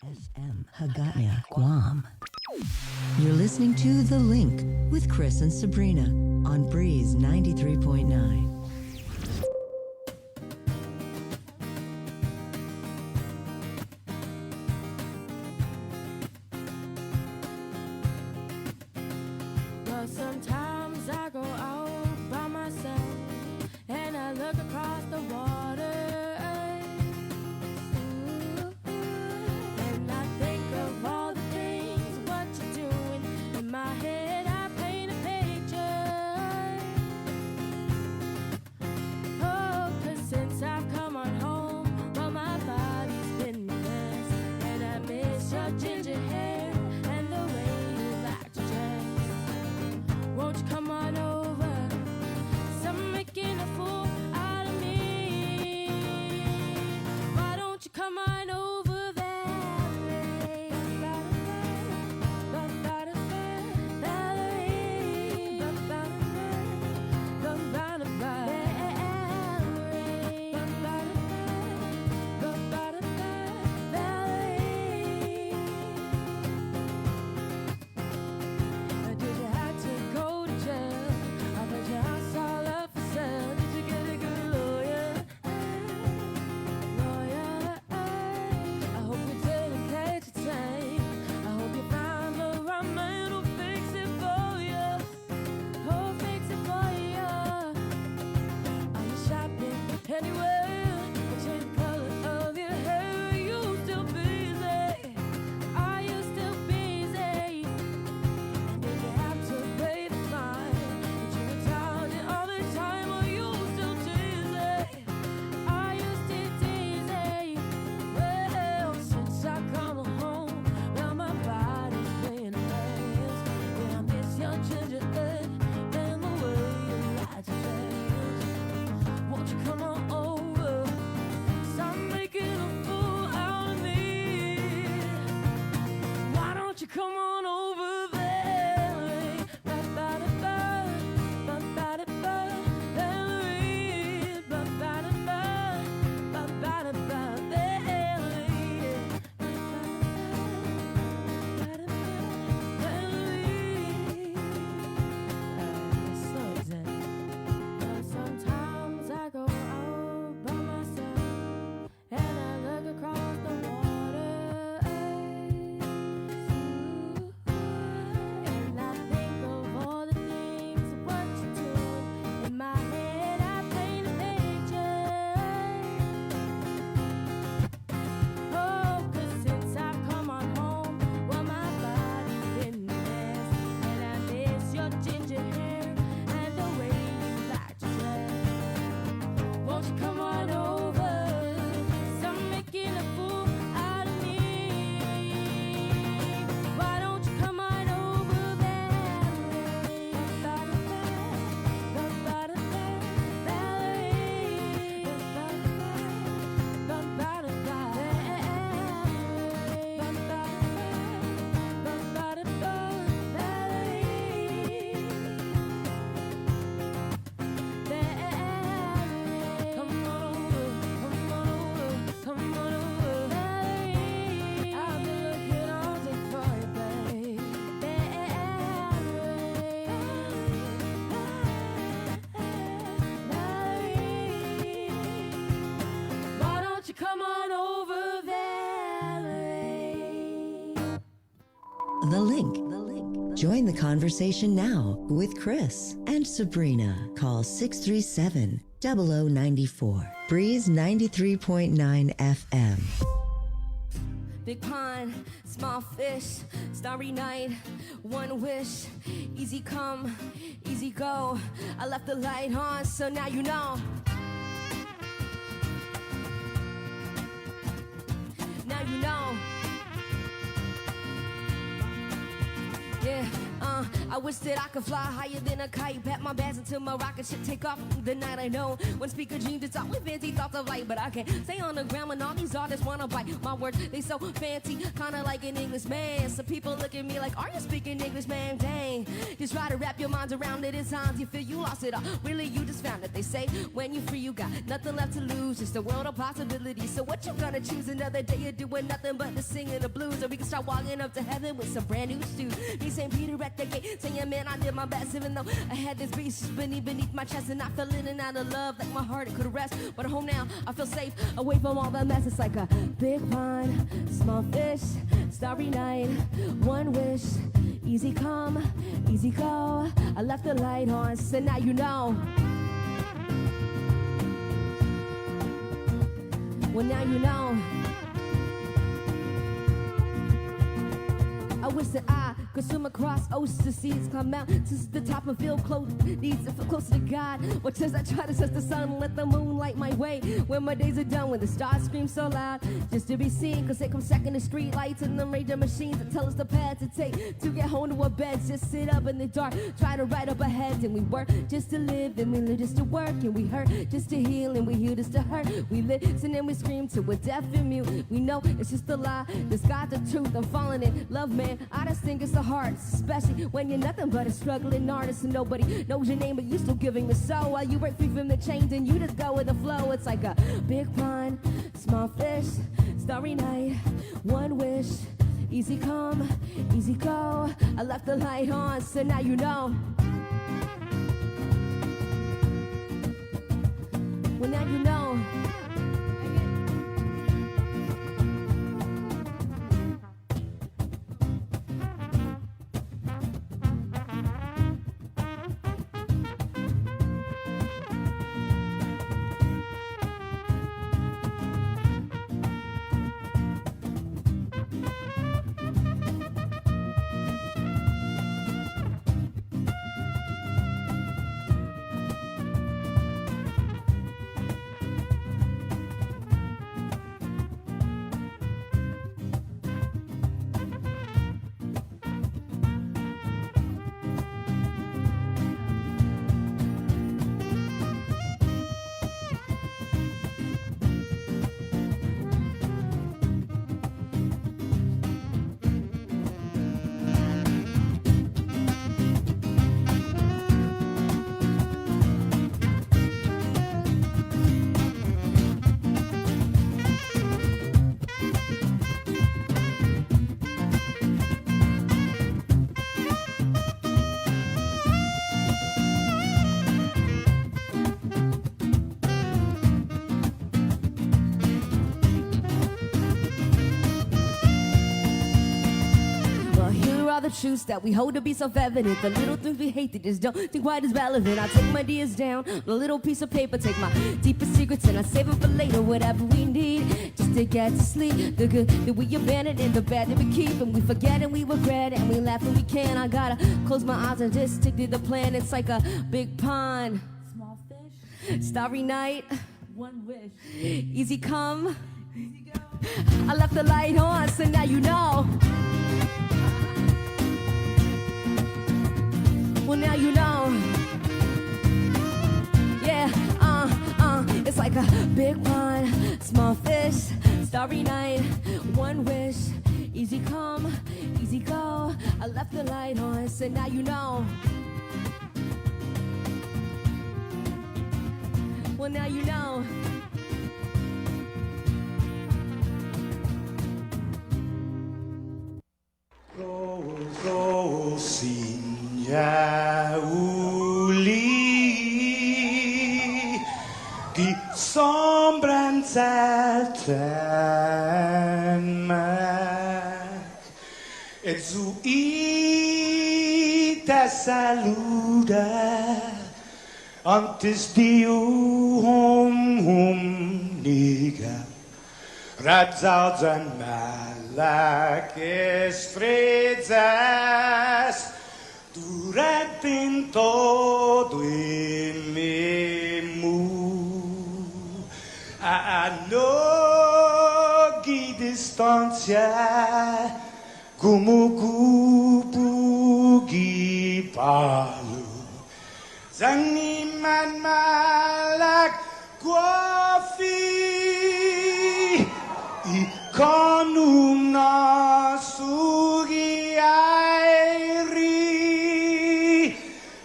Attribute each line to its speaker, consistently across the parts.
Speaker 1: FM, Hagåtña, Guam. You're listening to The Link with Chris and Sabrina on Breeze 93.9.
Speaker 2: Well, sometimes I go out by myself and I look across the water. And I think of all the things, what you're doing. In my head, I paint a picture. Oh, 'cause since I've come on home, well, my body's been a mess. And I miss your ginger hair and the way you like to dress. Won't you come on over? Some making a fool out of me. Why don't you come on over, Valerie? Did you have to go to jail? I bet your house all up for sale. Did you get a good lawyer? I hope you didn't catch a tank. I hope you found the right man who'll fix it for you. Who'll fix it for you. Are you shopping anywhere? Change the color of your hair. Are you still busy? Are you still busy? Did you have to pay the fine? Did you retard it all the time? Are you still dizzy? Are you still dizzy? Well, since I come home, well, my body's playing a dance. Yeah, I miss your ginger head and the way you like to dance. Won't you come on over? Stop making a fool out of me. Why don't you come on over, Valerie? Ba-ba-da-ba, ba-ba-da-ba, Valerie. Ba-ba-da-ba, ba-ba-da-ba, Valerie. Valerie. So zen. Well, sometimes I go out by myself and I look across the water. And I think of all the things, what you're doing. In my head, I paint a picture. Oh, 'cause since I've come on home, well, my body's been a mess. And I miss your ginger hair and the way you like to dress. Won't you come on over? Stop making a fool out of me. Why don't you come on over, Valerie? Ba-ba-da-ba, Valerie. Ba-ba-da-ba, ba-ba-da-ba, Valerie. Come on over, come on over, come on over, Valerie. I've been looking all day for you, babe. Valerie. Why don't you come on over, Valerie?
Speaker 1: The Link. Join the conversation now with Chris and Sabrina. Call 637-0094. Breeze 93.9 FM.
Speaker 2: Big pond, small fish, starry night, one wish, easy come, easy go. I left the light on, so now you know. Now you know. Yeah, I wish that I could fly higher than a kite. Pat my bags until my rocket ship take off the night. I know when speaker dreams, it's always fancy thoughts of light. But I can't stay on the ground when all these artists wanna bite my words. They so fancy, kinda like an English man. Some people look at me like, are you speaking English, man? Dang. Just try to wrap your minds around it. At times you feel you lost it all. Really, you just found it. They say when you're free, you got nothing left to lose. Just a world of possibilities. So what you gonna choose? Another day you're doing nothing but to singing the blues. Or we can start walking up to heaven with some brand new shoes. Me St. Peter at the gate, saying, man, I did my best. Even though I had this beast beneath my chest, and I fell in and out of love like my heart could rest. But at home now, I feel safe, away from all the mess. It's like a big pond, small fish, starry night, one wish, easy come, easy go. I left the light on, so now you know. Well, now you know. I wish that I could swim across ocean seas, climb mountains to the top and feel close, needs to feel closer to God. Watch as I try to touch the sun and let the moon light my way. When my days are done, when the stars scream so loud, just to be seen, cause they come second to street lights and them radio machines that tell us the path to take to get home to our beds. Just sit up in the dark, try to write up ahead, and we work just to live, and we live just to work, and we hurt just to heal, and we heal just to hurt. We listen and we scream till we're deaf and mute. We know it's just a lie, this God's the truth. I'm falling in love, man. I just think it's the hardest, especially when you're nothing but a struggling artist and nobody knows your name, but you still giving the soul while you break free from the chains and you just go with the flow. It's like a big pond, small fish, starry night, one wish, easy come, easy go. I left the light on, so now you know. Well, now you know. The truths that we hold to be self-evident, the little things we hate that just don't think quite as relevant. I take my ideas down on a little piece of paper, take my deepest secrets and I save them for later, whatever we need just to get to sleep. The good that we abandon and the bad that we keep, and we forget and we regret and we laugh when we can. I gotta close my eyes and just stick to the plan. It's like a big pond, small fish, starry night, one wish, easy come, easy go. I left the light on, so now you know. Well, now you know. Yeah, it's like a big pond, small fish, starry night, one wish, easy come, easy go. I left the light on, so now you know. Well, now you know.
Speaker 3: Go, uli die sombranzelten meg e zu te saluda antes di niga Radzauzen malak estrezas durante todo il memu a nogi distancia como cupo palu Zangiman malak guafi Ikonum nasugi airi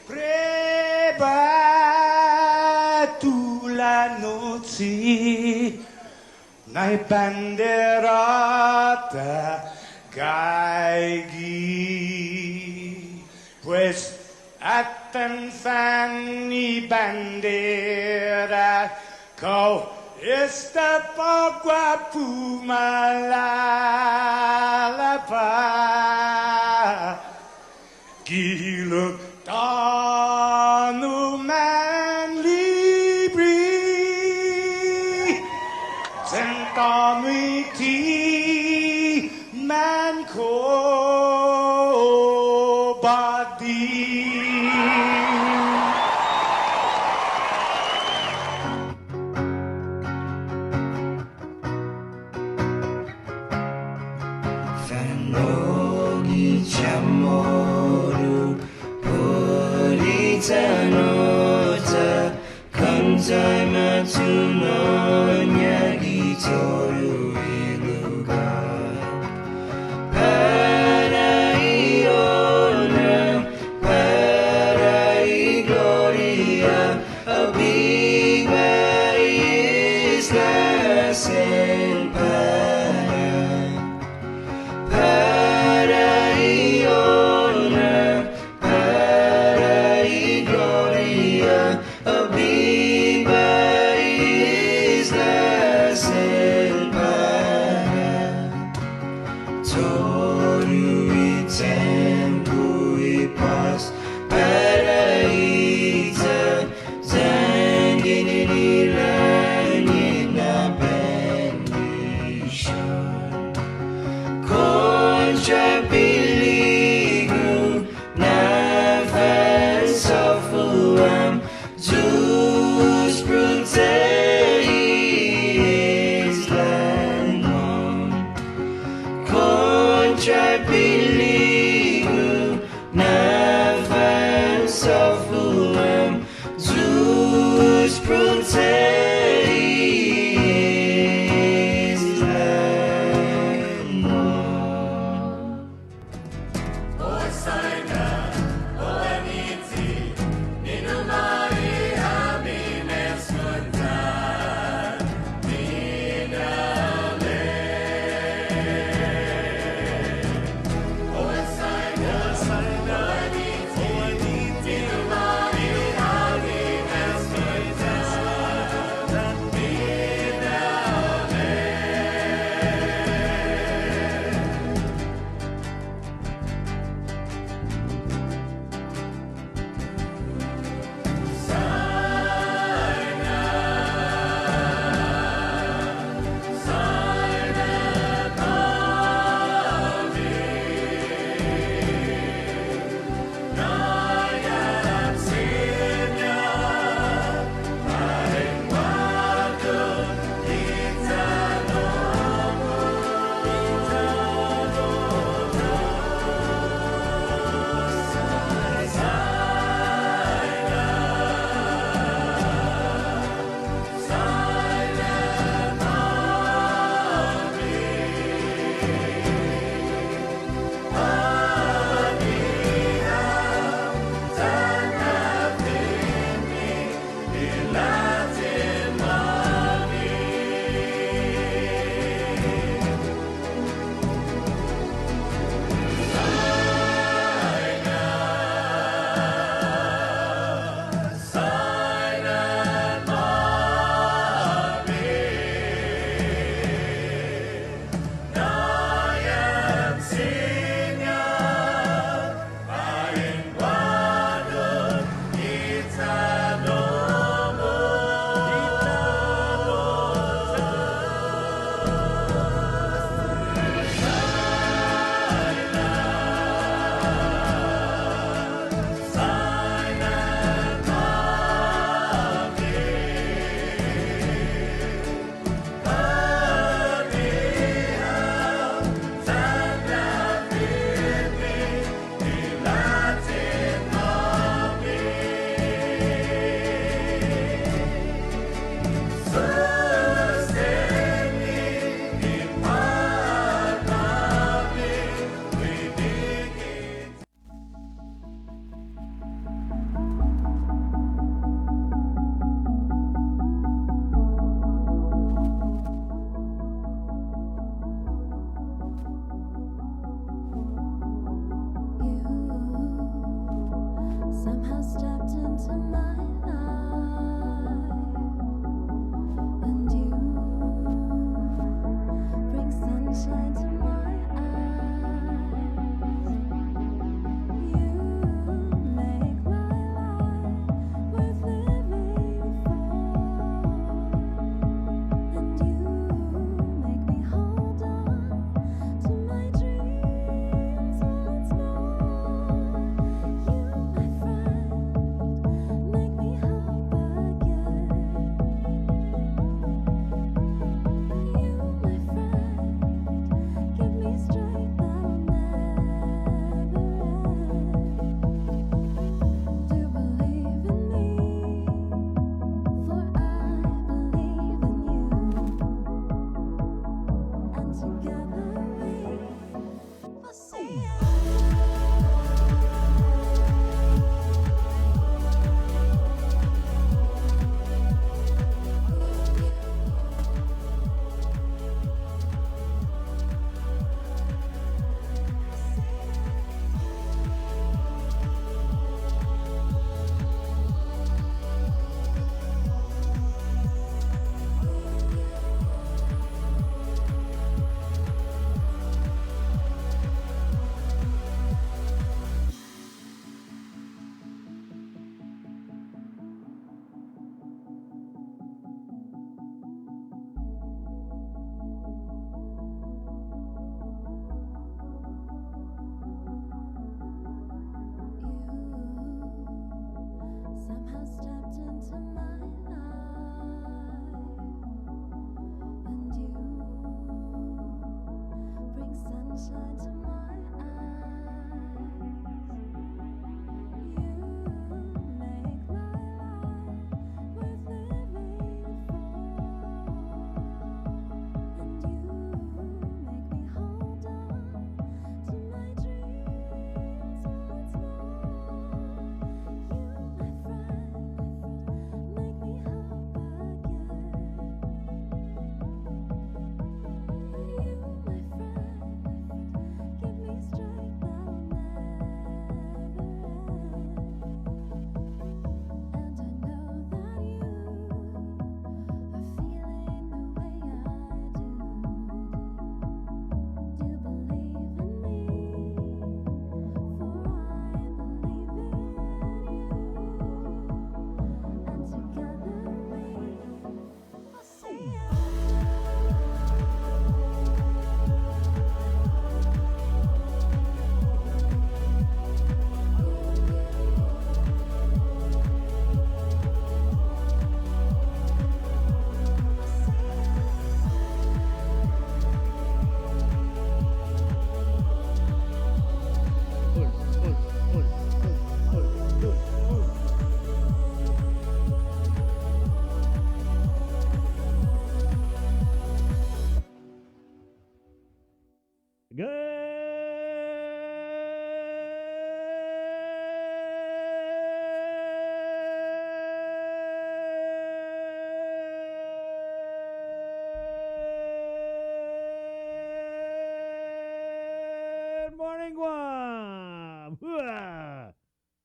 Speaker 3: Prebatula noci Nai banderata gaigi Pues atan fanny bandera Kau esta pagua pumalapa Giluk tanu man libri Sentami ti man ko badi
Speaker 4: Fanogi chamoru Puritanota Kantai matunonya gitoru iluga Paraiona Parai gloria A big isla sen Paraiona, Parai gloria, a viva isla sen para. Toru I tempo I paz, paraita, zangin I langit na bendi.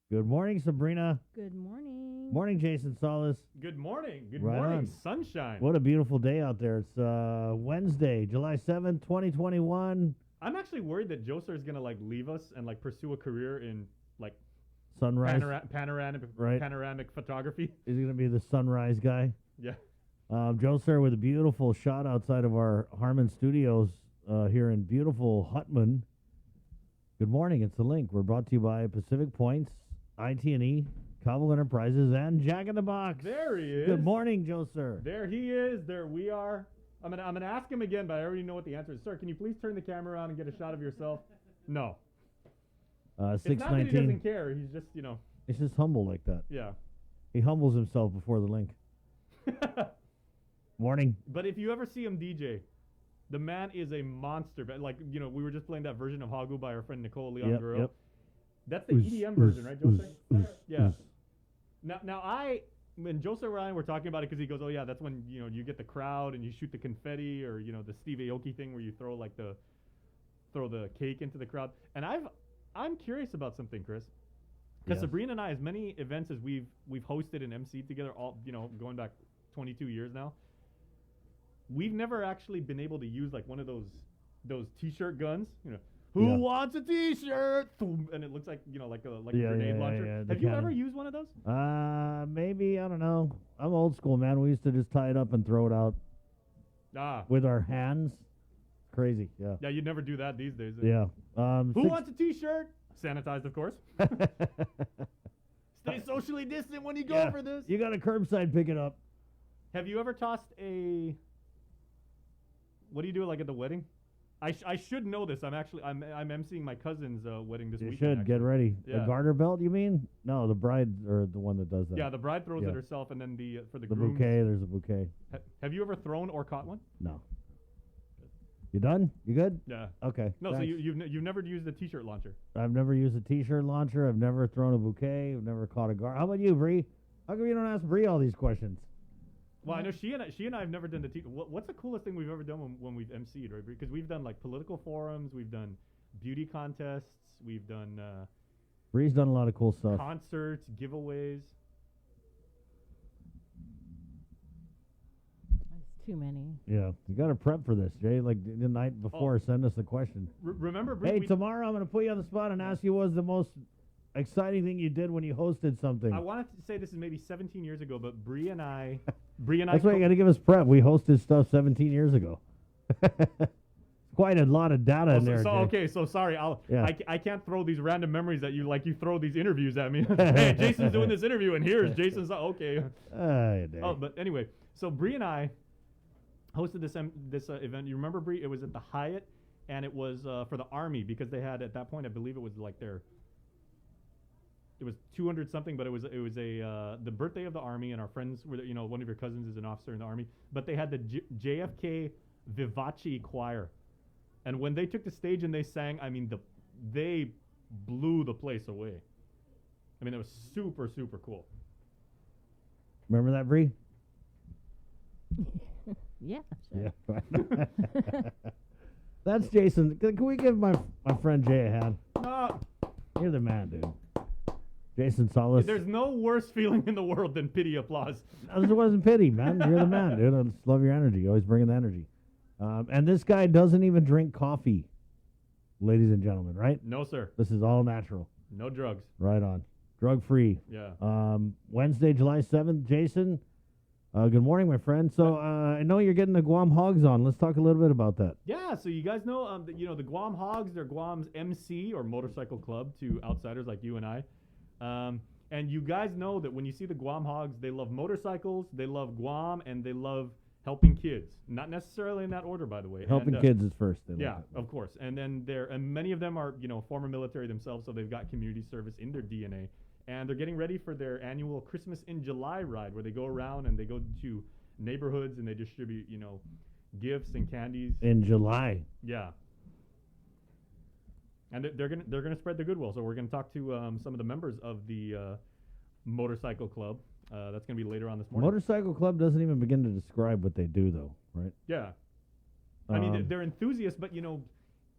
Speaker 5: Good morning, Sabrina.
Speaker 6: Good morning.
Speaker 5: Morning, Jason Solis.
Speaker 7: Good morning. Good
Speaker 5: Right
Speaker 7: morning,
Speaker 5: on.
Speaker 7: sunshine.
Speaker 5: What a beautiful day out there. It's Wednesday, July 7th, 2021.
Speaker 7: I'm actually worried that Joser is gonna like leave us and like pursue a career in like
Speaker 5: Sunrise. Right.
Speaker 7: panoramic photography.
Speaker 5: He's going to be the sunrise guy.
Speaker 7: Yeah.
Speaker 5: Joe Sir with a beautiful shot outside of our Harmon Studios here in beautiful Hutman. Good morning. It's The Link. We're brought to you by Pacific Points, IT&E, Cobble Enterprises, and Jack in the Box.
Speaker 7: There he is.
Speaker 5: Good morning, Joe Sir.
Speaker 7: There he is. There we are. I'm gonna ask him again, but I already know what the answer is. Sir, can you please turn the camera on and get a shot of yourself? No. It's not that he
Speaker 5: 619.
Speaker 7: doesn't care. He's just,
Speaker 5: He's just humble like that.
Speaker 7: yeah.
Speaker 5: He humbles himself before The Link. Morning.
Speaker 7: But if you ever see him DJ, the man is a monster. But like, we were just playing that version of Hagu by our friend Nicole Leon
Speaker 5: Yep,
Speaker 7: Guerrero.
Speaker 5: yep.
Speaker 7: That's the EDM version, right, Jose? Yeah. Now when Jose and I were talking about it, because he goes, oh yeah, that's when you get the crowd and you shoot the confetti, or the Steve Aoki thing where you throw the cake into the crowd. And I'm curious about something, Chris. Because
Speaker 5: Yes.
Speaker 7: Sabrina and I, as many events as we've hosted and emceed together, all going back 22 years now, we've never actually been able to use like one of those T-shirt guns. Who
Speaker 5: Yeah.
Speaker 7: wants a T-shirt? Boom, and it looks like like a
Speaker 5: Yeah,
Speaker 7: grenade
Speaker 5: yeah,
Speaker 7: launcher.
Speaker 5: yeah, the
Speaker 7: Have you ever
Speaker 5: cannon.
Speaker 7: used one of those?
Speaker 5: Maybe, I don't know. I'm old school, man. We used to just tie it up and throw it out
Speaker 7: Ah,
Speaker 5: with our hands. Crazy, yeah.
Speaker 7: yeah, you'd never do that these days.
Speaker 5: Yeah.
Speaker 7: Who wants a T-shirt? Sanitized, of course. Stay socially distant when you go
Speaker 5: Yeah,
Speaker 7: for this.
Speaker 5: You got a curbside pick it up.
Speaker 7: Have you ever tossed a? What do you do like at the wedding? I should know this. I'm emceeing my cousin's wedding this
Speaker 5: You
Speaker 7: weekend.
Speaker 5: should get ready.
Speaker 7: Yeah.
Speaker 5: A garter belt, you mean? No, the bride or the one that does that.
Speaker 7: Yeah, the bride throws
Speaker 5: Yeah.
Speaker 7: it herself, and then for the
Speaker 5: the
Speaker 7: grooms.
Speaker 5: bouquet. There's a bouquet.
Speaker 7: Have you ever thrown or caught one?
Speaker 5: No. You done? You good?
Speaker 7: Yeah.
Speaker 5: Okay.
Speaker 7: No, so
Speaker 5: thanks.
Speaker 7: you've never used a T-shirt launcher.
Speaker 5: I've never used a T-shirt launcher. I've never thrown a bouquet. I've never caught a garter. How about you, Bree? How come you don't ask Bree all these questions?
Speaker 7: Well, I know she and I have never done the what's the coolest thing we've ever done when we've emceed, right? Because we've done like political forums, we've done beauty contests, we've done
Speaker 5: Bree's done a lot of cool stuff.
Speaker 7: concerts, giveaways.
Speaker 6: That's too many.
Speaker 5: Yeah, you got to prep for this, Jay. Like the night before, send us the question.
Speaker 7: Remember, Bree,
Speaker 5: Hey, tomorrow I'm going to put you on the spot and ask you what was the most exciting thing you did when you hosted something.
Speaker 7: I wanted to say this is maybe 17 years ago, but Bree and I
Speaker 5: That's why you got to give us prep. We hosted stuff 17 years ago. Quite a lot of data in there. Jay.
Speaker 7: Okay, so sorry,
Speaker 5: Yeah.
Speaker 7: I can't throw these random memories at you like you throw these interviews at me. Hey, Jason's doing this interview, and here's Jason's okay.
Speaker 5: Dang.
Speaker 7: Oh, but anyway, so Bree and I hosted this event. You remember, Bree? It was at the Hyatt, and it was for the Army, because they had at that point, I believe it was like it was 200 something, but it was the birthday of the Army, and our friends were one of your cousins is an officer in the Army, but they had the JFK Vivace Choir, and when they took the stage and they sang, I mean they blew the place away. I mean, it was super super cool.
Speaker 5: Remember that, Bree?
Speaker 6: Yeah, sure.
Speaker 5: Yeah. That's Jason. Can we give my friend Jay a hand?
Speaker 7: No,
Speaker 5: You're the man, dude. Jason Solis.
Speaker 7: there's no worse feeling in the world than pity applause.
Speaker 5: This wasn't pity, man. You're the man, dude. I just love your energy. You always bringing the energy. And this guy doesn't even drink coffee, ladies and gentlemen, right?
Speaker 7: No, sir.
Speaker 5: This is all natural.
Speaker 7: No drugs.
Speaker 5: Right on. Drug-free.
Speaker 7: Yeah.
Speaker 5: Wednesday, July 7th. Jason, good morning, my friend. So I know you're getting the Guam Hogs on. Let's talk a little bit about that.
Speaker 7: Yeah, so you guys know, the Guam Hogs, they're Guam's MC, or motorcycle club, to outsiders like you and I. And you guys know that when you see the Guam Hogs, they love motorcycles, they love Guam, and they love helping kids. Not necessarily in that order, by the way.
Speaker 5: Helping
Speaker 7: And,
Speaker 5: kids is first. They
Speaker 7: Yeah,
Speaker 5: like it.
Speaker 7: of course. And then many of them are, former military themselves, so they've got community service in their DNA. And they're getting ready for their annual Christmas in July ride, where they go around and they go to neighborhoods and they distribute, gifts and candies.
Speaker 5: In July.
Speaker 7: Yeah. And they're gonna spread the goodwill. So we're gonna talk to some of the members of the motorcycle club. That's gonna be later on this morning.
Speaker 5: Motorcycle Club doesn't even begin to describe what they do, though, right?
Speaker 7: Yeah. I mean,
Speaker 5: Um,
Speaker 7: they're enthusiasts, but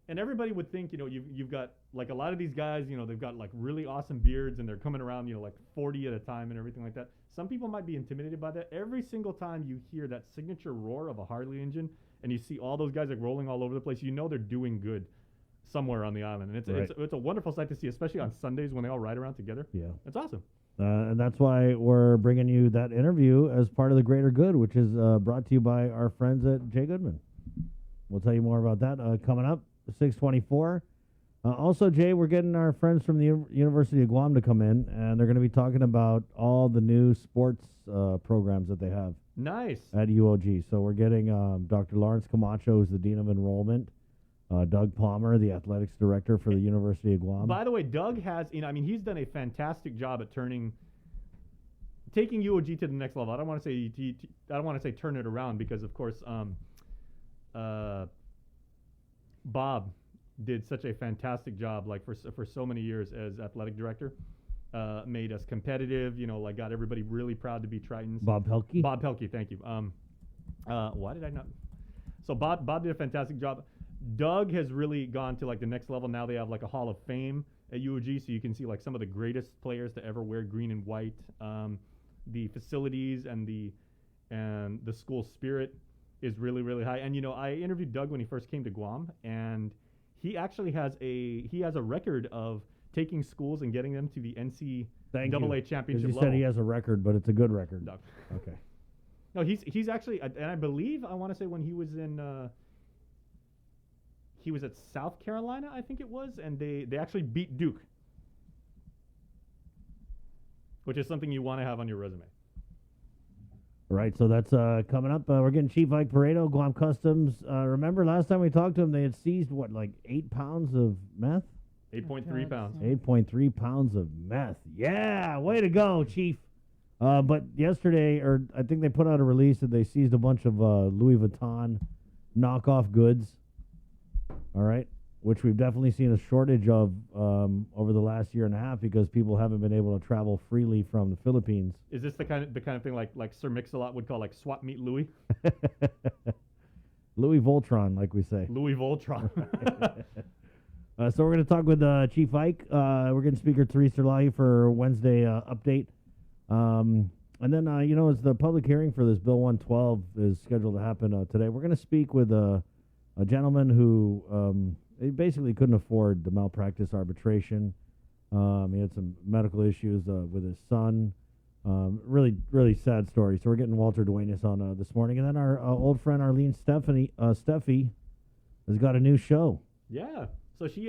Speaker 7: And everybody would think, you've got like a lot of these guys, they've got like really awesome beards and they're coming around, like 40 at a time and everything like that. Some people might be intimidated by that. Every single time you hear that signature roar of a Harley engine and you see all those guys like rolling all over the place, they're doing good somewhere on the island. And it's a wonderful sight to see, especially on Sundays when they all ride around together.
Speaker 5: Yeah.
Speaker 7: It's awesome.
Speaker 5: And that's why we're bringing you that interview as part of the Greater Good, which is brought to you by our friends at Jay Goodman. We'll tell you more about that coming up, 6:24. Also, Jay, we're getting our friends from the University of Guam to come in, and they're going to be talking about all the new sports programs that they have
Speaker 7: Nice.
Speaker 5: at UOG. So we're getting Dr. Lawrence Camacho, who's the Dean of Enrollment, Doug Palmer, the Athletics Director for the University of Guam.
Speaker 7: By the way, Doug has, he's done a fantastic job at taking UOG to the next level. I don't want to say turn it around because, of course, Bob did such a fantastic job, like for so many years as athletic director. Made us competitive, like got everybody really proud to be Tritons.
Speaker 5: Bob Pelkey?
Speaker 7: Bob Pelkey, thank you. Why did I not? So Bob did a fantastic job. Doug has really gone to like the next level. Now they have like a Hall of Fame at UOG, so you can see like some of the greatest players to ever wear green and white. The facilities and the school spirit is really, really high. And I interviewed Doug when he first came to Guam, and he actually has a record of taking schools and getting them to the NCAA championship
Speaker 5: You
Speaker 7: level.
Speaker 5: said he has a record, but it's a good record.
Speaker 7: Doug.
Speaker 5: Okay.
Speaker 7: No, he's actually, and I believe I want to say when he was in. He was at South Carolina, I think it was, and they actually beat Duke, which is something you want to have on your resume.
Speaker 5: Right, so that's coming up. We're getting Chief Ike Pareto, Guam Customs. Remember last time we talked to him, they had seized, 8 pounds of meth?
Speaker 7: 8.3 pounds.
Speaker 5: 8.3 pounds of meth. Yeah, way to go, Chief. But yesterday, or I think they put out a release that they seized a bunch of Louis Vuitton knockoff goods. All right, which we've definitely seen a shortage of over the last year and a half because people haven't been able to travel freely from the Philippines.
Speaker 7: Is this the kind of thing like Sir Mix-a-Lot would call like swap meet Louis?
Speaker 5: Louis Voltron, like we say.
Speaker 7: Louis Voltron.
Speaker 5: So we're going to talk with Chief Ike. We're getting Speaker Theresa Lahi for Wednesday update. And then, as the public hearing for this Bill 112 is scheduled to happen today, we're going to speak with a gentleman who he basically couldn't afford the malpractice arbitration. He had some medical issues with his son. Really, really sad story. So we're getting Walter Duenas on this morning. And then our old friend Arlene Steffi has got a new show.
Speaker 7: Yeah. So she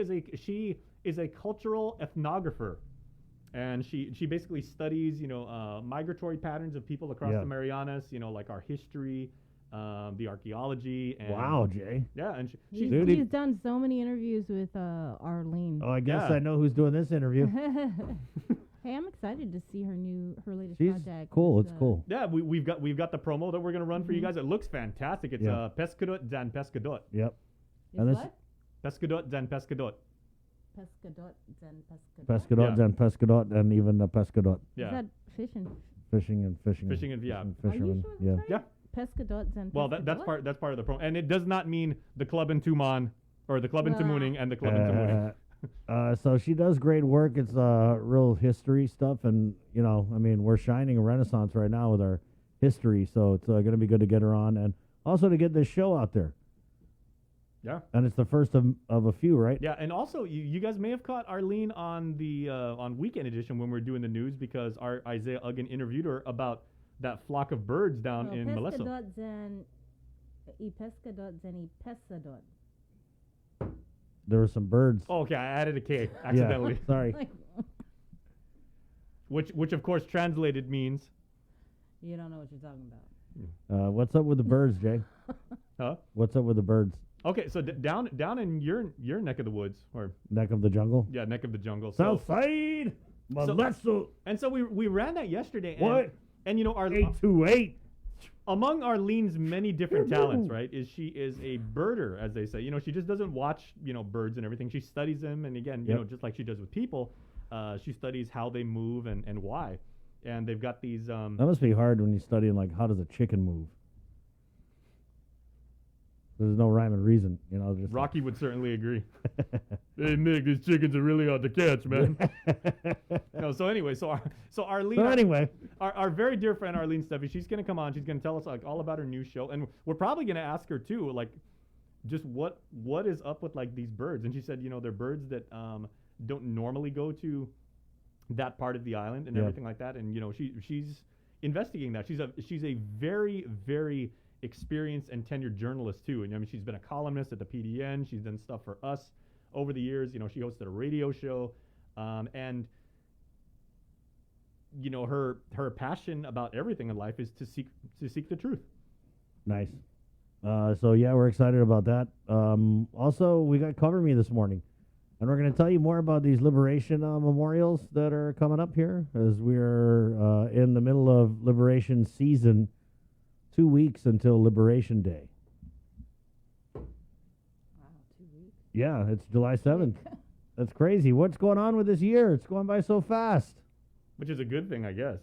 Speaker 7: is a cultural ethnographer. And she basically studies, migratory patterns of people across the Marianas, like our history, the archaeology. And
Speaker 5: Wow, Jay.
Speaker 7: Yeah, and
Speaker 6: He's done so many interviews with Arlene.
Speaker 5: Oh, I guess
Speaker 7: Yeah.
Speaker 5: I know who's doing this interview.
Speaker 6: Hey, I'm excited to see her latest
Speaker 5: She's
Speaker 6: project.
Speaker 5: cool. It's cool.
Speaker 7: yeah, we've got the promo that we're gonna run for you guys. It looks fantastic. It's
Speaker 5: Yeah.
Speaker 7: Pescadot Dan Pescadot.
Speaker 5: Yep.
Speaker 6: Is
Speaker 5: And this-
Speaker 6: what?
Speaker 7: Pescadot Dan Pescadot.
Speaker 6: Pescadot, then pescadot.
Speaker 5: Pescadot
Speaker 7: Yeah.
Speaker 5: and Pescadot and even Pescadot.
Speaker 6: Is
Speaker 7: Yeah.
Speaker 6: that fishing?
Speaker 5: Fishing and fishing.
Speaker 7: Fishing and- yeah.
Speaker 6: Are you
Speaker 5: Fishermen.
Speaker 6: sure
Speaker 5: Yeah.
Speaker 6: that's right?
Speaker 7: Yeah.
Speaker 6: Pescadot, then
Speaker 7: Well, that's
Speaker 6: pescadot?
Speaker 7: part of the promo, and it does not mean the club in Tumon or the club in Tamuning and the club in Tamuning.
Speaker 5: So she does great work. It's real history stuff, and we're shining a renaissance right now with our history. So it's going to be good to get her on, and also to get this show out there.
Speaker 7: Yeah.
Speaker 5: And it's the first of a few, right?
Speaker 7: Yeah, and also you guys may have caught Arlene on the on Weekend Edition when we were doing the news because our Isaiah Uggan interviewed her about that flock of birds down in Malesso.
Speaker 6: Pescadot, then pescadot, then pesadot.
Speaker 5: There were some birds.
Speaker 7: Oh, okay, I added a K accidentally,
Speaker 5: Yeah, sorry.
Speaker 6: Like,
Speaker 7: which of course translated means,
Speaker 6: you don't know what you're talking about.
Speaker 5: What's up with the birds, Jay?
Speaker 7: huh?
Speaker 5: What's up with the birds?
Speaker 7: Okay, so down in your neck of the woods, or
Speaker 5: Neck of the jungle?
Speaker 7: yeah, neck of the jungle.
Speaker 5: South side! Malesso!
Speaker 7: And so we ran that yesterday. And,
Speaker 5: What?
Speaker 7: And our
Speaker 5: 828!
Speaker 7: among Arlene's many different talents, right, is she is a birder, as they say. She just doesn't watch, birds and everything. She studies them, and again, just like she does with people, she studies how they move and why. And they've got these.
Speaker 5: That must be hard when you're studying, how does a chicken move? There's no rhyme and reason, you know. Just
Speaker 7: Rocky would certainly agree. Hey Nick, these chickens are really hard to catch, man. No, so anyway, so Arlene,
Speaker 5: So anyway,
Speaker 7: our very dear friend Arlene Steffi, she's gonna come on. She's gonna tell us like all about her new show, and we're probably gonna ask her too, like, just what is up with like these birds. And she said, you know, they're birds that don't normally go to that part of the island and
Speaker 5: Yeah.
Speaker 7: everything like that. And you know, she's investigating that. She's a very, very experienced and tenured journalist too. And I mean, she's been a columnist at the PDN. She's done stuff for us over the years. You know, she hosted a radio show, and you know, her passion about everything in life is to seek the truth.
Speaker 5: nice. So yeah, we're excited about that. Also, we got Cover Me this morning, and we're going to tell you more about these liberation memorials that are coming up here as we're in the middle of liberation season. 2 weeks until Liberation Day.
Speaker 6: Wow, 2 weeks.
Speaker 5: Yeah, it's July 7th. That's crazy. What's going on with this year? It's going by so fast.
Speaker 7: Which is a good thing, I guess.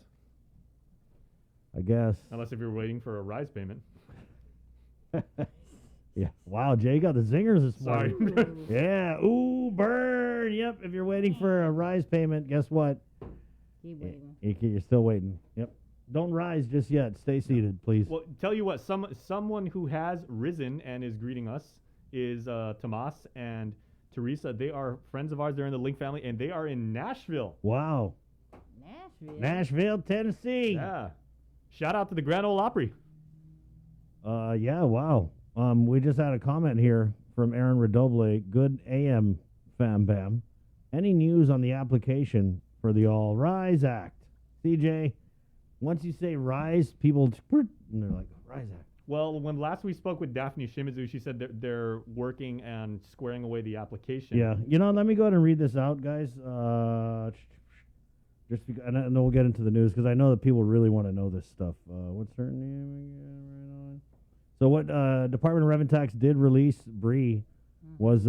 Speaker 5: I guess.
Speaker 7: Unless if you're waiting for a rise payment.
Speaker 5: Yeah. Wow, Jay got the zingers this
Speaker 7: Sorry.
Speaker 5: morning. Yeah. Ooh, burn. Yep. If you're waiting for a rise payment, guess what?
Speaker 6: Keep waiting.
Speaker 5: You're still waiting. Yep. Don't rise just yet. Stay seated, please.
Speaker 7: Well, tell you what, someone who has risen and is greeting us is Tomas and Teresa. They are friends of ours. They're in the Link family, and they are in Nashville.
Speaker 5: Wow.
Speaker 6: Nashville.
Speaker 5: Nashville, Tennessee.
Speaker 7: Yeah. Shout out to the Grand Ole Opry.
Speaker 5: Yeah, wow. We just had a comment here from Aaron Redoble. Good AM, fam bam. Any news on the application for the All Rise Act? CJ, once you say rise, people, and they're like, Rise Act.
Speaker 7: Well, when last we spoke with Daphne Shimizu, she said they're working and squaring away the application.
Speaker 5: Yeah, you know, let me go ahead and read this out, guys. And then we'll get into the news because I know that people really want to know this stuff. What's her name again? Right on. So what Department of Revenue Tax did release, Bree, was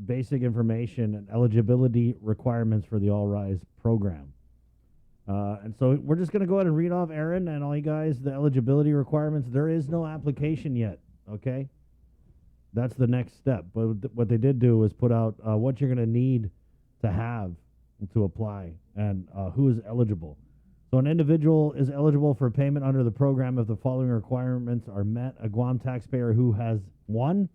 Speaker 5: basic information and eligibility requirements for the All Rise program. And so we're just going to go ahead and read off, Aaron, and all you guys, the eligibility requirements. There is no application yet, okay? That's the next step. But what they did do was put out what you're going to need to have to apply and who is eligible. So an individual is eligible for payment under the program if the following requirements are met. A Guam taxpayer who has, 1,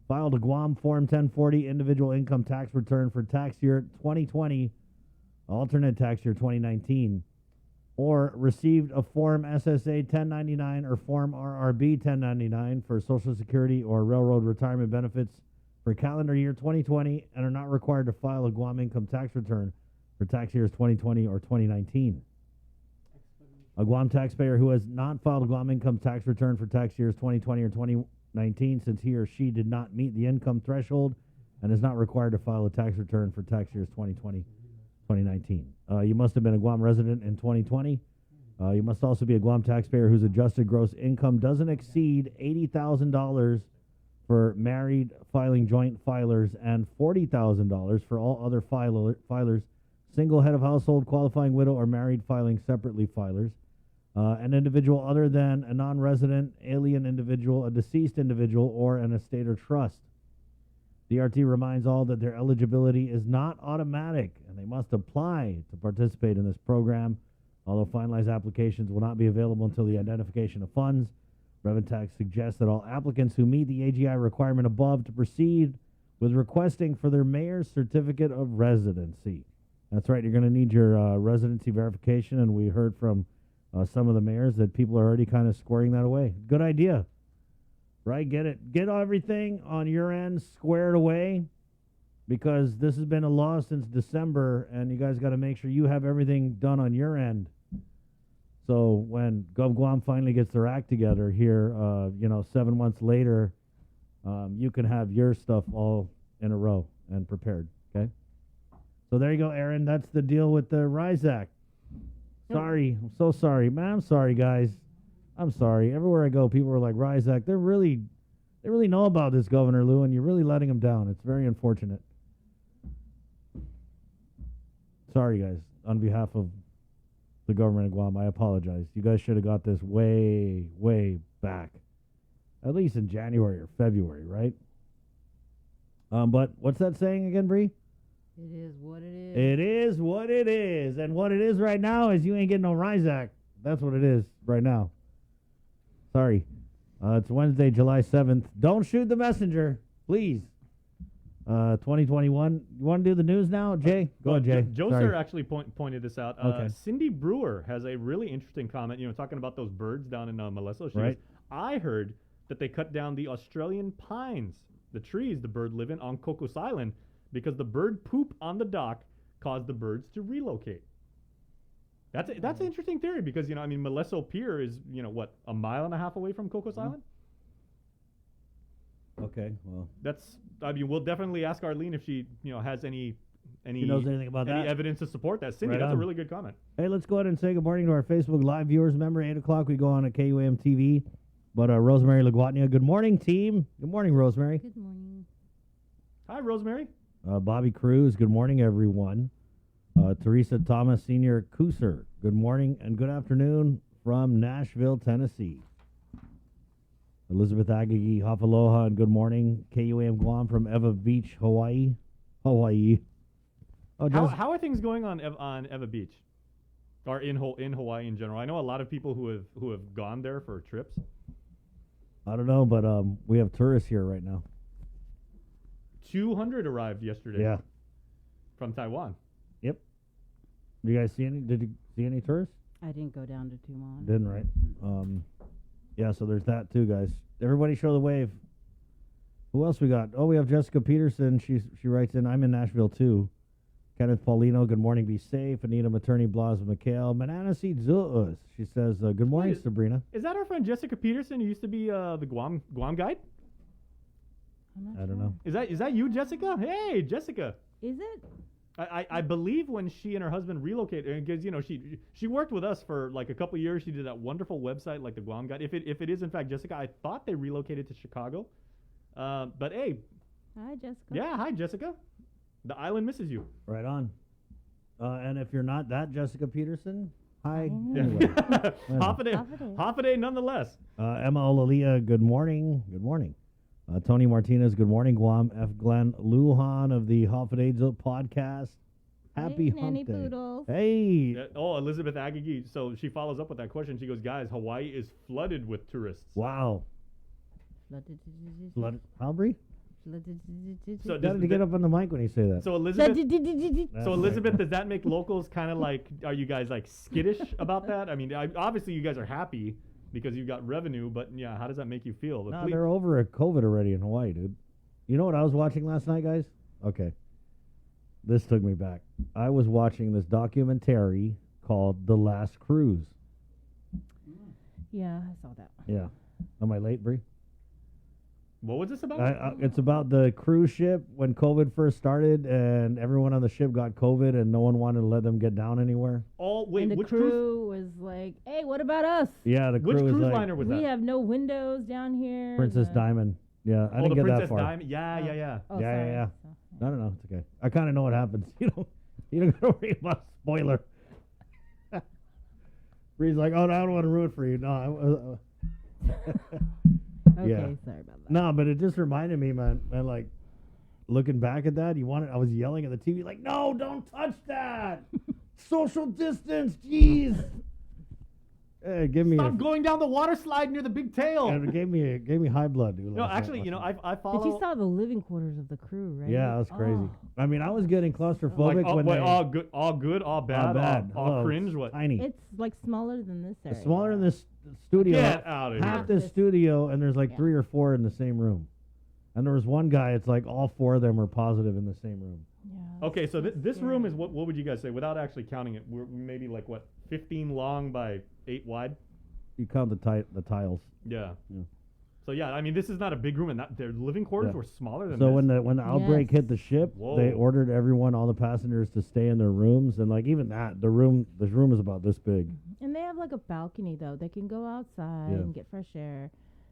Speaker 5: filed a Guam Form 1040 individual income tax return for tax year 2020, alternate tax year 2019, or received a Form SSA 1099 or Form RRB 1099 for Social Security or Railroad Retirement Benefits for calendar year 2020 and are not required to file a Guam income tax return for tax years 2020 or 2019. A Guam taxpayer who has not filed a Guam income tax return for tax years 2020 or 2019 since he or she did not meet the income threshold and is not required to file a tax return for tax years 2020, 2019. You must have been a Guam resident in 2020. You must also be a Guam taxpayer whose adjusted gross income doesn't exceed $80,000 for married filing joint filers and $40,000 for all other filers, single head of household, qualifying widow, or married filing separately filers. An individual other than a non-resident, alien individual, a deceased individual, or an estate or trust. DRT reminds all that their eligibility is not automatic, and they must apply to participate in this program. Although finalized applications will not be available until the identification of funds, Revenue-Tax suggests that all applicants who meet the AGI requirement above to proceed with requesting for their mayor's certificate of residency. That's right, you're going to need your residency verification, and we heard from some of the mayors that people are already kind of squaring that away. Good idea, right? Get everything on your end squared away, because this has been a law since December, and you guys got to make sure you have everything done on your end. So when GovGuam finally gets their act together here, 7 months later, you can have your stuff all in a row and prepared, okay? So there you go, Aaron. That's the deal with the RISE Act. Sorry. I'm so sorry. Man, I'm sorry, guys. I'm sorry. Everywhere I go, people are like, RISE Act. They really know about this, Governor Lou, and you're really letting them down. It's very unfortunate. Sorry, guys. On behalf of the government of Guam, I apologize. You guys should have got this way, way back. at least in January or February, right? But what's that saying again, Bree?
Speaker 6: It is what it is.
Speaker 5: It is what it is. And what it is right now is you ain't getting no Ryzac. That's what it is right now. Sorry. It's Wednesday, July 7th. Don't shoot the messenger, please. 2021. You want to do the news now, Jay? Go ahead, Jay.
Speaker 7: Joe
Speaker 5: Sorry.
Speaker 7: Sir actually pointed this out.
Speaker 5: Okay.
Speaker 7: Cindy Brewer has a really interesting comment, talking about those birds down in Molesso. She
Speaker 5: Right.
Speaker 7: goes, I heard that they cut down the Australian pines, the trees the bird live in on Cocos Island, because the bird poop on the dock caused the birds to relocate. That's an interesting theory because, Molesso Pier is, what, a mile and a half away from Cocos Island?
Speaker 5: Okay, well.
Speaker 7: We'll definitely ask Arlene if she, has any
Speaker 5: She knows anything about
Speaker 7: any
Speaker 5: that?
Speaker 7: evidence to support that. Cindy,
Speaker 5: Right
Speaker 7: that's a
Speaker 5: on.
Speaker 7: really good comment.
Speaker 5: Hey, let's go ahead and say good morning to our Facebook Live viewers. Remember, 8 o'clock we go on at KUAM TV. But Rosemary Laguatnia, good morning, team. Good morning, Rosemary.
Speaker 6: Good morning.
Speaker 7: Hi, Rosemary.
Speaker 5: Bobby Cruz, good morning, everyone. Teresa Thomas, Senior Cooser, good morning and good afternoon from Nashville, Tennessee. Elizabeth Agagi, Hafaloha, and good morning. KUAM Guam from Eva Beach, Hawaii. Oh,
Speaker 7: How are things going on Eva Beach, or in Hawaii in general? I know a lot of people who have gone there for trips.
Speaker 5: I don't know, but we have tourists here right now.
Speaker 7: 200 arrived yesterday.
Speaker 5: Yeah.
Speaker 7: From Taiwan.
Speaker 5: Yep. Did you guys see any? Did you see any tourists?
Speaker 6: I didn't go down to Tumon.
Speaker 5: Didn't, right? Yeah, so there's that too, guys. Everybody show the wave. Who else we got? Oh, we have Jessica Peterson. She writes in, I'm in Nashville too. Kenneth Paulino, good morning, be safe. Anita Materney Blas McHale. Mananasi Zuus. She says, good morning,
Speaker 7: Wait,
Speaker 5: Sabrina.
Speaker 7: Is that our friend Jessica Peterson who used to be the Guam guide?
Speaker 5: I don't know.
Speaker 7: Is that you, Jessica? Hey, Jessica.
Speaker 6: Is it?
Speaker 7: I believe when she and her husband relocated, because she worked with us for like a couple years. She did that wonderful website like the Guam Guide. If it is in fact Jessica, I thought they relocated to Chicago. But hey,
Speaker 6: Hi, Jessica.
Speaker 7: yeah, hi Jessica. The island misses you.
Speaker 5: Right on. And if you're not that Jessica Peterson, hi.
Speaker 6: Yeah.
Speaker 5: Anyway.
Speaker 7: Half a day,
Speaker 6: Half a day.
Speaker 7: half a day nonetheless.
Speaker 5: Emma Olalia, good morning. Good morning. Tony Martinez, good morning, Guam. F. Glenn Lujan of the Hoffadezo podcast. Happy
Speaker 6: Hey, Nanny
Speaker 5: hump day.
Speaker 6: Poodles.
Speaker 5: Hey.
Speaker 7: Elizabeth Agagi. So she follows up with that question. She goes, guys, Hawaii is flooded with tourists.
Speaker 5: Wow. Blood. Aubrey?
Speaker 7: So
Speaker 5: Got to get up on the mic when you say that.
Speaker 7: So Elizabeth,
Speaker 5: That's
Speaker 7: so
Speaker 5: right.
Speaker 7: Elizabeth, does that make locals kind of like? Are you guys like skittish about that? I mean, obviously you guys are happy because you got revenue, but yeah, how does that make you feel? The
Speaker 5: No,
Speaker 7: ple-
Speaker 5: they're over at COVID already in Hawaii, dude. You know what I was watching last night, guys? Okay. This took me back. I was watching this documentary called The Last Cruise.
Speaker 6: Yeah, I saw that.
Speaker 5: Yeah. Am I late, Bree?
Speaker 7: What was this about?
Speaker 5: It's about the cruise ship when COVID first started and everyone on the ship got COVID and no one wanted to let them get down anywhere.
Speaker 7: Oh wait,
Speaker 6: and the
Speaker 7: which
Speaker 6: crew was like, "Hey, what about us?
Speaker 5: Yeah, the
Speaker 7: Which
Speaker 5: crew was
Speaker 7: cruise
Speaker 5: like
Speaker 7: liner was
Speaker 6: We
Speaker 7: that?
Speaker 6: have no windows down here."
Speaker 5: Princess Diamond. Yeah, I
Speaker 7: Oh,
Speaker 5: didn't
Speaker 7: the
Speaker 5: get
Speaker 7: Princess
Speaker 5: that far.
Speaker 7: Diamond. Yeah, yeah, yeah.
Speaker 6: Oh,
Speaker 5: Yeah,
Speaker 6: sorry.
Speaker 5: yeah.
Speaker 6: So-
Speaker 5: I don't know. It's okay. I kind of know what happens. You don't got to worry about spoiler. Bree's like, oh, no, I don't want to ruin it for you. No,
Speaker 6: Okay,
Speaker 5: Yeah.
Speaker 6: sorry about that.
Speaker 5: no, but it just reminded me, man. Like looking back at that, I was yelling at the TV, like, no, don't touch that. Social distance, jeez. Give me
Speaker 7: Stop going down the water slide near the big tail.
Speaker 5: it gave me high blood, dude.
Speaker 7: No,
Speaker 5: last night
Speaker 7: actually,
Speaker 5: watching it.
Speaker 7: I follow.
Speaker 6: But you saw the living quarters of the crew, right?
Speaker 5: Yeah, that was crazy.
Speaker 6: Oh.
Speaker 5: I mean, I was getting claustrophobic
Speaker 7: like,
Speaker 5: when
Speaker 7: wait,
Speaker 5: they
Speaker 7: all good, all bad, all
Speaker 5: Hello,
Speaker 7: cringe.
Speaker 5: it's
Speaker 7: What?
Speaker 5: Tiny.
Speaker 6: It's like smaller than this area.
Speaker 5: It's smaller than this studio.
Speaker 7: Get out of
Speaker 5: Half
Speaker 7: here.
Speaker 5: the studio, and there's like
Speaker 6: Yeah.
Speaker 5: 3 or 4 in the same room. And there was one guy, it's like all 4 of them were positive in the same room.
Speaker 6: Yeah.
Speaker 7: Okay, so this
Speaker 6: scary.
Speaker 7: room is what would you guys say without actually counting it? We're maybe like what 15 long by 8 wide.
Speaker 5: You count the tiles.
Speaker 7: Yeah.
Speaker 5: Yeah.
Speaker 7: So yeah, I mean this is not a big room, and their living quarters
Speaker 5: Yeah.
Speaker 7: were smaller than
Speaker 5: So
Speaker 7: this.
Speaker 5: when the outbreak hit the ship,
Speaker 7: Whoa.
Speaker 5: they ordered all the passengers to stay in their rooms, and like even that, the room is about this big.
Speaker 6: And they have like a balcony though. They can go outside
Speaker 5: Yeah.
Speaker 6: and get fresh air.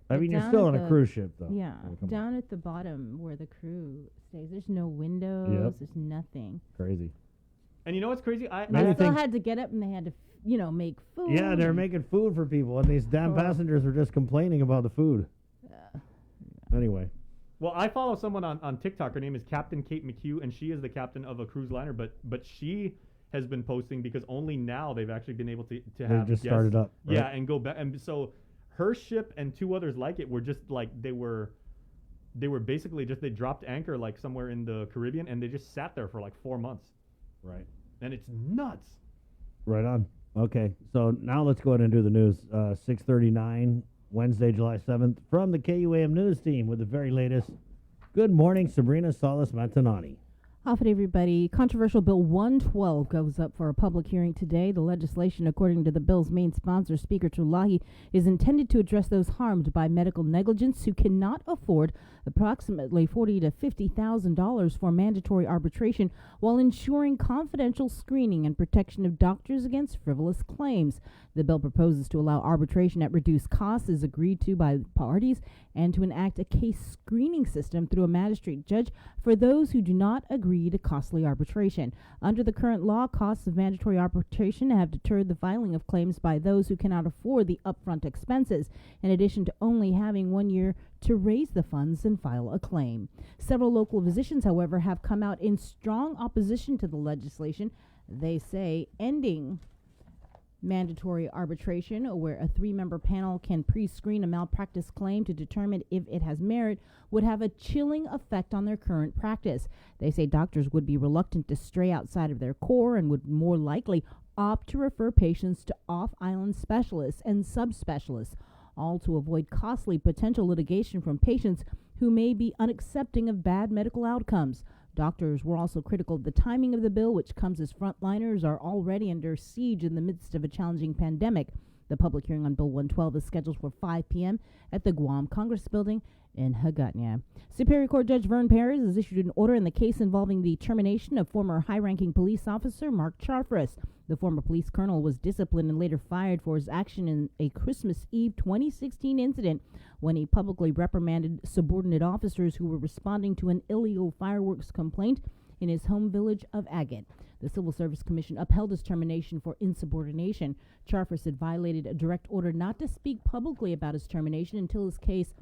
Speaker 5: I
Speaker 6: But
Speaker 5: mean, you're
Speaker 6: down
Speaker 5: still
Speaker 6: at
Speaker 5: on a
Speaker 6: the-
Speaker 5: cruise ship, though.
Speaker 6: Yeah,
Speaker 5: I mean, come on.
Speaker 6: down at the bottom where the crew stays, there's no windows.
Speaker 5: Yep.
Speaker 6: There's nothing.
Speaker 5: Crazy.
Speaker 7: And you know what's crazy?
Speaker 5: Maybe
Speaker 6: They still
Speaker 5: think-
Speaker 6: had to get up and they had to, make food.
Speaker 5: Yeah, they're making food for people, and these damn
Speaker 6: Oh.
Speaker 5: passengers were just complaining about the food. Anyway,
Speaker 7: Well, I follow someone on TikTok. Her name is Captain Kate McHugh, and she is the captain of a cruise liner. But she has been posting because only now they've actually been able to
Speaker 5: they
Speaker 7: have
Speaker 5: just
Speaker 7: guests.
Speaker 5: started up. Right?
Speaker 7: Yeah, and go back. And so her ship and 2 others like it were just like they were basically just they dropped anchor like somewhere in the Caribbean, and they just sat there for like 4 months,
Speaker 5: Right.
Speaker 7: and it's nuts.
Speaker 5: Right on. Okay, so now let's go ahead and do the news. 6:39, Wednesday, July 7th, from the KUAM News team with the very latest. Good morning, Sabrina Salas Matanani.
Speaker 6: Off it, everybody. Controversial Bill 112 goes up for a public hearing today. The legislation, according to the bill's main sponsor, Speaker Tulahi, is intended to address those harmed by medical negligence who cannot afford approximately $40,000 to $50,000 for mandatory arbitration while ensuring confidential screening and protection of doctors against frivolous claims. The bill proposes to allow arbitration at reduced costs as agreed to by parties and to enact a case screening system through a magistrate judge for those who do not agree to costly arbitration. Under the current law, costs of mandatory arbitration have deterred the filing of claims by those who cannot afford the upfront expenses, in addition to only having 1 year to raise the funds and file a claim. Several local physicians, however, have come out in strong opposition to the legislation. They say ending mandatory arbitration, where a 3-member panel can pre-screen a malpractice claim to determine if it has merit, would have a chilling effect on their current practice. They say doctors would be reluctant to stray outside of their core and would more likely opt to refer patients to off-island specialists and subspecialists, all to avoid costly potential litigation from patients who may be unaccepting of bad medical outcomes. Doctors were also critical of the timing of the bill, which comes as frontliners are already under siege in the midst of a challenging pandemic. The public hearing on Bill 112 is scheduled for 5 p.m. at the Guam Congress Building in Hagåtña. Superior Court Judge Vern Perez has issued an order in the case involving the termination of former high-ranking police officer Mark Charfris. The former police colonel was disciplined and later fired for his action in a Christmas Eve 2016 incident when he publicly reprimanded subordinate officers who were responding to an illegal fireworks complaint in his home village of Agate. The Civil Service Commission upheld his termination for insubordination. Charfris had violated a direct order not to speak publicly about his termination until his case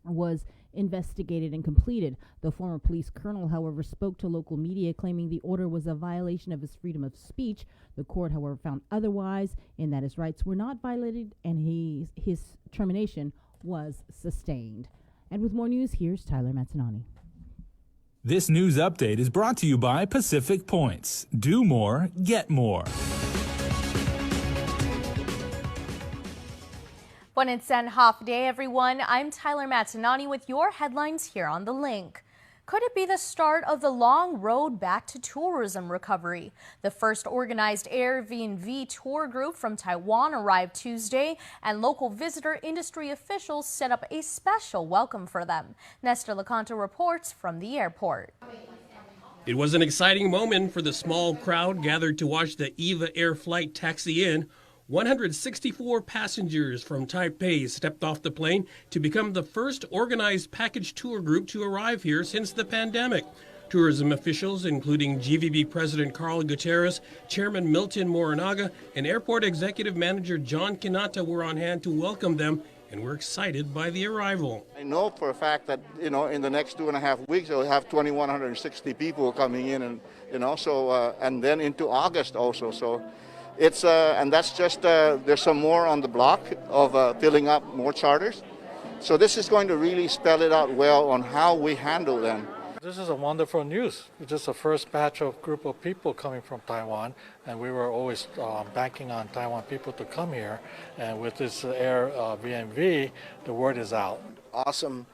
Speaker 6: was investigated and completed. The former police colonel, however, spoke to local media claiming the order was a violation of his freedom of speech. The court, however, found otherwise in that his rights were not violated and his termination was sustained. And with more news, here's Tyler Mazzanani.
Speaker 8: This news update is brought to you by Pacific Points. Do more, get more.
Speaker 9: Buenos and half day, everyone. I'm Tyler Mazzanani with your headlines here on The Link. Could it be the start of the long road back to tourism recovery? The first organized Airbnb tour group from Taiwan arrived Tuesday, and local visitor industry officials set up a special welcome for them. Nestor Lecanto reports from the airport.
Speaker 10: It was an exciting moment for the small crowd gathered to watch the EVA Air flight taxi in. 164 passengers from Taipei stepped off the plane to become the first organized package tour group to arrive here since the pandemic. Tourism officials, including GVB President Carl Gutierrez, Chairman Milton Morinaga, and Airport Executive Manager John Kinata were on hand to welcome them and were excited by the arrival.
Speaker 11: I know for a fact that, in the next 2.5 weeks, we'll have 2,160 people coming in, and, and then into August also. So it's, and that's just, there's some more on the block of filling up more charters. So this is going to really spell it out well on how we handle them.
Speaker 12: This is a wonderful news. It's just the first batch of group of people coming from Taiwan, and we were always banking on Taiwan people to come here. And with this Airbnb, the word is out.
Speaker 13: Awesome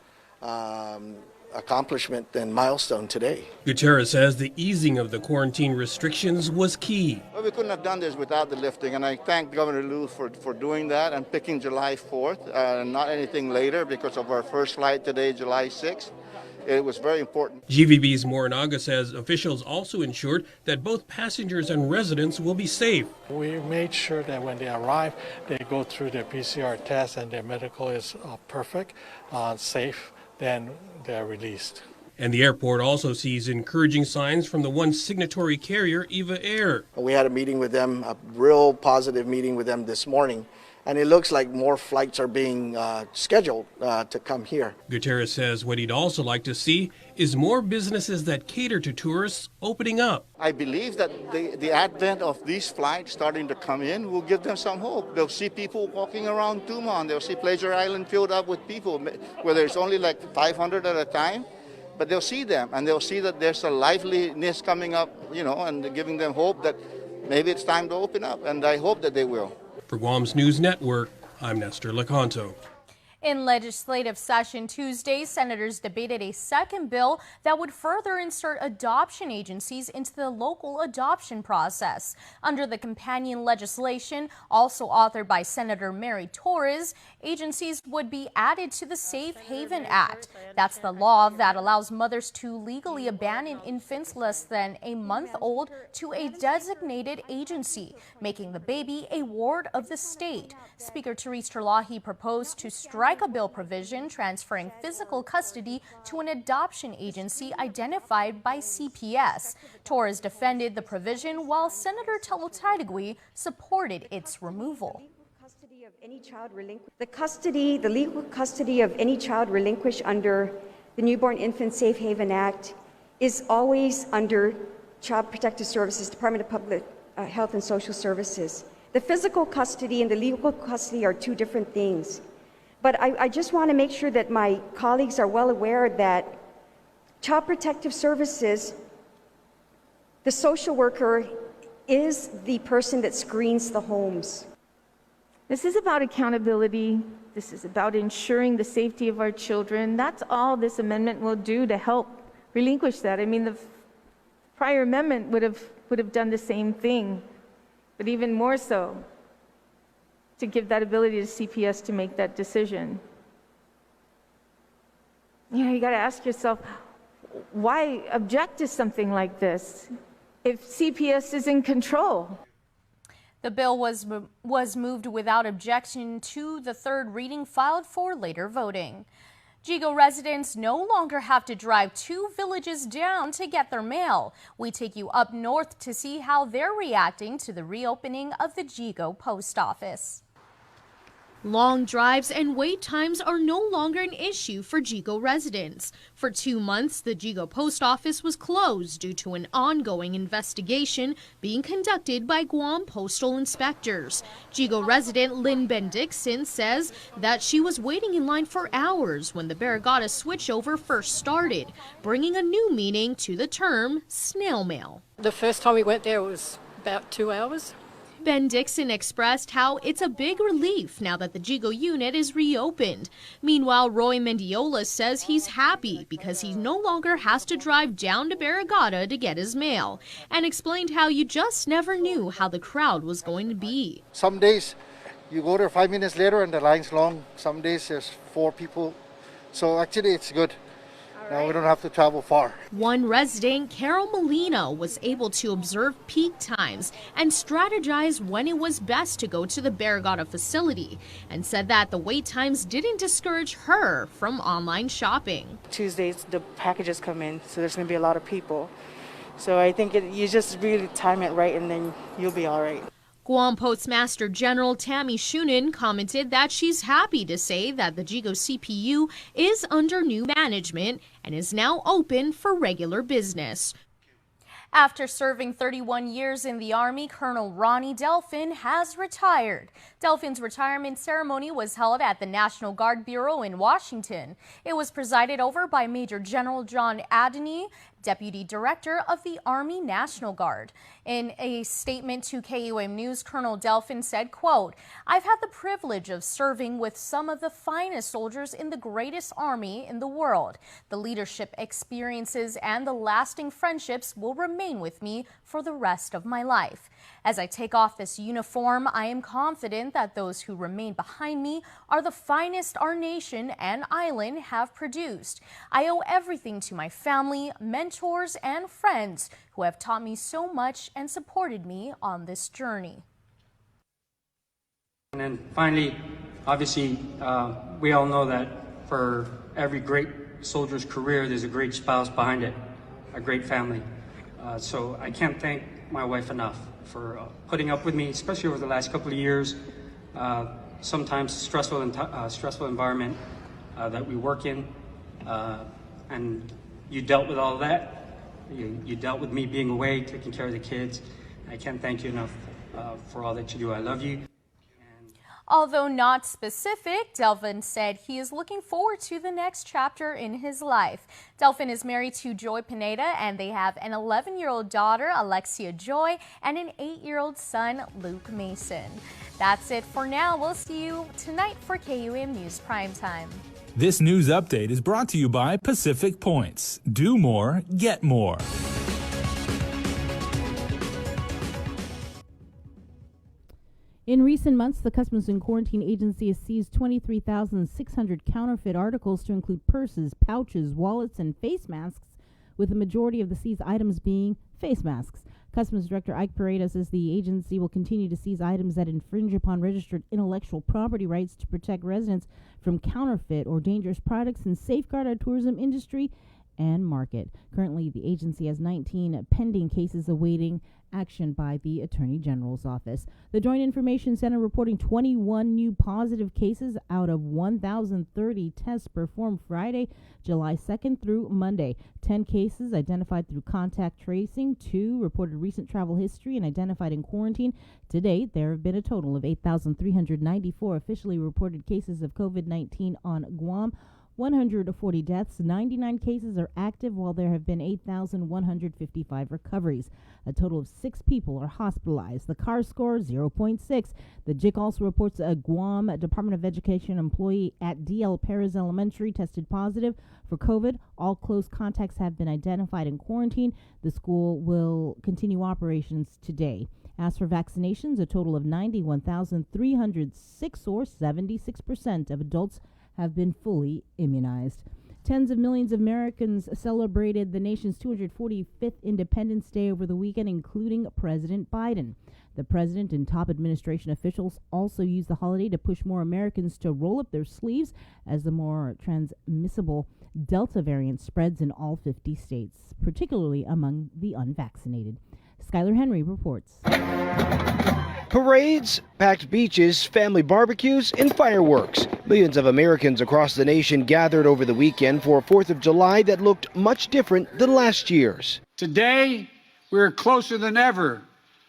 Speaker 13: accomplishment and milestone today.
Speaker 10: Gutierrez says the easing of the quarantine restrictions was key.
Speaker 11: Well, we couldn't have done this without the lifting, and I thank Governor Liu for doing that and picking July 4th, not anything later because of our first flight today, July 6th. It was very important.
Speaker 10: GVB's Morinaga says officials also ensured that both passengers and residents will be safe.
Speaker 12: We made sure that when they arrive, they go through their PCR test and their medical is perfect, safe, then they're released.
Speaker 10: And the airport also sees encouraging signs from the one signatory carrier, EVA Air.
Speaker 13: We had a meeting with them, a real positive meeting with them this morning, And it looks like more flights are being scheduled to come here.
Speaker 10: Gutierrez says what he'd also like to see is more businesses that cater to tourists opening up.
Speaker 11: I believe that the advent of these flights starting to come in will give them some hope. They'll see people walking around Tumon. They'll see Pleasure Island filled up with people, whether it's only like 500 at a time. But they'll see them, and they'll see that there's a liveliness coming up, and giving them hope that maybe it's time to open up, and I hope that they will.
Speaker 10: For Guam's News Network, I'm Nestor Lecanto.
Speaker 9: In legislative session Tuesday, senators debated a second bill that would further insert adoption agencies into the local adoption process. Under the companion legislation, also authored by Senator Mary Torres, agencies would be added to the Safe Haven Act. That's the law that allows mothers to legally abandon infants less than a month old to a designated agency, making the baby a ward of the state. Speaker Therese Terlahi proposed to strike a bill provision transferring physical custody to an adoption agency identified by CPS. Torres defended the provision while Senator Telo-Taidagui supported its removal.
Speaker 14: The legal custody of any child relinquished under the Newborn Infant Safe Haven Act is always under Child Protective Services, Department of Public Health and Social Services. The physical custody and the legal custody are two different things. But I just want to make sure that my colleagues are well aware that Child Protective Services, the social worker, is the person that screens the homes.
Speaker 15: This is about accountability. This is about ensuring the safety of our children. That's all this amendment will do to help relinquish that. I mean, the prior amendment would have done the same thing, but even more so, to give that ability to CPS to make that decision. You got to ask yourself, why object to something like this if CPS is in control?
Speaker 9: The bill was moved without objection to the third reading, filed for later voting. Jigo residents no longer have to drive 2 villages down to get their mail. We take you up north to see how they're reacting to the reopening of the Jigo post office. Long drives and wait times are no longer an issue for Jigo residents. For 2 months, the Jigo post office was closed due to an ongoing investigation being conducted by Guam postal inspectors. Jigo resident Lynn Bendixson says that she was waiting in line for hours when the Barrigada switchover first started, bringing a new meaning to the term snail mail.
Speaker 16: The first time we went there was about 2 hours.
Speaker 9: Bendixson expressed how it's a big relief now that the Jigo unit is reopened. Meanwhile, Roy Mendiola says he's happy because he no longer has to drive down to Barrigada to get his mail, and explained how you just never knew how the crowd was going to be.
Speaker 17: Some days you go there 5 minutes later and the line's long. Some days there's 4 people. So actually it's good. Now we don't have to travel far.
Speaker 9: One resident, Carol Molina, was able to observe peak times and strategize when it was best to go to the Barrigada facility, and said that the wait times didn't discourage her from online shopping.
Speaker 18: Tuesdays, the packages come in, so there's going to be a lot of people. So I think you just really time it right and then you'll be all right.
Speaker 9: Guam Postmaster General Tammy Shunin commented that she's happy to say that the Jigo CPU is under new management and is now open for regular business. After serving 31 years in the Army, Colonel Ronnie Delfin has retired. Delfin's retirement ceremony was held at the National Guard Bureau in Washington. It was presided over by Major General John Adney, Deputy Director of the Army National Guard. In a statement to KUM News, Colonel Delfin said, quote, "I've had the privilege of serving with some of the finest soldiers in the greatest army in the world. The leadership experiences and the lasting friendships will remain with me for the rest of my life. As I take off this uniform, I am confident that those who remain behind me are the finest our nation and island have produced. I owe everything to my family, mentors, and friends who have taught me so much and supported me on this journey."
Speaker 19: And then finally, obviously, we all know that for every great soldier's career, there's a great spouse behind it, a great family. So I can't thank my wife enough for putting up with me, especially over the last couple of years. sometimes stressful environment that we work in, and you dealt with all that. You dealt with me being away, taking care of the kids. I can't thank you enough for all that you do. I love you.
Speaker 9: Although not specific, Delvin said he is looking forward to the next chapter in his life. Delvin is married to Joy Pineda, and they have an 11-year-old daughter, Alexia Joy, and an 8-year-old son, Luke Mason. That's it for now. We'll see you tonight for KUAM News Primetime.
Speaker 8: This news update is brought to you by Pacific Points. Do more, get more.
Speaker 6: In recent months, the Customs and Quarantine Agency has seized 23,600 counterfeit articles to include purses, pouches, wallets, and face masks, with the majority of the seized items being face masks. Customs Director Ike Pereira says the agency will continue to seize items that infringe upon registered intellectual property rights to protect residents from counterfeit or dangerous products and safeguard our tourism industry and market. Currently, the agency has 19 pending cases awaiting action by the Attorney General's office. The Joint Information Center reporting 21 new positive cases out of 1,030 tests performed Friday, July 2nd through Monday. 10 cases identified through contact tracing, 2 reported recent travel history and identified in quarantine. To date, there have been a total of 8,394 officially reported cases of COVID-19 on Guam. 140 deaths, 99 cases are active, while there have been 8,155 recoveries. A total of 6 people are hospitalized. The CAR score, 0.6. The JIC also reports a Guam Department of Education employee at DL Perez Elementary tested positive for COVID. All close contacts have been identified in quarantine. The school will continue operations today. As for vaccinations, a total of 91,306, or 76% of adults, have been fully immunized. Tens of millions of Americans celebrated the nation's 245th Independence Day over the weekend, including President Biden. The president and top administration officials also used the holiday to push more Americans to roll up their sleeves as the more transmissible Delta variant spreads in all 50 states, particularly among the unvaccinated. Skylar Henry reports.
Speaker 20: Parades, packed beaches, family barbecues, and fireworks. Millions of Americans across the nation gathered over the weekend for a 4th of July that looked much different than last year's.
Speaker 21: Today, we're closer than ever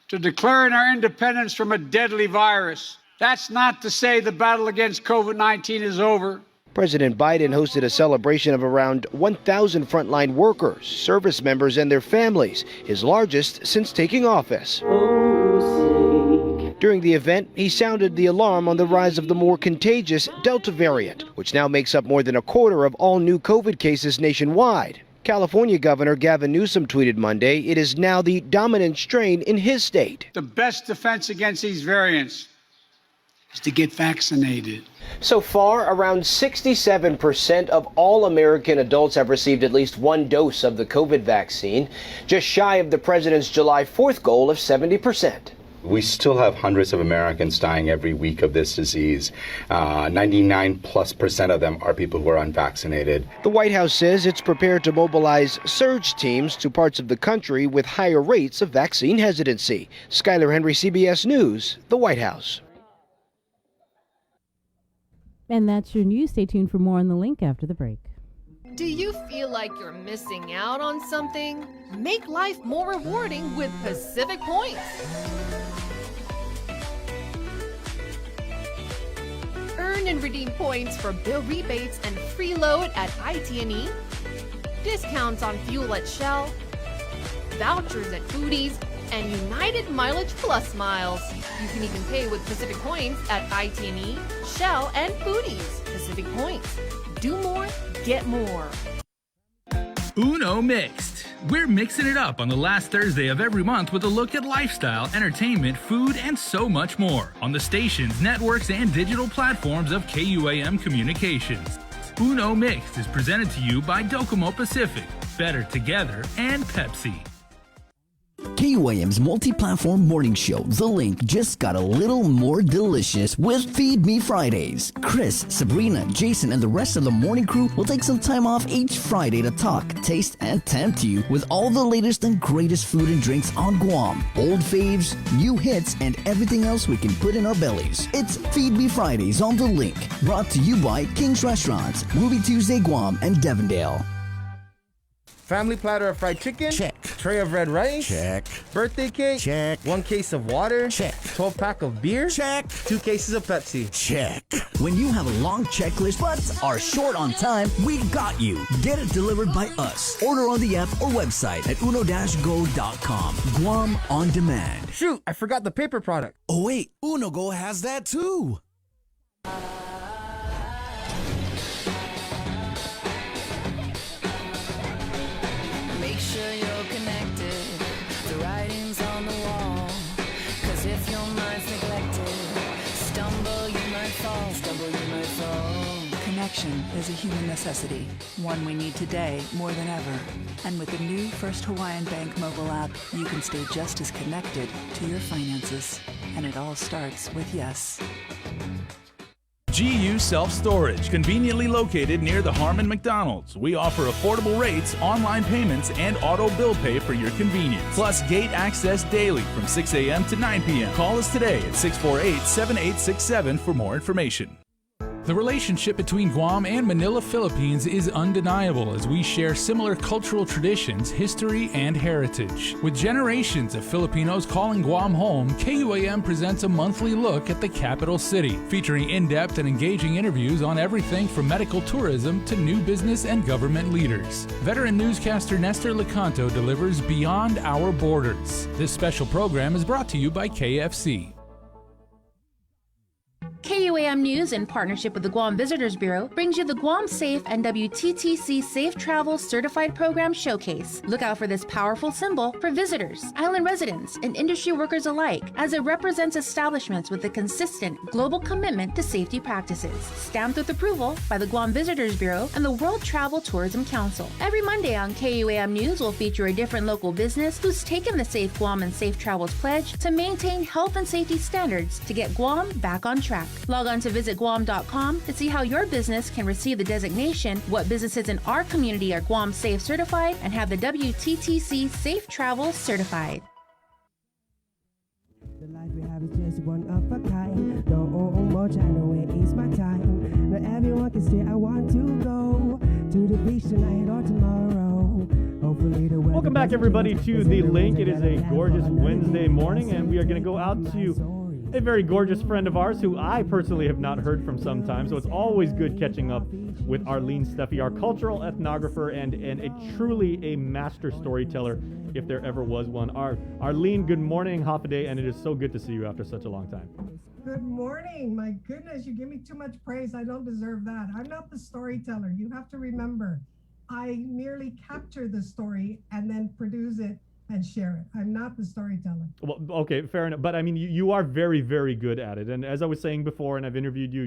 Speaker 21: to declaring our independence from a deadly virus. That's not to say the battle against COVID-19 is over.
Speaker 20: President Biden hosted a celebration of around 1,000 frontline workers, service members, and their families, his largest since taking office. During the event, he sounded the alarm on the rise of the more contagious Delta variant, which now makes up more than a quarter of all new COVID cases nationwide. California Governor Gavin Newsom tweeted Monday it is now the dominant strain in his state.
Speaker 21: The best defense against these variants is to get vaccinated.
Speaker 20: So far, around 67% of all American adults have received at least one dose of the COVID vaccine, just shy of the president's July 4th goal of 70%.
Speaker 22: We still have hundreds of Americans dying every week of this disease. 99+% of them are people who are unvaccinated.
Speaker 20: The White House says it's prepared to mobilize surge teams to parts of the country with higher rates of vaccine hesitancy. Skylar Henry, CBS News, the White House.
Speaker 6: And that's your news. Stay tuned for more on The Link after the break.
Speaker 23: Do you feel like you're missing out on something? Make life more rewarding with Pacific Points. Earn and redeem points for bill rebates and free load at IT&E, discounts on fuel at Shell, vouchers at Foodies, and United Mileage Plus miles. You can even pay with Pacific Points at IT&E, Shell, and Foodies. Pacific Points. Do more, get more.
Speaker 8: Uno Mixed. We're mixing it up on the last Thursday of every month with a look at lifestyle, entertainment, food, and so much more on the stations, networks, and digital platforms of KUAM Communications. Uno Mixed is presented to you by Docomo Pacific, Better Together, and Pepsi.
Speaker 1: KUAM's multi-platform morning show, The Link, just got a little more delicious with Feed Me Fridays. Chris, Sabrina, Jason, and the rest of the morning crew will take some time off each Friday to talk, taste, and tempt you with all the latest and greatest food and drinks on Guam. Old faves, new hits, and everything else we can put in our bellies. It's Feed Me Fridays on The Link, brought to you by King's Restaurants, Ruby Tuesday Guam, and Devondale.
Speaker 2: Family platter of fried chicken? Check. Tray of red rice? Check. Birthday cake? Check. 1 case of water? Check. 12-pack of beer? Check. 2 cases of Pepsi?
Speaker 1: Check. When you have a long checklist but are short on time, we got you. Get it delivered by us. Order on the app or website at uno-go.com. Guam on demand.
Speaker 2: Shoot, I forgot the paper product.
Speaker 1: Oh wait, UnoGo has that too.
Speaker 3: Make sure you're connected. The writing's on the wall. 'Cause if your mind's neglected, stumble you might fall.
Speaker 24: Connection is a human necessity, one we need today more than ever. And with the new First Hawaiian Bank mobile app, you can stay just as connected to your finances. And it all starts with yes.
Speaker 8: GU Self-Storage, conveniently located near the Harmon McDonald's. We offer affordable rates, online payments, and auto bill pay for your convenience. Plus gate access daily from 6 a.m. to 9 p.m. Call us today at 648-7867 for more information. The relationship between Guam and Manila, Philippines is undeniable as we share similar cultural traditions, history, and heritage. With generations of Filipinos calling Guam home, KUAM presents a monthly look at the capital city, featuring in-depth and engaging interviews on everything from medical tourism to new business and government leaders. Veteran newscaster Nestor Lecanto delivers Beyond Our Borders. This special program is brought to you by KFC.
Speaker 25: KUAM News, in partnership with the Guam Visitors Bureau, brings you the Guam Safe and WTTC Safe Travel Certified Program Showcase. Look out for this powerful symbol for visitors, island residents, and industry workers alike, as it represents establishments with a consistent global commitment to safety practices. Stamped with approval by the Guam Visitors Bureau and the World Travel Tourism Council. Every Monday on KUAM News will feature a different local business who's taken the Safe Guam and Safe Travels pledge to maintain health and safety standards to get Guam back on track. Log on to visitguam.com to see how your business can receive the designation, what businesses in our community are Guam Safe certified, and have the WTTC Safe Travel certified.
Speaker 26: The life we have is just one of a kind. Don't owe much, I know it is my time. Not everyone can say I want to go to the beach tonight or tomorrow. Hopefully the weather.
Speaker 7: Welcome back, everybody, to The Link. It is a gorgeous Wednesday morning, and we are going to go out to a very gorgeous friend of ours who I personally have not heard from some time, so it's always good catching up with Arlene Steffi, our cultural ethnographer and a truly a master storyteller, if there ever was one. Arlene, good morning, Hafaday, and it is so good to see you after such a long time.
Speaker 27: Good morning. My goodness, you give me too much praise. I don't deserve that. I'm not the storyteller. You have to remember, I merely capture the story and then produce it and share it. I'm not the storyteller. Well,
Speaker 7: okay, fair enough. But I mean, you are very, very good at it. And as I was saying before, and I've interviewed you,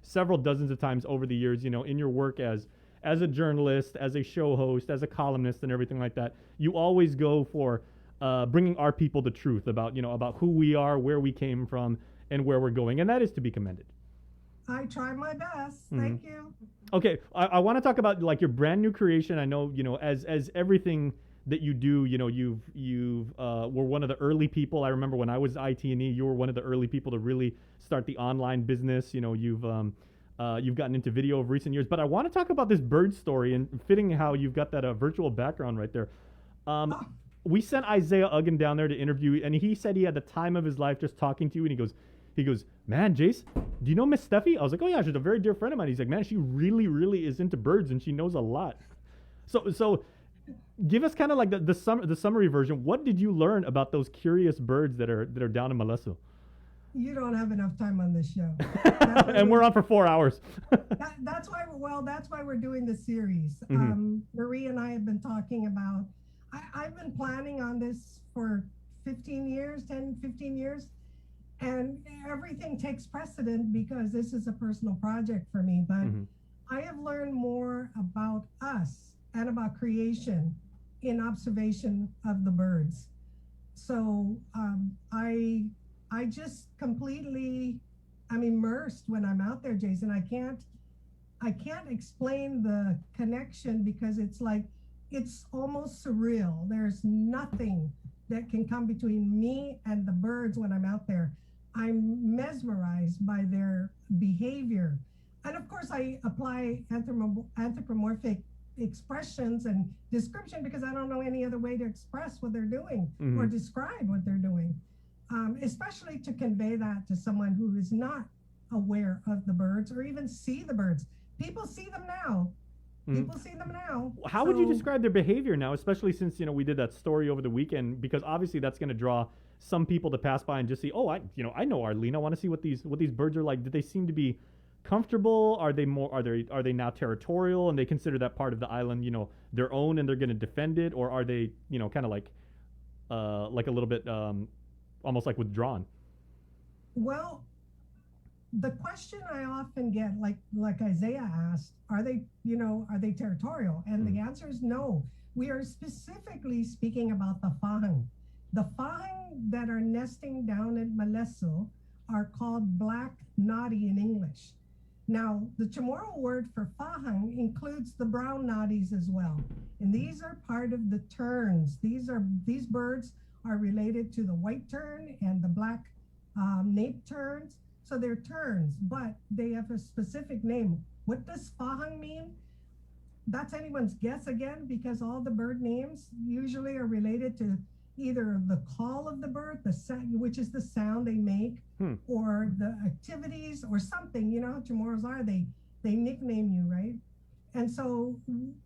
Speaker 7: several dozens of times over the years, in your work as a journalist, as a show host, as a columnist, and everything like that, you always go for bringing our people the truth about who we are, where we came from, and where we're going. And that is to be commended.
Speaker 27: I try my best. Thank you.
Speaker 7: Okay, I want to talk about your brand new creation. I know, as everything that you do, you've were one of the early people. I remember when I was IT&E, you were one of the early people to really start the online business. You've gotten into video of recent years. But I want to talk about this bird story, and fitting how you've got that virtual background right there. We sent Isaiah Uggan down there to interview you, and he said he had the time of his life just talking to you, and he goes, man, Jace, do you know Miss Steffi? I was like, oh yeah, she's a very dear friend of mine. He's like, man, she really, really is into birds, and she knows a lot. So give us kind of like the summary version. What did you learn about those curious birds that are down in Malesu?
Speaker 27: You don't have enough time on this show.
Speaker 7: And we're on for 4 hours.
Speaker 27: That's why we're doing the series. Marie and I have been talking about, I've been planning on this for 10, 15 years. And everything takes precedent because this is a personal project for me. But I have learned more about us and about creation in observation of the birds. So I just completely, I'm immersed when I'm out there, Jason. I can't explain the connection because it's almost surreal. There's nothing that can come between me and the birds when I'm out there. I'm mesmerized by their behavior. And of course, I apply anthropomorphic expressions and description because I don't know any other way to express what they're doing or describe what they're doing, especially to convey that to someone who is not aware of the birds or even see the birds. People see them now. People see them now.
Speaker 7: How would you describe their behavior now, especially since, we did that story over the weekend, because obviously that's going to draw some people to pass by and just see, I know Arlene. I want to see what these birds are like. Do they seem to be comfortable? Are they now territorial and they consider that part of the island, their own, and they're going to defend it? Or are they, kind of like a little bit almost like withdrawn?
Speaker 27: Well, the question I often get, like Isaiah asked, are they territorial? And the answer is no. We are specifically speaking about the Fahang. The Fahang that are nesting down at Maleso are called black noddy in English. Now, the Chamorro word for Fahang includes the brown noddies as well. And these are part of the terns. These birds are related to the white tern and the black nape terns. So they're terns, but they have a specific name. What does Fahang mean? That's anyone's guess again, because all the bird names usually are related to either the call of the bird, which is the sound they make, or the activities or something. You know how Chamorros are, they nickname you, right? And so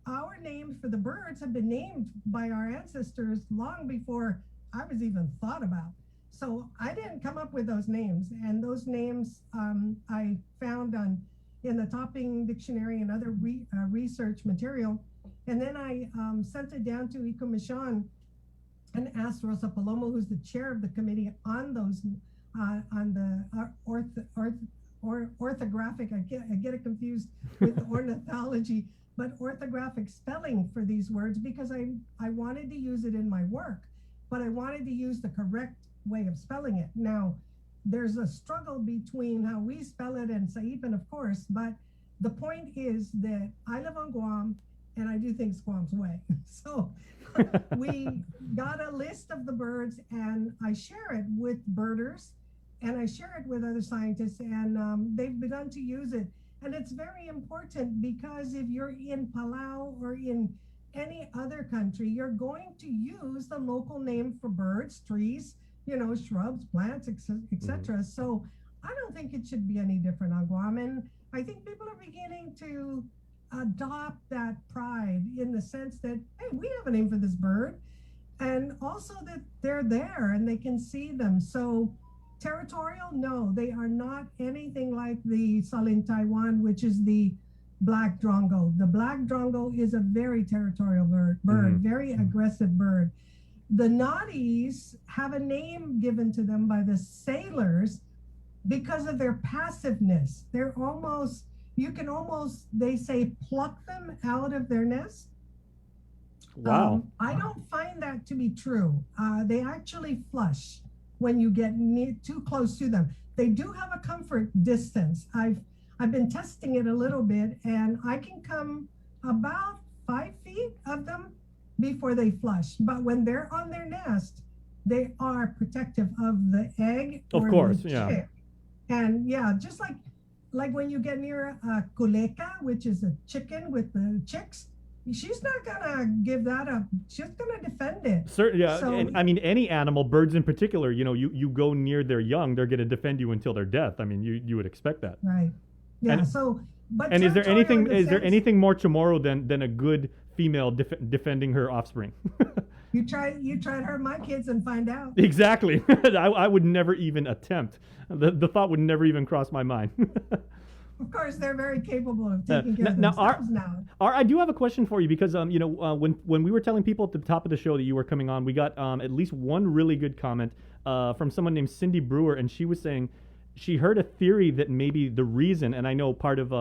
Speaker 27: our names for the birds have been named by our ancestors long before I was even thought about. So I didn't come up with those names, and those names I found in the Topping Dictionary and other research material. And then I sent it down to Ecomisión and asked Rosa Palomo, who's the chair of the committee on those, on the orthographic, I get it confused with ornithology, but orthographic spelling for these words, because I wanted to use it in my work, but I wanted to use the correct way of spelling it. Now, there's a struggle between how we spell it and Saipan, of course, but the point is that I live on Guam and I do things Guam's way. So we got a list of the birds and I share it with birders and I share it with other scientists, and they've begun to use it. And it's very important because if you're in Palau or in any other country, you're going to use the local name for birds, trees, shrubs, plants, etc. So I don't think it should be any different on Guam. And I think people are beginning to adopt that pride in the sense that, hey, we have a name for this bird. And also that they're there and they can see them. So territorial, no, they are not anything like the Salin Taiwan, which is the black drongo. The black drongo is a very territorial bird, very aggressive bird. The noddies have a name given to them by the sailors because of their passiveness. They're almost, they say, pluck them out of their nest.
Speaker 7: Wow.
Speaker 27: I don't find that to be true. They actually flush when you get too close to them. They do have a comfort distance. I've been testing it a little bit, and I can come about 5 feet of them before they flush. But when they're on their nest, they are protective of the egg or the chick. And yeah, just like when you get near a culeca, which is a chicken with the chicks, she's not gonna give that up. She's gonna defend it.
Speaker 7: Yeah,
Speaker 27: So,
Speaker 7: and I mean, any animal, birds in particular, you go near their young, they're going to defend you until their death. I mean, you would expect that.
Speaker 27: right. Yeah.
Speaker 7: And-
Speaker 27: So, but
Speaker 7: And is there
Speaker 27: territorial in the sense-
Speaker 7: anything more Chamorro than a good female defending her offspring?
Speaker 27: You try to hurt my kids and find out.
Speaker 7: Exactly. I would never even attempt. The thought would never even cross my mind.
Speaker 27: Of course, they're very capable of taking care of
Speaker 7: now,
Speaker 27: themselves now.
Speaker 7: I do have a question for you because when we were telling people at the top of the show that you were coming on, we got at least one really good comment from someone named Cindy Brewer, and she was saying she heard a theory that maybe the reason, and I know part of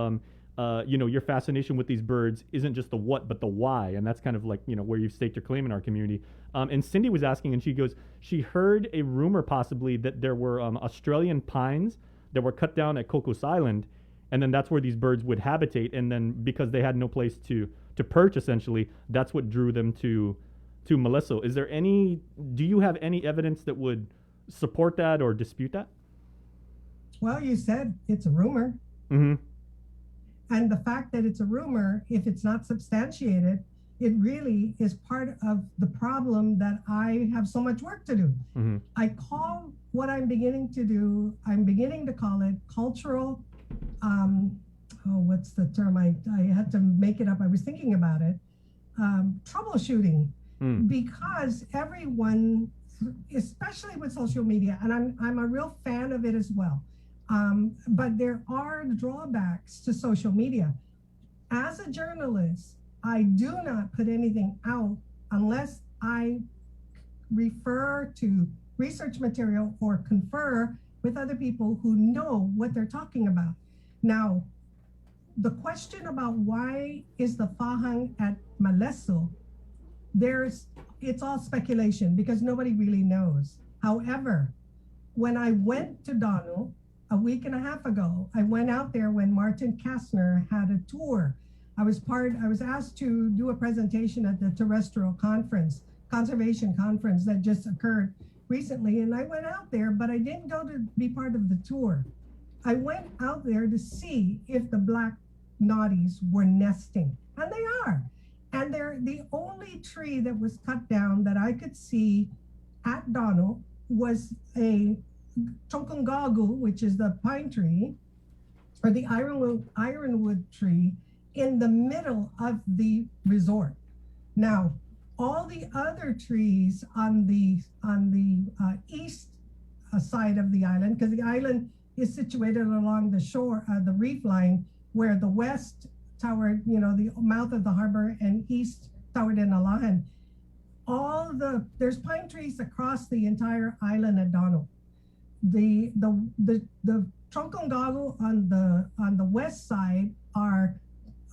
Speaker 7: your fascination with these birds isn't just the what, but the why. And that's kind of like, where you've staked your claim in our community. And Cindy was asking, and she goes, she heard a rumor possibly that there were Australian pines that were cut down at Cocos Island. And then that's where these birds would habitate. And then because they had no place to perch, essentially, that's what drew them to Malesso. Do you have any evidence that would support that or dispute that?
Speaker 27: Well, you said it's a rumor.
Speaker 7: Mm-hmm.
Speaker 27: And the fact that it's a rumor, if it's not substantiated, it really is part of the problem that I have so much work to do.
Speaker 7: Mm-hmm.
Speaker 27: I call what I'm beginning to do, I'm beginning to call it cultural, what's the term? I had to make it up. I was thinking about it. Troubleshooting. Because everyone, especially with social media, and I'm a real fan of it as well, but there are drawbacks to social media. As a journalist, I do not put anything out unless I refer to research material or confer with other people who know what they're talking about. Now, the question about why is the Fahang at Malesso, it's all speculation because nobody really knows. However, when I went to Danu a week and a half ago, I went out there when Martin Kastner had a tour. I was asked to do a presentation at the terrestrial conservation conference that just occurred recently. And I went out there, but I didn't go to be part of the tour. I went out there to see if the black noddies were nesting, and they are. And the only tree that was cut down that I could see at Danu was a Chongkongagu, which is the pine tree, or the ironwood tree, in the middle of the resort. Now, all the other trees on the east side of the island, because the island is situated along the shore, the reef line, where the west towered, the mouth of the harbor, and east towered in Alahan. There's pine trees across the entire island at Danu. The Chongkongagu on the west side are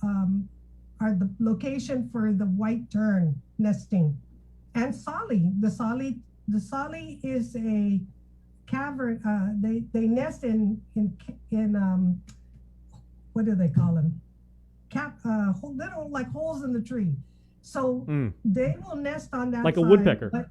Speaker 27: the location for the white tern nesting, and Sali. The Sali is a cavern. They nest in what do they call them? Little like holes in the tree. So they will nest on that
Speaker 7: like
Speaker 27: side,
Speaker 7: a woodpecker.
Speaker 27: But,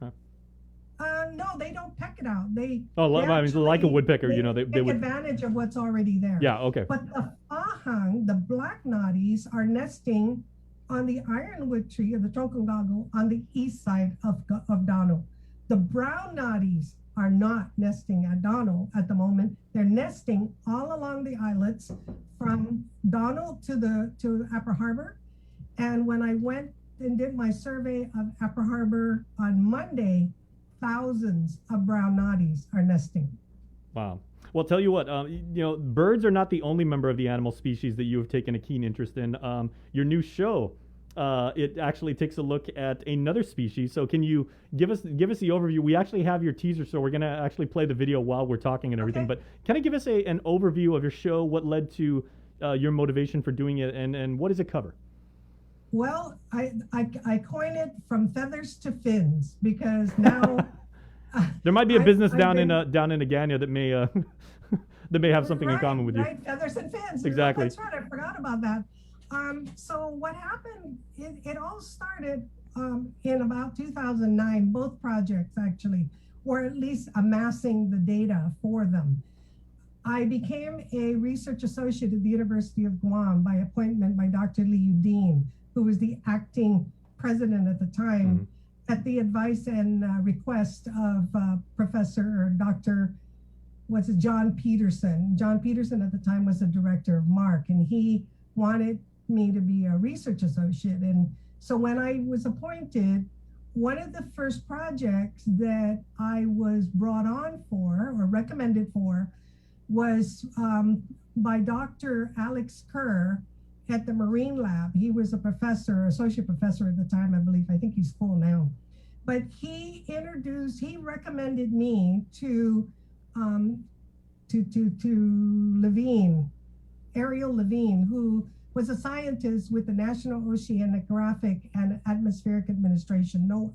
Speaker 27: no, they don't peck it out. They
Speaker 7: like a woodpecker.
Speaker 27: They
Speaker 7: would
Speaker 27: take advantage of what's already there.
Speaker 7: Yeah. Okay.
Speaker 27: But the Fahang, the black noddies, are nesting on the ironwood tree of the Chongkongagu on the east side of Danu. The brown noddies are not nesting at Danu at the moment. They're nesting all along the islets from Danu to Upper Harbor. And when I went and did my survey of Upper Harbor on Monday, thousands of brown noddies are nesting.
Speaker 7: Wow. Well, tell you what, birds are not the only member of the animal species that you have taken a keen interest in. Your new show, it actually takes a look at another species. So can you give us the overview? We actually have your teaser, so we're going to actually play the video while we're talking and everything. Okay. But can I give us an overview of your show, what led to your motivation for doing it, and what does it cover?
Speaker 27: Well, I coin it from feathers to fins because now
Speaker 7: there might be a business down in Agana that may that may have something in common with you.
Speaker 27: Right, feathers and fins.
Speaker 7: Exactly.
Speaker 27: That's right. I forgot about that. So what happened? It all started in about 2009. Both projects actually, or at least amassing the data for them. I became a research associate at the University of Guam by appointment by Dr. Liu Dean, who was the acting president at the time, at the advice and request of Professor Dr. John Peterson. John Peterson at the time was the director of MARC, and he wanted me to be a research associate. And so when I was appointed, one of the first projects that I was brought on for or recommended for was by Dr. Alex Kerr at the Marine Lab. He was a professor, associate professor at the time, I believe. I think he's full now. But he recommended me to Levine, Ariel Levine, who was a scientist with the National Oceanographic and Atmospheric Administration, NOAA.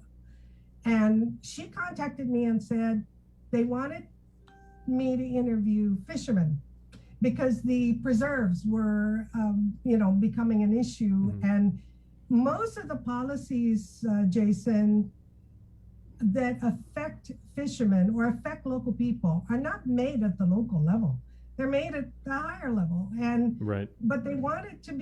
Speaker 27: And she contacted me and said they wanted me to interview fishermen because the preserves were, becoming an issue. And most of the policies, Jason, that affect fishermen or affect local people are not made at the local level. They're made at the higher level, but they wanted to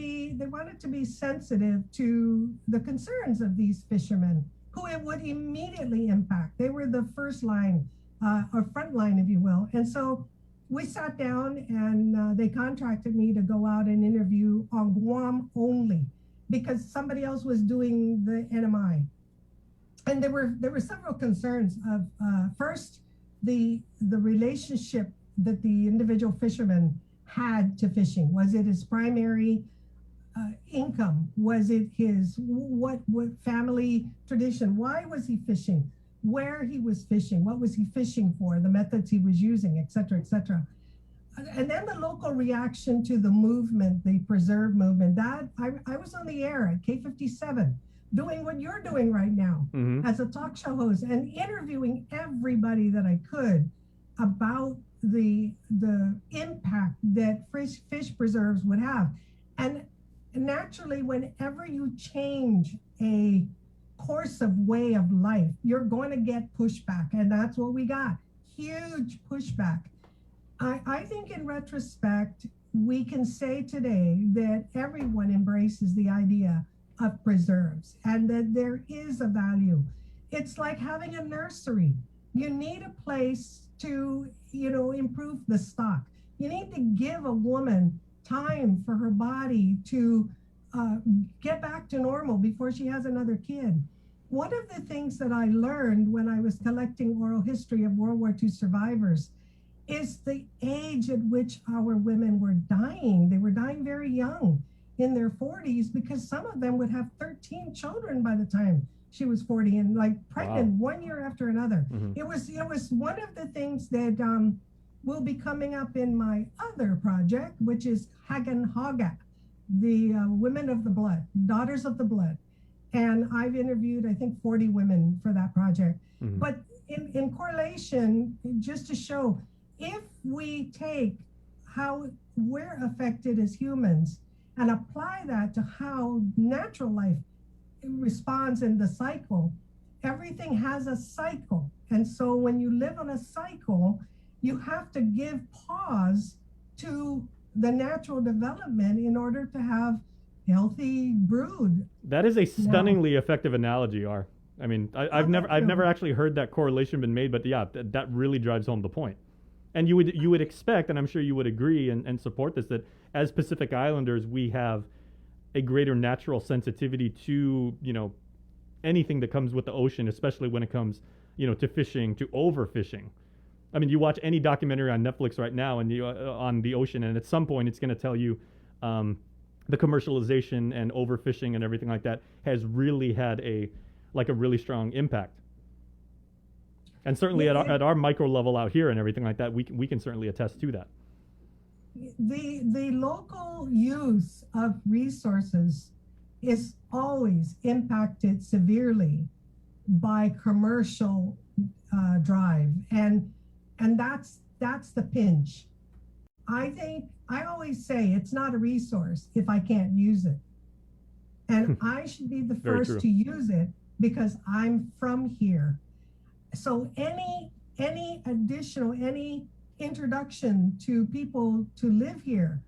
Speaker 27: be sensitive to the concerns of these fishermen, who it would immediately impact. They were the first line, or front line, if you will. And so we sat down and they contracted me to go out and interview on Guam only, because somebody else was doing the NMI. And there were several concerns of first, the relationship that the individual fisherman had to fishing. Was it his primary income? Was it his what family tradition? Why was he fishing? Where he was fishing? What was he fishing for? The methods he was using, et cetera, et cetera. And then the local reaction to the movement, the preserve movement. That I was on the air at K57 doing what you're doing right now as a talk show host and interviewing everybody that I could about the impact that fish preserves would have. And naturally, whenever you change a course of way of life, you're going to get pushback. And that's what we got. Huge pushback. I think in retrospect, we can say today that everyone embraces the idea of preserves and that there is a value. It's like having a nursery. You need a place to, improve the stock. You need to give a woman time for her body to get back to normal before she has another kid. One of the things that I learned when I was collecting oral history of World War II survivors is the age at which our women were dying. They were dying very young, in their 40s, because some of them would have 13 children by the time she was 40 and pregnant 1 year after another. It was one of the things that will be coming up in my other project, which is Hagan Haga, the Women of the Blood, Daughters of the Blood. And I've interviewed, I think, 40 women for that project. But in correlation, just to show, if we take how we're affected as humans and apply that to how natural life responds in the cycle, everything has a cycle. And so when you live on a cycle, you have to give pause to the natural development in order to have healthy brood.
Speaker 7: That is a stunningly effective analogy, R. I mean, I've never actually heard that correlation been made, but yeah, that really drives home the point. And you would expect, and I'm sure you would agree and support this, that as Pacific Islanders, we have a greater natural sensitivity to, anything that comes with the ocean, especially when it comes, to fishing, to overfishing. I mean, you watch any documentary on Netflix right now and on the ocean, and at some point it's going to tell you the commercialization and overfishing and everything like that has really had a really strong impact. And certainly at our micro level out here and everything like that, we can certainly attest to that.
Speaker 27: The local use of resources is always impacted severely by commercial drive, and that's the pinch. I always say it's not a resource if I can't use it, and I should be the first to use it because I'm from here. So any introduction to people to live here,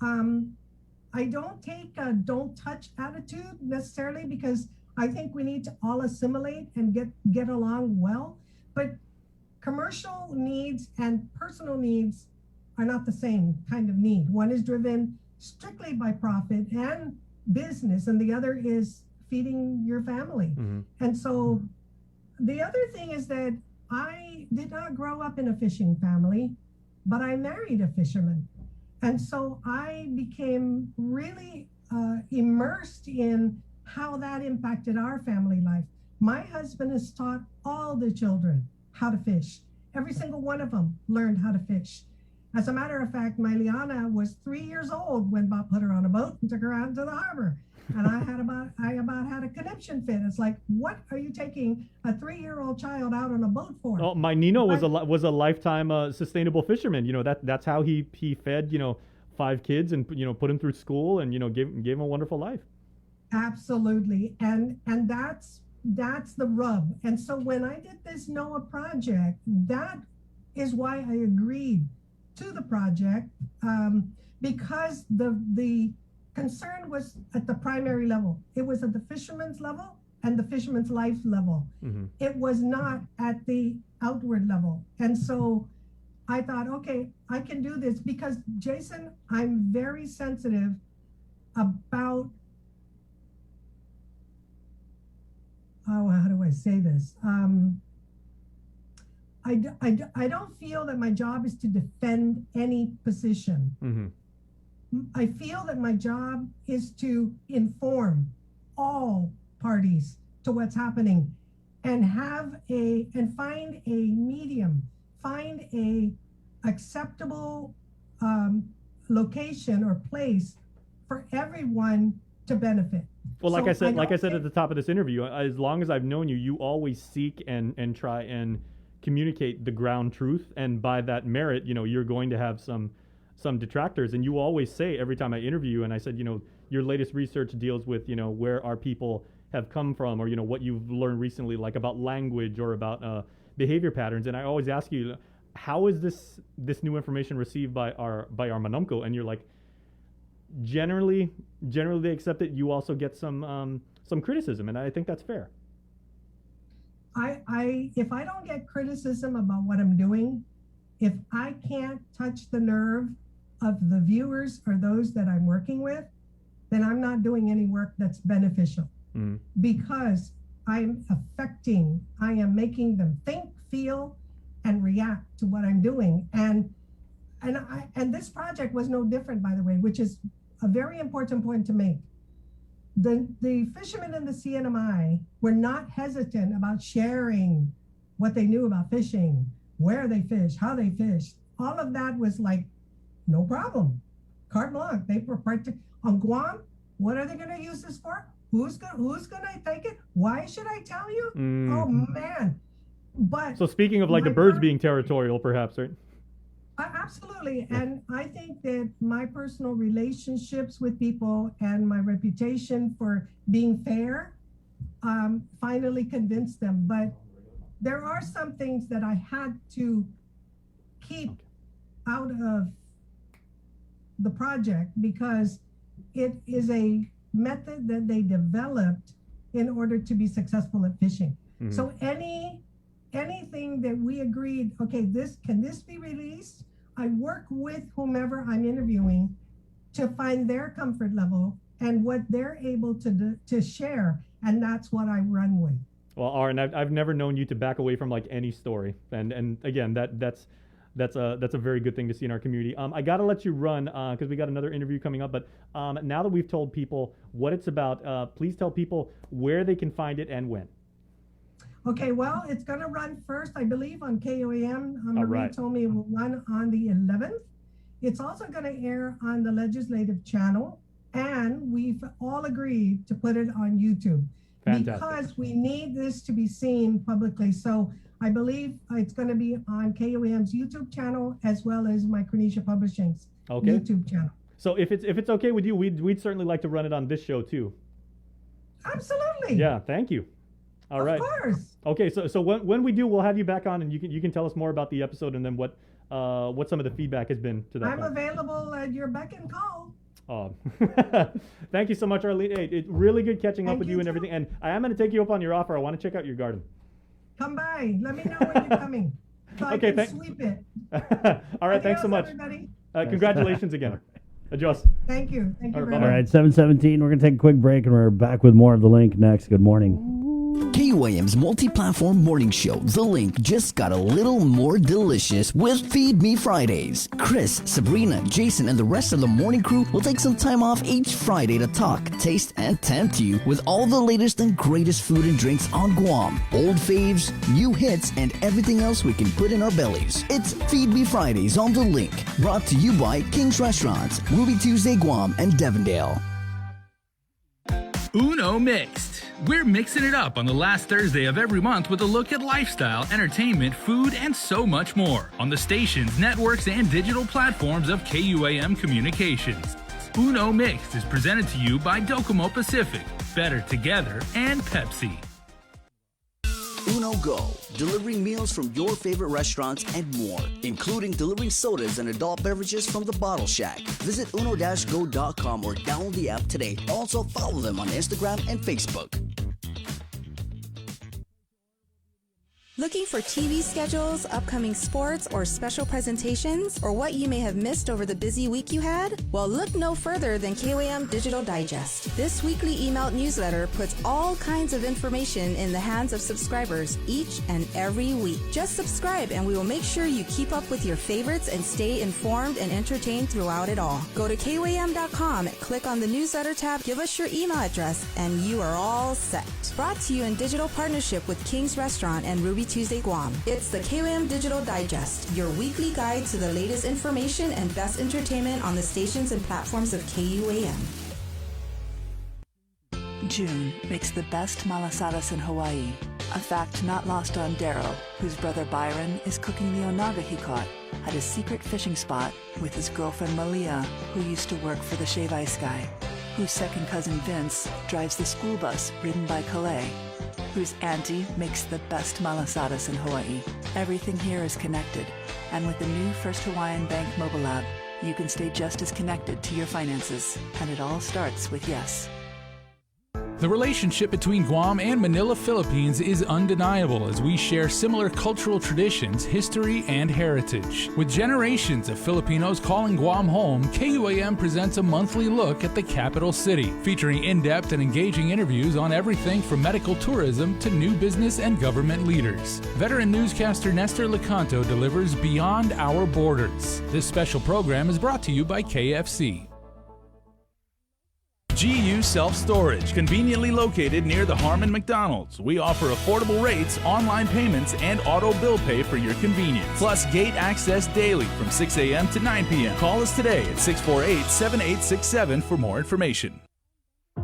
Speaker 27: I don't take a don't touch attitude necessarily, because I think we need to all assimilate and get along well. But commercial needs and personal needs are not the same kind of need. One is driven strictly by profit and business, and the other is feeding your family. And so the other thing is that I did not grow up in a fishing family, but I married a fisherman. And so I became really immersed in how that impacted our family life. My husband has taught all the children how to fish. Every single one of them learned how to fish. As a matter of fact, my Liana was 3 years old when Bob put her on a boat and took her out into the harbor. And I about had a conniption fit. It's like, what are you taking a 3-year-old child out on a boat for?
Speaker 7: Oh, my Nino was a lifetime sustainable fisherman. You know, that's how he fed 5 kids and put him through school and gave him a wonderful life.
Speaker 27: Absolutely, and that's the rub. And so when I did this NOAA project, that is why I agreed to the project, because the concern was at the primary level. It was at the fisherman's level and the fisherman's life level.
Speaker 7: Mm-hmm.
Speaker 27: It was not at the outward level. And so I thought, okay, I can do this because, Jason, I'm very sensitive about, how do I say this? I don't feel that my job is to defend any position.
Speaker 7: Mm-hmm.
Speaker 27: I feel that my job is to inform all parties to what's happening and find a medium, find a acceptable location or place for everyone to benefit.
Speaker 7: Well, like I said at the top of this interview, as long as I've known you, you always seek and try and communicate the ground truth, and by that merit, you're going to have some detractors. And you always say every time I interview you, and I said, your latest research deals with, where our people have come from, or what you've learned recently, like about language or about behavior patterns. And I always ask you, how is this new information received by our Manumco? And you're like, generally they accept it. You also get some criticism, and I think that's fair.
Speaker 27: If I don't get criticism about what I'm doing, if I can't touch the nerve of the viewers or those that I'm working with, then I'm not doing any work that's beneficial.
Speaker 7: Mm-hmm.
Speaker 27: Because I am making them think, feel, and react to what I'm doing. And this project was no different, by the way, which is a very important point to make. The fishermen in the CNMI were not hesitant about sharing what they knew about fishing, where they fish, how they fish. All of that was like, no problem. Carte blanche. They were on Guam. What are they going to use this for? Who's going to take it? Why should I tell you? Oh man. But
Speaker 7: so speaking of like the birds being territorial, perhaps, right?
Speaker 27: Absolutely. And I think that my personal relationships with people and my reputation for being fair finally convinced them. But there are some things that I had to keep out of the project because it is a method that they developed in order to be successful at fishing. Mm-hmm. So anything that we agreed, okay, can this be released? I work with whomever I'm interviewing to find their comfort level and what they're able to share, and that's what I run with.
Speaker 7: Well, Aaron, I've never known you to back away from like any story, and again, that's a very good thing to see in our community. I got to let you run because we got another interview coming up. But now that we've told people what it's about, please tell people where they can find it and when.
Speaker 27: Okay, well, it's going to run first, I believe, on KOAM. Marie told me it will run on the 11th. It's also going to air on the Legislative Channel, and we've all agreed to put it on YouTube. Fantastic. Because we need this to be seen publicly. So I believe it's going to be on KOAM's YouTube channel as well as Micronesia Publishing's YouTube channel.
Speaker 7: So if it's okay with you, we'd certainly like to run it on this show too.
Speaker 27: Absolutely.
Speaker 7: Yeah, thank you. All right.
Speaker 27: Of course.
Speaker 7: Okay, so when we do, we'll have you back on, and you can tell us more about the episode and then what some of the feedback has been to that.
Speaker 27: I'm available at your beck and call.
Speaker 7: Oh, thank you so much, Arlene. Hey, it's really good catching up with you and everything. And I am going to take you up on your offer. I want to check out your garden.
Speaker 27: Come by. Let me know when you're coming. So I can sweep it.
Speaker 7: All right. Thanks so much. Congratulations again. Adios.
Speaker 27: Thank you. Thank you very
Speaker 4: much. All right, 7:17. We're going to take a quick break, and we're back with more of The Link next. Good morning.
Speaker 1: KUAM's multi-platform morning show, The Link, just got a little more delicious with Feed Me Fridays. Chris, Sabrina, Jason, and the rest of the morning crew will take some time off each Friday to talk, taste, and tempt you with all the latest and greatest food and drinks on Guam. Old faves, new hits, and everything else we can put in our bellies. It's Feed Me Fridays on The Link, brought to you by King's Restaurants, Ruby Tuesday Guam, and Devondale.
Speaker 8: Uno Mixed. We're mixing it up on the last Thursday of every month with a look at lifestyle, entertainment, food, and so much more on the stations, networks, and digital platforms of KUAM Communications. Uno Mixed is presented to you by Docomo Pacific, Better Together, and Pepsi.
Speaker 1: Uno Go, delivering meals from your favorite restaurants and more, including delivering sodas and adult beverages from the Bottle Shack. Visit uno-go.com or download the app today. Also follow them on Instagram and Facebook.
Speaker 4: Looking for TV schedules, upcoming sports, or special presentations, or what you may have missed over the busy week you had? Well, look no further than KUAM Digital Digest. This weekly emailed newsletter puts all kinds of information in the hands of subscribers each and every week. Just subscribe and we will make sure you keep up with your favorites and stay informed and entertained throughout it all. Go to KUAM.com, click on the newsletter tab, give us your email address, and you are all set. Brought to you in digital partnership with King's Restaurant and Ruby Tuesday Guam. It's the KUAM Digital Digest, your weekly guide to the latest information and best entertainment on the stations and platforms of KUAM.
Speaker 24: June makes the best malasadas in Hawaii, a fact not lost on Darrow, whose brother Byron is cooking the onaga he caught at his secret fishing spot with his girlfriend Malia, who used to work for the Shave Ice Guy, whose second cousin Vince drives the school bus ridden by Calais, whose auntie makes the best malasadas in Hawaii. Everything here is connected, and with the new First Hawaiian Bank mobile app, you can stay just as connected to your finances, and it all starts with yes.
Speaker 8: The relationship between Guam and Manila, Philippines is undeniable as we share similar cultural traditions, history, and heritage. With generations of Filipinos calling Guam home, KUAM presents a monthly look at the capital city, featuring in-depth and engaging interviews on everything from medical tourism to new business and government leaders. Veteran newscaster Nestor Lecanto delivers Beyond Our Borders. This special program is brought to you by KFC. GU Self-Storage, conveniently located near the Harmon McDonald's. We offer affordable rates, online payments, and auto bill pay for your convenience. Plus gate access daily from 6 a.m. to 9 p.m. Call us today at 648-7867 for more information.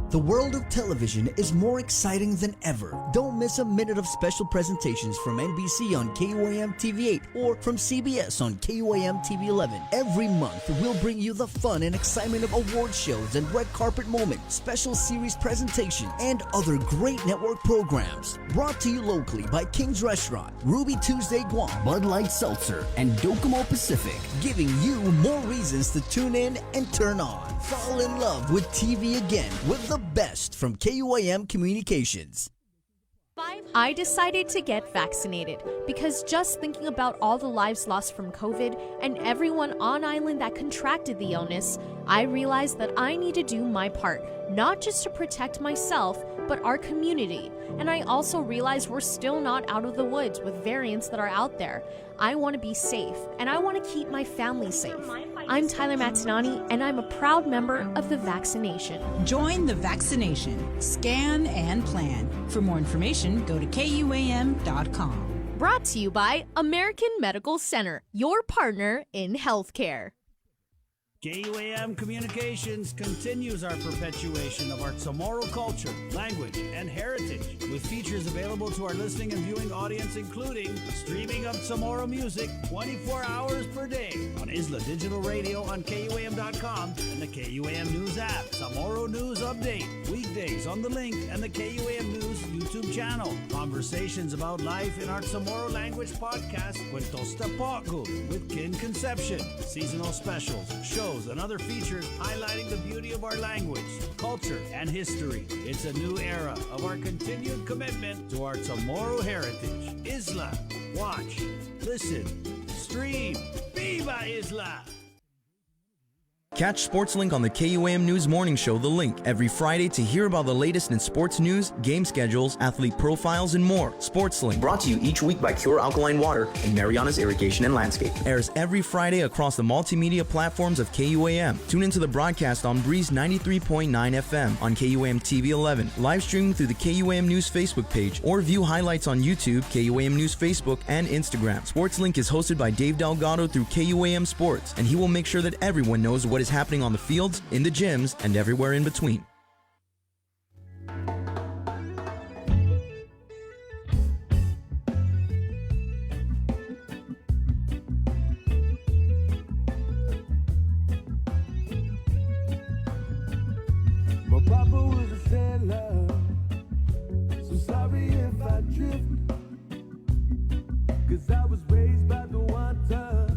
Speaker 1: The world of television is more exciting than ever. Don't miss a minute of special presentations from NBC on KUAM TV8 or from CBS on KUAM TV11. Every month, we'll bring you the fun and excitement of award shows and red carpet moments, special series presentations, and other great network programs. Brought to you locally by King's Restaurant, Ruby Tuesday Guam, Bud Light Seltzer, and Docomo Pacific, giving you more reasons to tune in and turn on. Fall in love with TV again with the best from KUAM Communications.
Speaker 9: I decided to get vaccinated because just thinking about all the lives lost from COVID and everyone on island that contracted the illness, I realized that I need to do my part, not just to protect myself, but our community. And I also realized we're still not out of the woods with variants that are out there. I want to be safe, and I want to keep my family safe. I'm Tyler Matinani, and I'm a proud member of the vaccination.
Speaker 5: Join the vaccination. Scan and plan. For more information, go to KUAM.com.
Speaker 9: Brought to you by American Medical Center, your partner in healthcare.
Speaker 10: KUAM Communications continues our perpetuation of our Chamorro culture, language, and heritage with features available to our listening and viewing audience, including streaming of Chamorro music 24 hours per day on Isla Digital Radio on KUAM.com and the KUAM News app. Chamorro News Update, weekdays on The Link and the KUAM News YouTube channel. Conversations about life in our Chamorro language podcast, Cuentos Tapaco with Kin Conception. Seasonal specials, shows, and other features highlighting the beauty of our language, culture, and history. It's a new era of our continued commitment to our Chamorro heritage. Isla, watch, listen, stream. Viva Isla!
Speaker 11: Catch SportsLink on the KUAM News Morning Show, The Link, every Friday to hear about the latest in sports news, game schedules, athlete profiles, and more. SportsLink,
Speaker 12: brought to you each week by Cure Alkaline Water and Mariana's Irrigation and Landscape,
Speaker 11: airs every Friday across the multimedia platforms of KUAM. Tune into the broadcast on Breeze 93.9 FM, on KUAM TV 11, live streaming through the KUAM News Facebook page, or view highlights on YouTube, KUAM News Facebook, and Instagram. SportsLink is hosted by Dave Delgado through KUAM Sports, and he will make sure that everyone knows what is happening on the fields, in the gyms, and everywhere in between.
Speaker 13: My papa was a sailor, so sorry if I drift, 'cause I was raised by the water,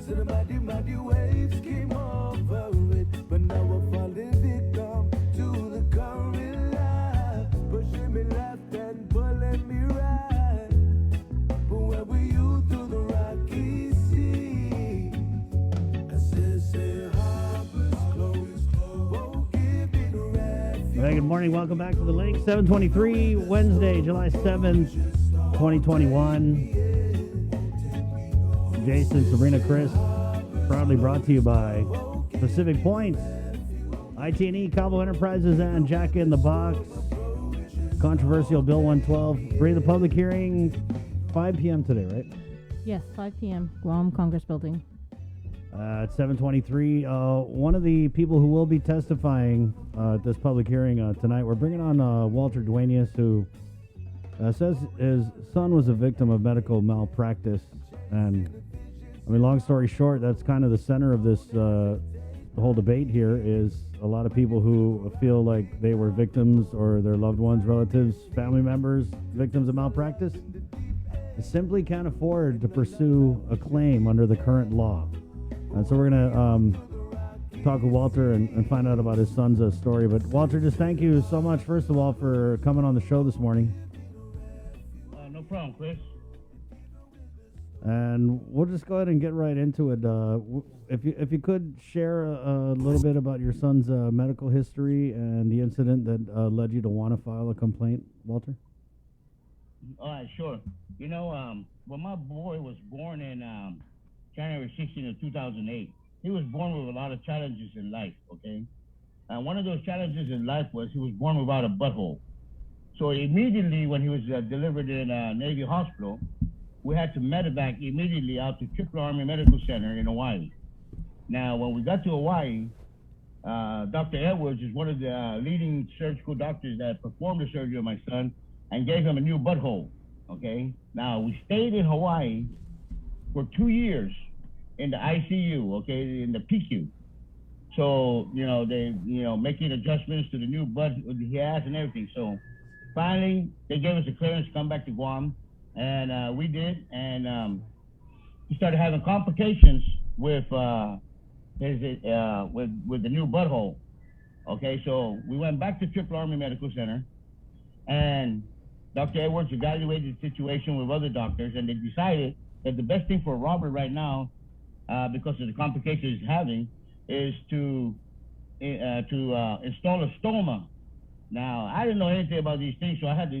Speaker 13: so the mighty waves came over it, but now I'm falling victim to the current life, pushing me left and pulling me right, but where were you through the rocky sea? I said, harbor's closed, won't give me the refuge.
Speaker 14: Hey, good morning. Welcome back to the Lake. 7:23, Wednesday, July 7th, 2021. Jason, Sabrina, Chris, proudly brought to you by Pacific Point, IT&E, Cabo Enterprises, and Jack in the Box. Controversial Bill 112. Bring the public hearing 5 p.m. today, right?
Speaker 6: Yes, 5 p.m. Guam Congress Building.
Speaker 14: At 7:23, one of the people who will be testifying at this public hearing tonight, we're bringing on Walter Duenas, who says his son was a victim of medical malpractice. And, I mean, long story short, that's kind of the center of this, the whole debate here is a lot of people who feel like they were victims or their loved ones, relatives, family members, victims of malpractice, simply can't afford to pursue a claim under the current law. And so we're going to talk with Walter and find out about his son's story. But Walter, just thank you so much, first of all, for coming on the show this morning.
Speaker 15: No problem, Chris.
Speaker 14: And we'll just go ahead and get right into it. If you could share a little bit about your son's medical history and the incident that led you to want to file a complaint, Walter.
Speaker 15: All right, sure. You know, when my boy was born in January 16 of 2008, he was born with a lot of challenges in life, okay? And one of those challenges in life was he was born without a butthole. So immediately when he was delivered in a Navy hospital, we had to medevac immediately out to Triple Army Medical Center in Hawaii. Now, when we got to Hawaii, Dr. Edwards is one of the leading surgical doctors that performed the surgery on my son and gave him a new butthole, okay? Now, we stayed in Hawaii for 2 years in the ICU, okay, in the PICU. So, you know, they, making adjustments to the new butt he has and everything. So, finally, they gave us a clearance to come back to Guam. And we did, and he started having complications with with the new butthole. Okay, so we went back to Triple Army Medical Center, and Dr. Edwards evaluated the situation with other doctors, and they decided that the best thing for Robert right now, because of the complications he's having, is to install a stoma. Now, I didn't know anything about these things, so I had to,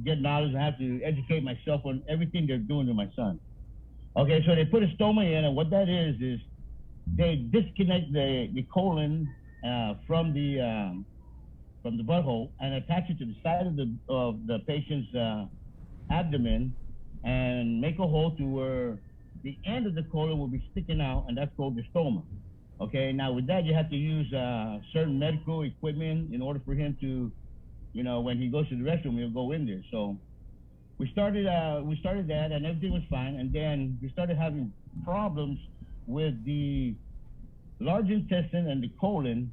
Speaker 15: get knowledge. I had to educate myself on everything they're doing to my son. Okay, so they put a stoma in, and what that is they disconnect the colon from the butthole and attach it to the side of the patient's abdomen and make a hole to where the end of the colon will be sticking out, and that's called the stoma. Okay, now with that, you have to use certain medical equipment in order for him to, when he goes to the restroom, he'll go in there. So we started that, and everything was fine. And then we started having problems with the large intestine and the colon,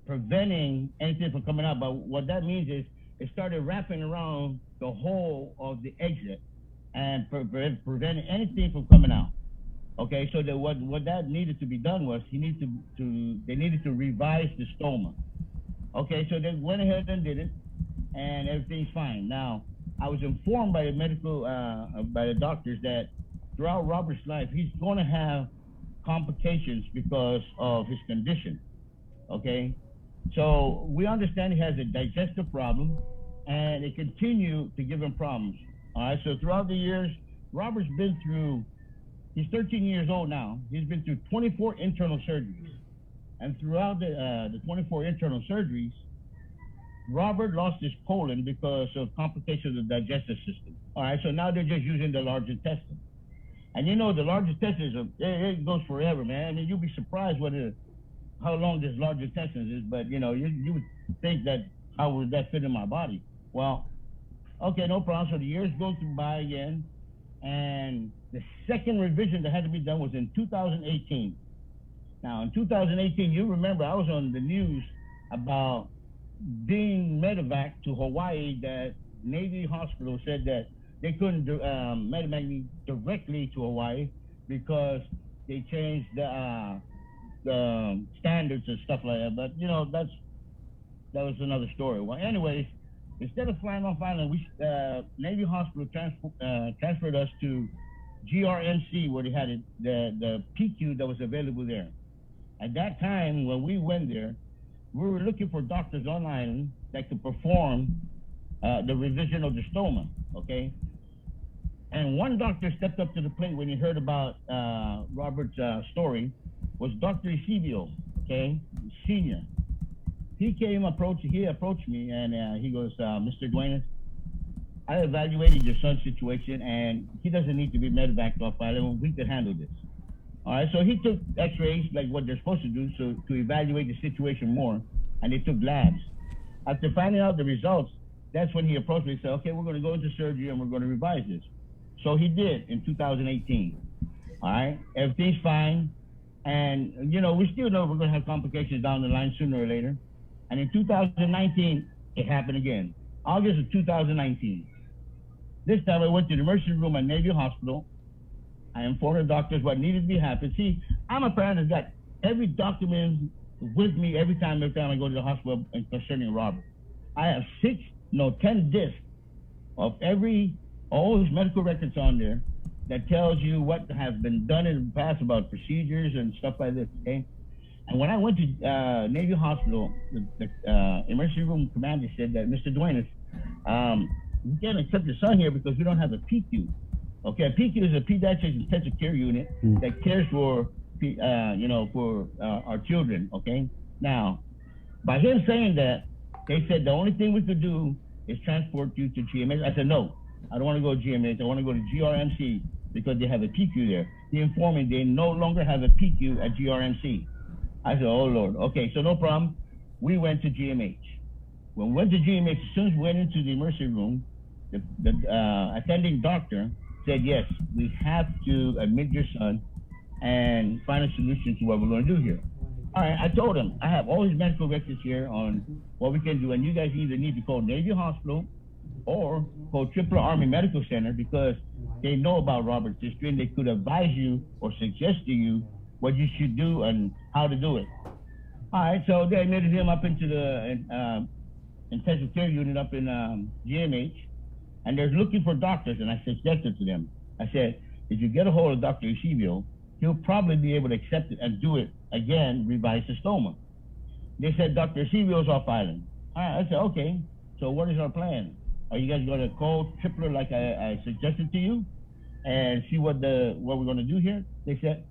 Speaker 15: preventing anything from coming out. But what that means is it started wrapping around the whole of the exit and preventing anything from coming out. Okay, so what that needed to be done was they needed to revise the stoma. Okay, so they went ahead and did it, and everything's fine. Now, I was informed by the doctors that throughout Robert's life, he's going to have complications because of his condition. Okay, so we understand he has a digestive problem, and it continued to give him problems. All right, so throughout the years, Robert's been through. He's 13 years old now. He's been through 24 internal surgeries, and throughout the 24 internal surgeries, Robert lost his colon because of complications of the digestive system. All right, so now they're just using the large intestine. And you know, the large intestine, it goes forever, man. I mean, you'll be surprised how long this large intestine is, but you know, you would think that, how would that fit in my body? Well, okay, no problem. So the years go by again, and the second revision that had to be done was in 2018. Now, in 2018, you remember I was on the news about being medevac to Hawaii, that Navy hospital said that they couldn't medevac me directly to Hawaii because they changed the standards and stuff like that. But you know, that was another story. Well, anyways, instead of flying off island, we Navy hospital transferred us to GRMC, where they had the PQ that was available there. At that time, when we went there, we were looking for doctors on island that could perform the revision of the stoma, okay? And one doctor stepped up to the plate when he heard about Robert's story, was Dr. Eusebio, okay, senior. He approached me, and he goes, Mr. Duenas, I evaluated your son's situation, and he doesn't need to be medevaced off island. We could handle this. All right, so he took x-rays like what they're supposed to do, so to evaluate the situation more, and they took labs. After finding out the results, that's when he approached me and said, okay, we're going to go into surgery and we're going to revise this. So he did in 2018. All right, everything's fine. And, you know, we still know we're going to have complications down the line sooner or later. And in 2019, it happened again. August of 2019. This time I went to the emergency room at Navy Hospital. I informed the doctors what needed to be happened. See, I'm a parent that's got every document with me every time I go to the hospital concerning Robert. I have 10 discs of all his medical records on there that tells you what has been done in the past about procedures and stuff like this, okay? And when I went to Navy Hospital, the emergency room commander said that, Mr. Duenas, you can't accept your son here because we don't have a PQ. Okay, a PQ is a pediatric intensive care unit that cares for, our children, okay? Now, by him saying that, they said the only thing we could do is transport you to GMH. I said, no, I don't want to go to GMH. I want to go to GRMC because they have a PQ there. He informed me they no longer have a PQ at GRMC. I said, oh, Lord. Okay, so no problem. We went to GMH. When we went to GMH, as soon as we went into the emergency room, the attending doctor said, yes, we have to admit your son and find a solution to what we're going to do here. All right, I told him, I have all his medical records here on what we can do, and you guys either need to call Navy Hospital or call Tripler Army Medical Center because they know about Robert's history and they could advise you or suggest to you what you should do and how to do it. All right, so they admitted him up into the intensive care unit up in GMH, and they're looking for doctors, and I suggested to them, I said, if you get a hold of Dr. Eusebio, he'll probably be able to accept it and do it again, revise the stoma. They said, Dr. Eusebio's off island. All right, I said, okay, so what is our plan? Are you guys going to call Tripler like I suggested to you and see what we're going to do here? They said,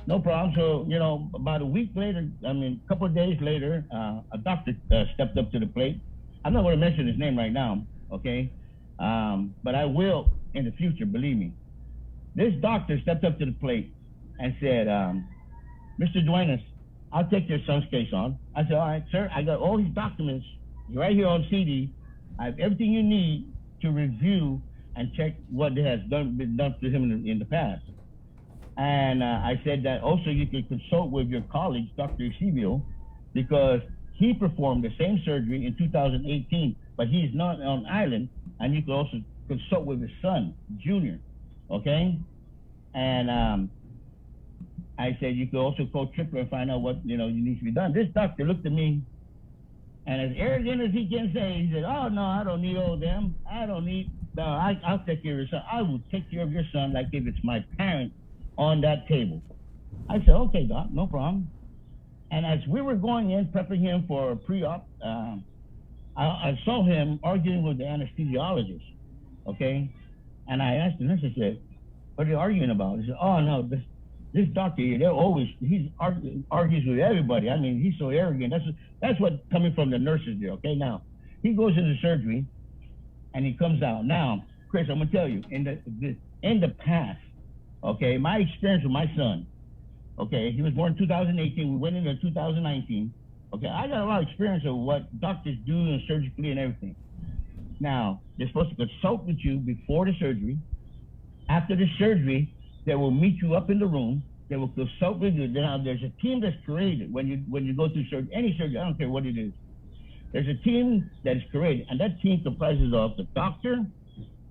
Speaker 15: no problem. So, you know, about a couple of days later, a doctor stepped up to the plate. I'm not going to mention his name right now, okay? But I will in the future, believe me. This doctor stepped up to the plate and said, Mr. Duenas, I'll take your son's case on. I said, all right, sir, I got all these documents right here on CD. I have everything you need to review and check what has been done to him in the past. And I said that also you could consult with your colleague, Dr. Eusebio, because he performed the same surgery in 2018, but he's not on island, and you could also consult with his son, Junior, okay? And I said you could also call Tripler and find out what you needs to be done. This doctor looked at me, and as arrogant as he can say, he said, "Oh no, I don't need all of them. I'll take care of your son. I will take care of your son like if it's my parent on that table." I said, okay, doc, no problem. And as we were going in, prepping him for pre-op, I saw him arguing with the anesthesiologist, okay? And I asked the nurse, I said, what are you arguing about? He said, oh, no, this doctor, he argues with everybody. I mean, he's so arrogant. That's what coming from the nurses there, okay? Now, he goes into surgery, and he comes out. Now, Chris, I'm going to tell you, in the past, okay, my experience with my son, okay, he was born in 2018. We went into 2019. Okay, I got a lot of experience of what doctors do and surgically and everything. Now, they're supposed to consult with you before the surgery. After the surgery, they will meet you up in the room. They will consult with you. Now, there's a team that's created when you go through surgery, any surgery, I don't care what it is. There's a team that is created, and that team comprises of the doctor,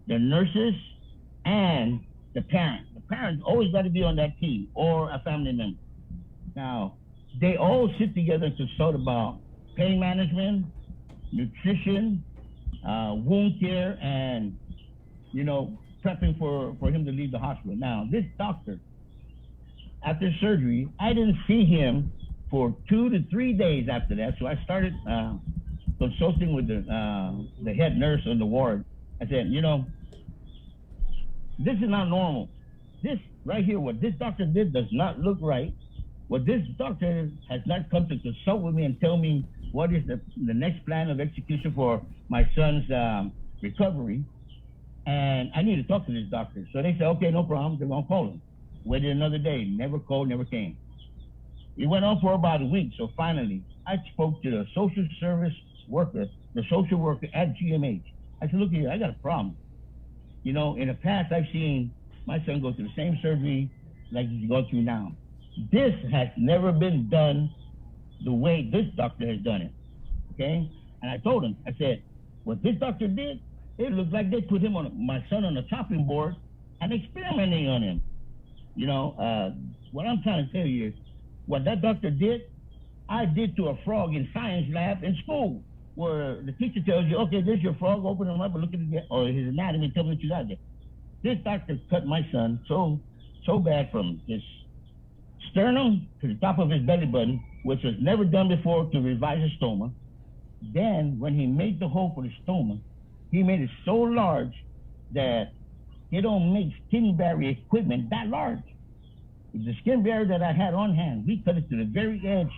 Speaker 15: the nurses, and the parent. The parent always got to be on that team or a family member. Now, they all sit together and consult about pain management, nutrition, wound care, and, prepping for him to leave the hospital. Now, this doctor, after surgery, I didn't see him for 2 to 3 days after that. So I started consulting with the head nurse on the ward. I said, this is not normal. This right here, what this doctor did does not look right. What this doctor has not come to consult with me and tell me what is the next plan of execution for my son's recovery. And I need to talk to this doctor. So they said, okay, no problem. They're going to call him. Waited another day. Never called, never came. It went on for about a week. So finally, I spoke to the social service worker, the social worker at GMH. I said, look here, I got a problem. In the past, I've seen my son go through the same surgery like he's going through now. This has never been done the way this doctor has done it, okay? And I told him, I said, what this doctor did, it looked like they put my son on a chopping board and experimenting on him. What I'm trying to tell you is, what that doctor did, I did to a frog in science lab in school, where the teacher tells you, okay, there's your frog, open him up and look at his anatomy, tell me what you got there. This doctor cut my son so bad from his sternum to the top of his belly button, which was never done before to revise a stoma. Then, when he made the hole for the stoma, he made it so large that he don't make skin barrier equipment that large. The skin barrier that I had on hand, we cut it to the very edge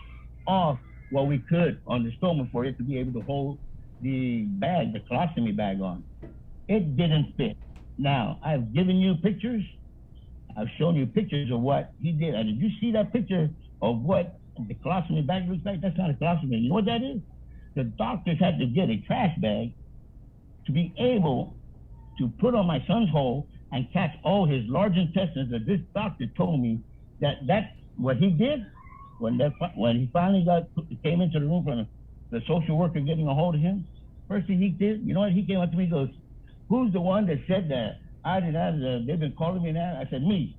Speaker 15: of what we could on the stoma for it to be able to hold the bag, the colostomy bag on. It didn't fit. Now, I've given you pictures. I've shown you pictures of what he did. And did you see that picture of what the colostomy bag looks like? That's not a colostomy. You know what that is? The doctors had to get a trash bag to be able to put on my son's hole and catch all his large intestines. That this doctor told me that's what he did when he finally came into the room from the social worker getting a hold of him. First thing he did, you know what? He came up to me and goes, who's the one that said that? They've been calling me that. I said, me.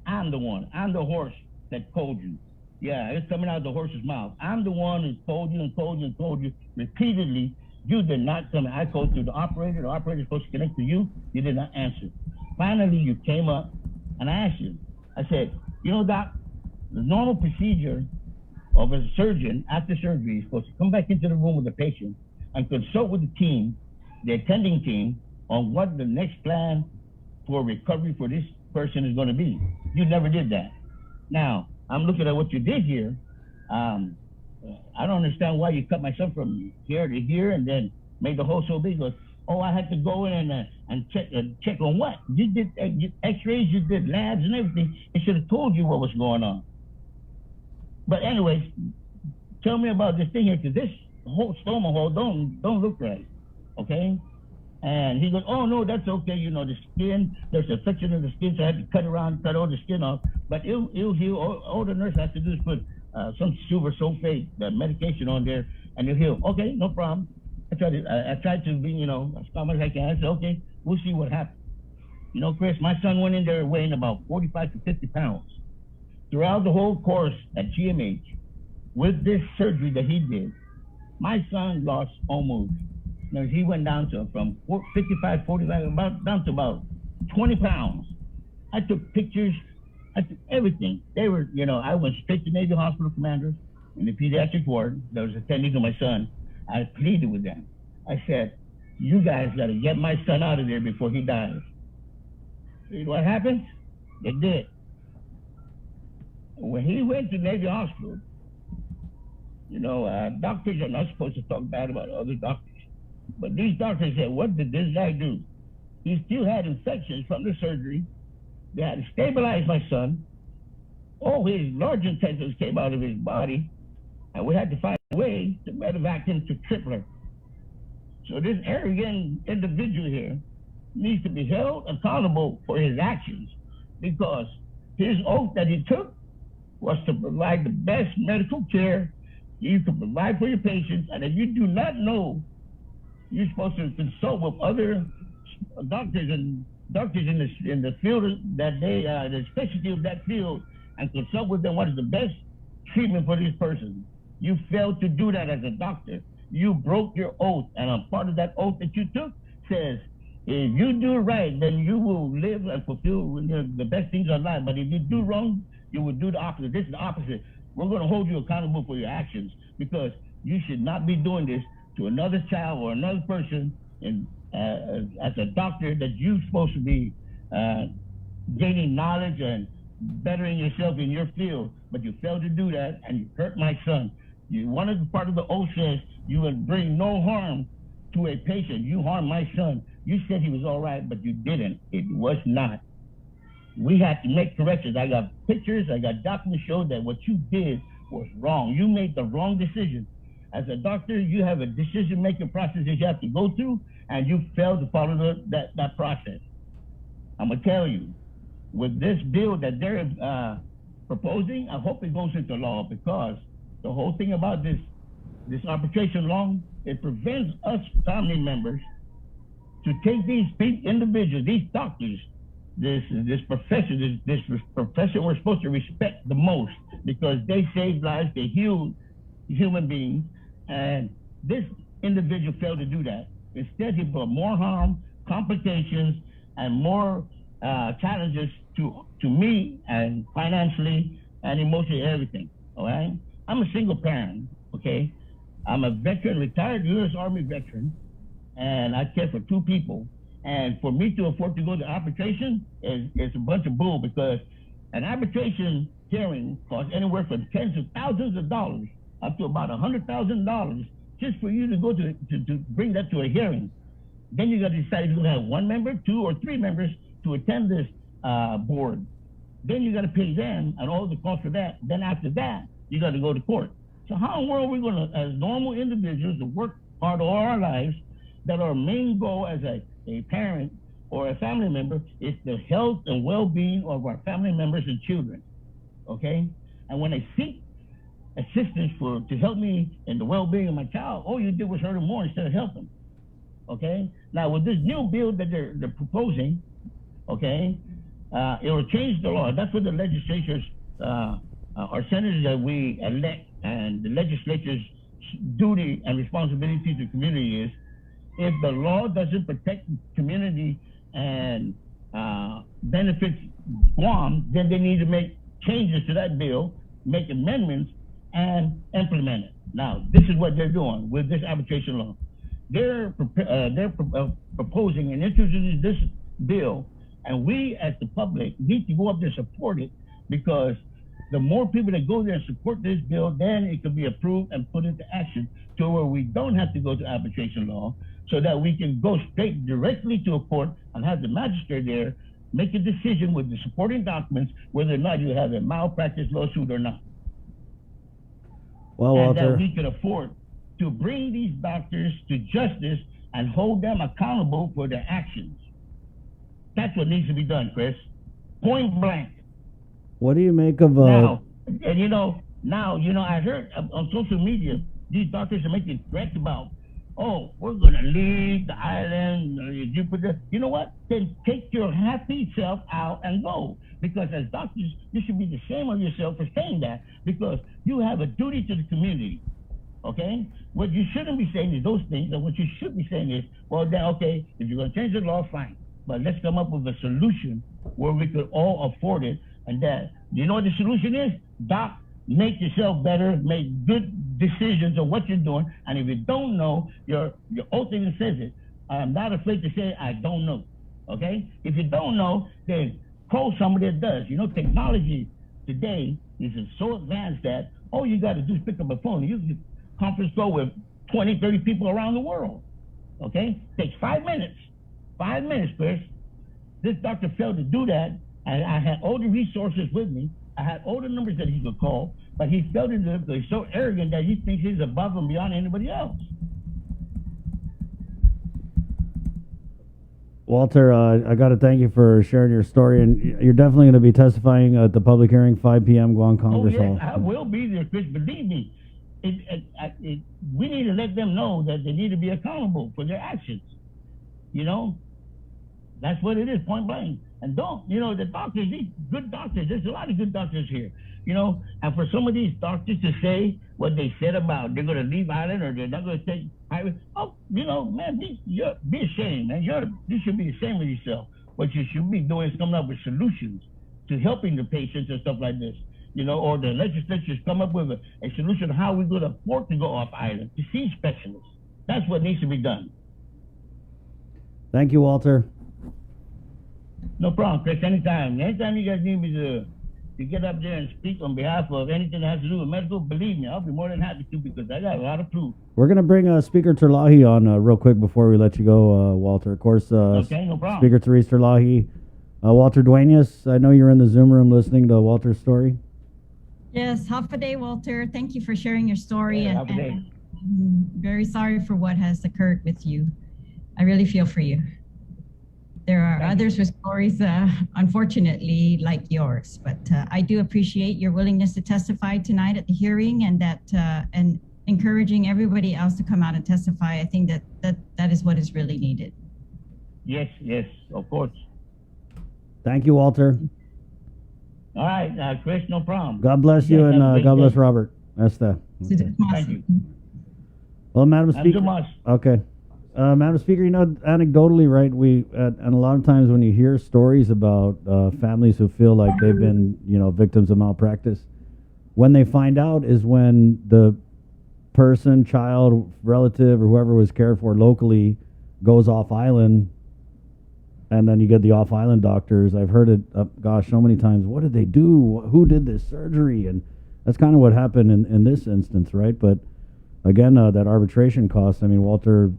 Speaker 15: I'm the one. I'm the horse that told you. Yeah, it's coming out of the horse's mouth. I'm the one who told you and told you and told you repeatedly. You did not come. I called through the operator. The operator is supposed to connect to you. You did not answer. Finally, you came up and I asked you. I said, Doc, the normal procedure of a surgeon after surgery is supposed to come back into the room with the patient and consult with the team, the attending team, on what the next plan for recovery for this person is going to be. You never did that. Now, I'm looking at what you did here. I don't understand why you cut my son from here to here and then made the hole so big. I had to go in and check on what? You did x-rays, you did labs and everything. It should have told you what was going on. But anyways, tell me about this thing here, because this whole stoma hole don't look right, okay? And he goes, oh, no, that's okay. The skin, there's a section of the skin, so I had to cut all the skin off. But it'll heal. All the nurse has to do is put some silver sulfate, the medication on there, and it'll heal. Okay, no problem. I tried to be, as calm as I can. I said, okay, we'll see what happens. Chris, my son went in there weighing about 45 to 50 pounds. Throughout the whole course at GMH, with this surgery that he did, my son lost almost, he went down to from 55, 45, down to about 20 pounds. I took pictures Everything. They were, I went straight to Navy Hospital Commanders in the pediatric ward that was attending to my son. I pleaded with them. I said, you guys got to get my son out of there before he dies. See what happened? They did. When he went to Navy Hospital, doctors are not supposed to talk bad about other doctors. But these doctors said, what did this guy do? He still had infections from the surgery. They had to stabilize my son. All his large intestines came out of his body, and we had to find a way to medevac him to Tripler. So this arrogant individual here needs to be held accountable for his actions, because his oath that he took was to provide the best medical care you can provide for your patients. And if you do not know, you're supposed to consult with other doctors in the field that the specialty of that field, and consult with them what is the best treatment for this person. You failed to do that as a doctor. You broke your oath, and a part of that oath that you took says, if you do right, then you will live and fulfill the best things in life. But if you do wrong, you will do the opposite. This is the opposite. We're going to hold you accountable for your actions, because you should not be doing this to another child or another person as a doctor that you're supposed to be gaining knowledge and bettering yourself in your field. But you failed to do that, and you hurt my son. One of the part of the oath says you would bring no harm to a patient. You harmed my son. You said he was all right, but you didn't. It was not. We had to make corrections. I got pictures, I got documents show that what you did was wrong. You made the wrong decision. As a doctor, you have a decision-making process that you have to go through, and you failed to follow that process. I'm going to tell you, with this bill that they're proposing, I hope it goes into law, because the whole thing about this arbitration law, it prevents us family members to take these individuals, these doctors, this profession we're supposed to respect the most, because they save lives, they heal human beings, and this individual failed to do that. Instead, he brought more harm, complications, and more challenges to me, and financially and emotionally, everything. All right, I'm a single parent. Okay, I'm a veteran, retired U.S. Army veteran, and I care for two people. And for me to afford to go to arbitration is a bunch of bull, because an arbitration hearing costs anywhere from tens of thousands of dollars up to about $100,000 just for you to go to bring that to a hearing. Then you got to decide if you're going to have one member, two, or three members to attend this board. Then you got to pay them and all the cost for that. Then after that, you got to go to court. So how in the world are we going to, as normal individuals, to work hard all our lives, that our main goal as a parent or a family member is the health and well-being of our family members and children, okay? And when I seek assistance to help me in the well-being of my child, all you did was hurt him more instead of helping, okay? Now, with this new bill that they're proposing, okay, it will change the law. That's what the legislatures, our senators that we elect, and the legislature's duty and responsibility to the community is, if the law doesn't protect the community and benefits Guam, then they need to make changes to that bill, make amendments, and implement it. Now, this is what they're doing with this arbitration law. They're proposing and introducing this bill, and we as the public need to go up there and support it, because the more people that go there and support this bill, then it can be approved and put into action to where we don't have to go to arbitration law, so that we can go straight directly to a court and have the magistrate there make a decision with the supporting documents whether or not you have a malpractice lawsuit or not.
Speaker 14: Well,
Speaker 15: and
Speaker 14: Walter,
Speaker 15: that we can afford to bring these doctors to justice and hold them accountable for their actions. That's what needs to be done, Chris. Point blank.
Speaker 14: what do you make of
Speaker 15: Now, I heard on social media, these doctors are making threats about, oh, we're going to leave the island. You know what? Then take your happy self out and go. Because as doctors, you should be ashamed of yourself for saying that, because you have a duty to the community. Okay? What you shouldn't be saying is those things, and what you should be saying is, well, then, okay, if you're going to change the law, fine. But let's come up with a solution where we could all afford it And that, you know what the solution is? Doc, make yourself better, make good decisions of what you're doing. And if you don't know, your oath even says it. I'm not afraid to say I don't know. Okay? If you don't know, then call somebody that does. You know, technology today is so advanced that all you got to do is pick up a phone. You can conference call with 20, 30 people around the world. Okay? Takes 5 minutes. 5 minutes, Chris. This doctor failed to do that. I had all the resources with me. I had all the numbers that he could call, but he failed to do it because he's so arrogant that he thinks he's above and beyond anybody else.
Speaker 14: Walter, I got to thank you for sharing your story, and you're definitely going to be testifying at the public hearing, 5 p.m. Guam Congress Hall.
Speaker 15: I will be there, Chris. Believe me. We need to let them know that they need to be accountable for their actions. You know, that's what it is, point blank. And don't, you know, the doctors, these good doctors, there's a lot of good doctors here, you know, and for some of these doctors to say what they said about they're going to leave Island or they're not going to take Island, oh, you know, man, be ashamed, man. You should be ashamed of yourself. What you should be doing is coming up with solutions to helping the patients and stuff like this, you know, or the legislatures come up with a solution of how we're going to afford to go off Island to see specialists. That's what needs to be done.
Speaker 14: Thank you, Walter.
Speaker 15: No problem, Chris. Anytime. Anytime you guys need me to get up there and speak on behalf of anything that has to do with medical, believe me, I'll be more than happy to because I got a lot of proof.
Speaker 14: We're going to bring Speaker Terlahi on real quick before we let you go, Walter. Of course,
Speaker 15: okay, no problem.
Speaker 14: Speaker Therese Terlahi. Walter Duenas, I know you're in the Zoom room listening to Walter's story.
Speaker 16: Yes, half a day, Walter. Thank you for sharing your story.
Speaker 15: Yeah, half a day.
Speaker 16: I'm very sorry for what has occurred with you. I really feel for you. There are others with stories, unfortunately, like yours. But I do appreciate your willingness to testify tonight at the hearing, and that and encouraging everybody else to come out and testify. I think that is what is really needed.
Speaker 15: Yes, of course.
Speaker 14: Thank you, Walter.
Speaker 15: All right, Chris, no problem.
Speaker 14: God bless you, and God bless Robert. That's that.
Speaker 15: Okay. Thank you.
Speaker 14: Well, Madam Speaker. Okay. Madam Speaker, you know, anecdotally, right, and a lot of times when you hear stories about families who feel like they've been, you know, victims of malpractice, when they find out is when the person, child, relative, or whoever was cared for locally goes off island, and then you get the off island doctors. I've heard it, gosh, so many times. What did they do? Who did this surgery? And that's kind of what happened in this instance, right? But again, that arbitration cost, I mean, Walter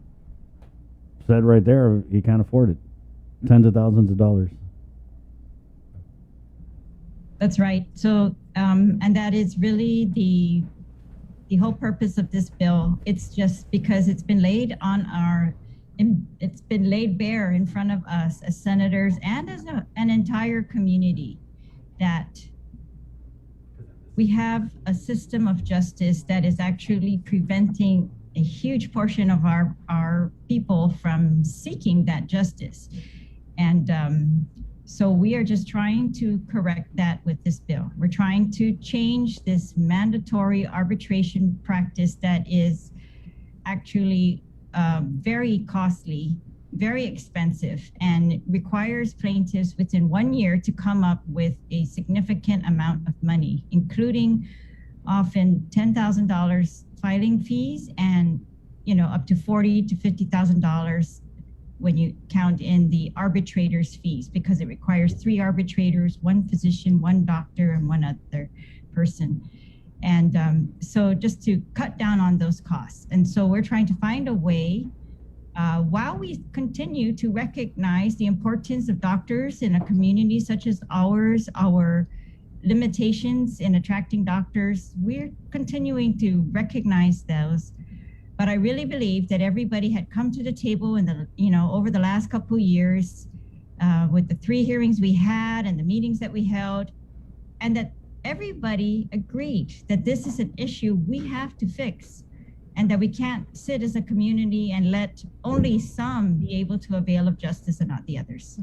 Speaker 14: said right there he can't afford it. Tens of thousands of dollars.
Speaker 16: That's right. So, and that is really the whole purpose of this bill. It's just because it's been laid it's been laid bare in front of us as senators and as an entire community that we have a system of justice that is actually preventing a huge portion of our people from seeking that justice. And so we are just trying to correct that with this bill. We're trying to change this mandatory arbitration practice that is actually very costly, very expensive, and requires plaintiffs within 1 year to come up with a significant amount of money, including often $10,000 filing fees and, you know, up to $40,000 to $50,000 when you count in the arbitrator's fees, because it requires 3 arbitrators, 1 physician, 1 doctor, and 1 other person. And so just to cut down on those costs. And so we're trying to find a way, while we continue to recognize the importance of doctors in a community such as ours, our limitations in attracting doctors, we're continuing to recognize those. But I really believe that everybody had come to the table in the, you know, over the last couple of years, with the 3 hearings we had and the meetings that we held, and that everybody agreed that this is an issue we have to fix, and that we can't sit as a community and let only some be able to avail of justice and not the others.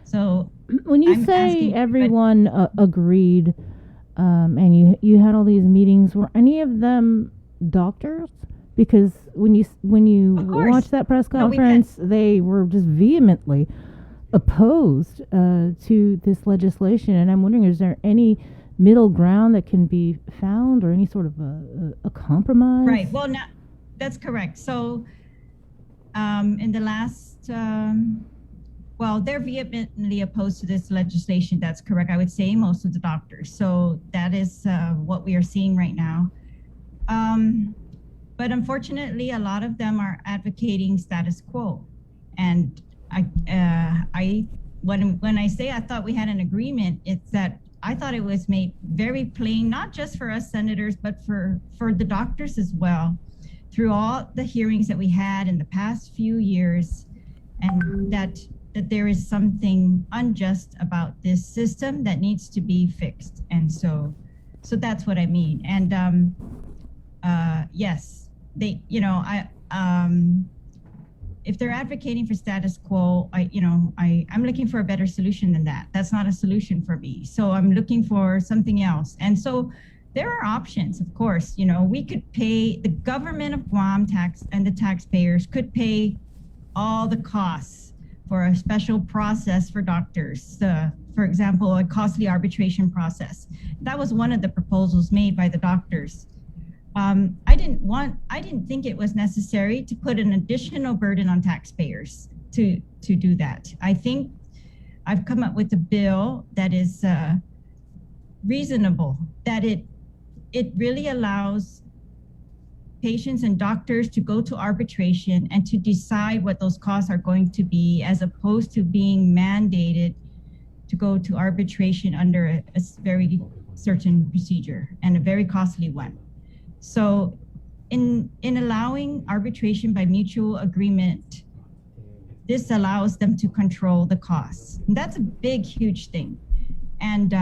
Speaker 16: So
Speaker 6: when you say everyone agreed, and you had all these meetings, were any of them doctors? Because when you watch that press conference, they were just vehemently opposed to this legislation, and I'm wondering, is there any middle ground that can be found, or any sort of a compromise?
Speaker 16: Right. Well, no, that's correct. So, in the last, well, they're vehemently opposed to this legislation. That's correct. I would say most of the doctors. So that is what we are seeing right now. But unfortunately, a lot of them are advocating status quo. And when I say I thought we had an agreement, it's that I thought it was made very plain, not just for us senators, but for the doctors as well, through all the hearings that we had in the past few years, and that there is something unjust about this system that needs to be fixed. And so that's what I mean. And yes, they, if they're advocating for status quo, I'm looking for a better solution than that. That's not a solution for me. So I'm looking for something else. And so there are options, of course. We could pay, the government of Guam and the taxpayers could pay all the costs for a special process for doctors. For example, a costly arbitration process. That was one of the proposals made by the doctors. I didn't think it was necessary to put an additional burden on taxpayers to do that. I think I've come up with a bill that is reasonable, that it really allows patients and doctors to go to arbitration and to decide what those costs are going to be, as opposed to being mandated to go to arbitration under a very certain procedure and a very costly one. So in allowing arbitration by mutual agreement, this allows them to control the costs. And that's a big, huge thing. And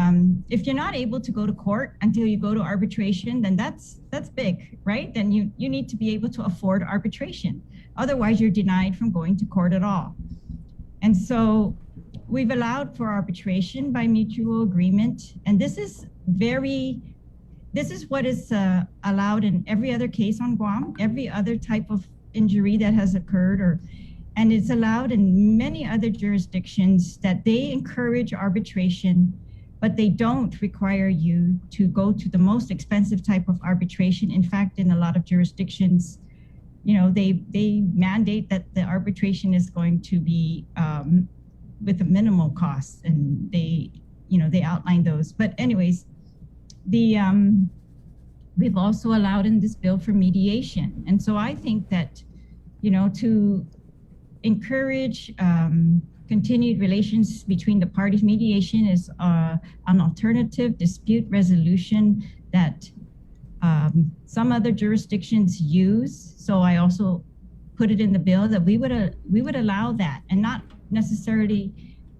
Speaker 16: if you're not able to go to court until you go to arbitration, then that's big, right? Then you need to be able to afford arbitration. Otherwise, you're denied from going to court at all. And so we've allowed for arbitration by mutual agreement. And this is what is allowed in every other case on Guam, every other type of injury that has occurred, and it's allowed in many other jurisdictions, that they encourage arbitration, but they don't require you to go to the most expensive type of arbitration. In fact, in a lot of jurisdictions, they mandate that the arbitration is going to be with a minimal cost, and they outline those. But anyways, we've also allowed in this bill for mediation. And so I think that, to encourage continued relations between the parties, mediation is an alternative dispute resolution that some other jurisdictions use. So I also put it in the bill that we would allow that, and not necessarily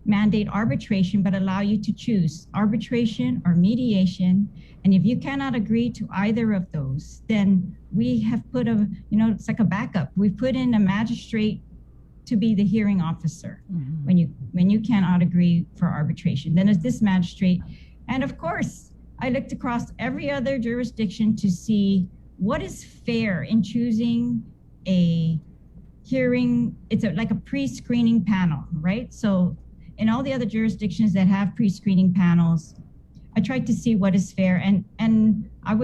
Speaker 16: mandate arbitration, but allow you to choose arbitration or mediation. And if you cannot agree to either of those, then we have put it's like a backup. We put in a magistrate to be the hearing officer when you cannot agree for arbitration. Then it's this magistrate. And of course, I looked across every other jurisdiction to see what is fair in choosing a hearing. It's like a pre-screening panel, right? So in all the other jurisdictions that have pre-screening panels, I tried to see what is fair. And I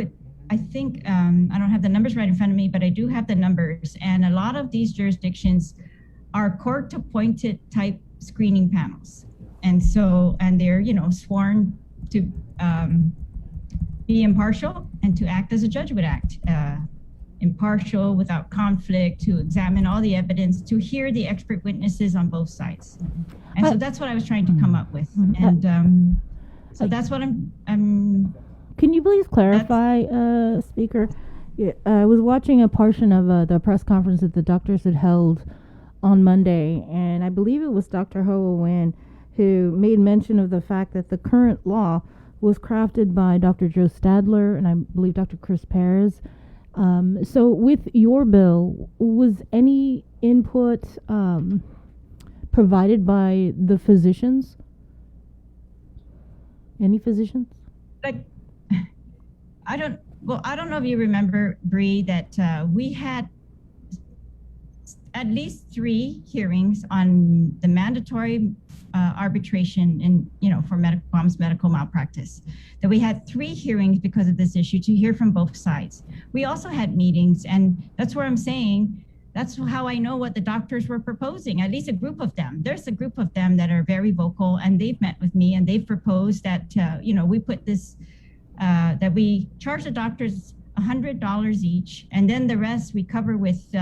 Speaker 16: think, I don't have the numbers right in front of me, but I do have the numbers. And a lot of these jurisdictions are court-appointed type screening panels. And they're, sworn to be impartial and to act as a judge would act. Impartial, without conflict, to examine all the evidence, to hear the expert witnesses on both sides. And so that's what I was trying to come up with. And so that's what I'm.
Speaker 6: Can you please clarify, Speaker? I was watching a portion of the press conference that the doctors had held on Monday, and I believe it was Dr. Hoa Nguyen who made mention of the fact that the current law was crafted by Dr. Joe Stadler and I believe Dr. Chris Perez. So with your bill, was any input provided by the physicians? Any physicians?
Speaker 16: I don't know if you remember, Bree, that we had at least 3 hearings on the mandatory arbitration in, for Guam's medical malpractice. That we had 3 hearings because of this issue to hear from both sides. We also had meetings, and that's where I'm saying, that's how I know what the doctors were proposing, at least a group of them. There's a group of them that are very vocal, and they've met with me, and they've proposed that, we put this, that we charge the doctors $100 each, and then the rest we cover with,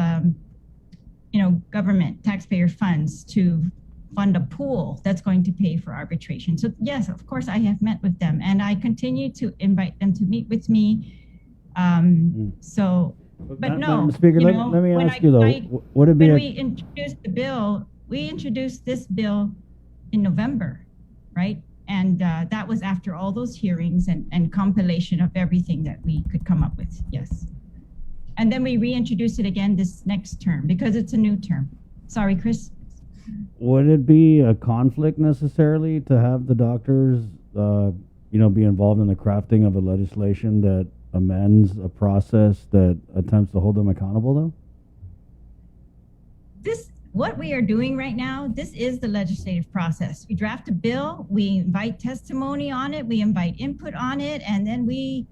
Speaker 16: government taxpayer funds to fund a pool that's going to pay for arbitration. So yes, of course, I have met with them, and I continue to invite them to meet with me. But no,
Speaker 14: Madam Speaker, let me ask you though, would it be
Speaker 16: when we introduced the bill, we introduced this bill in November, right? And that was after all those hearings and compilation of everything that we could come up with, yes. And then we reintroduced it again this next term because it's a new term. Sorry, Chris.
Speaker 14: Would it be a conflict necessarily to have the doctors, be involved in the crafting of a legislation that amends a process that attempts to hold them accountable, though?
Speaker 16: What we are doing right now, this is the legislative process. We draft a bill, we invite testimony on it, we invite input on it, and then we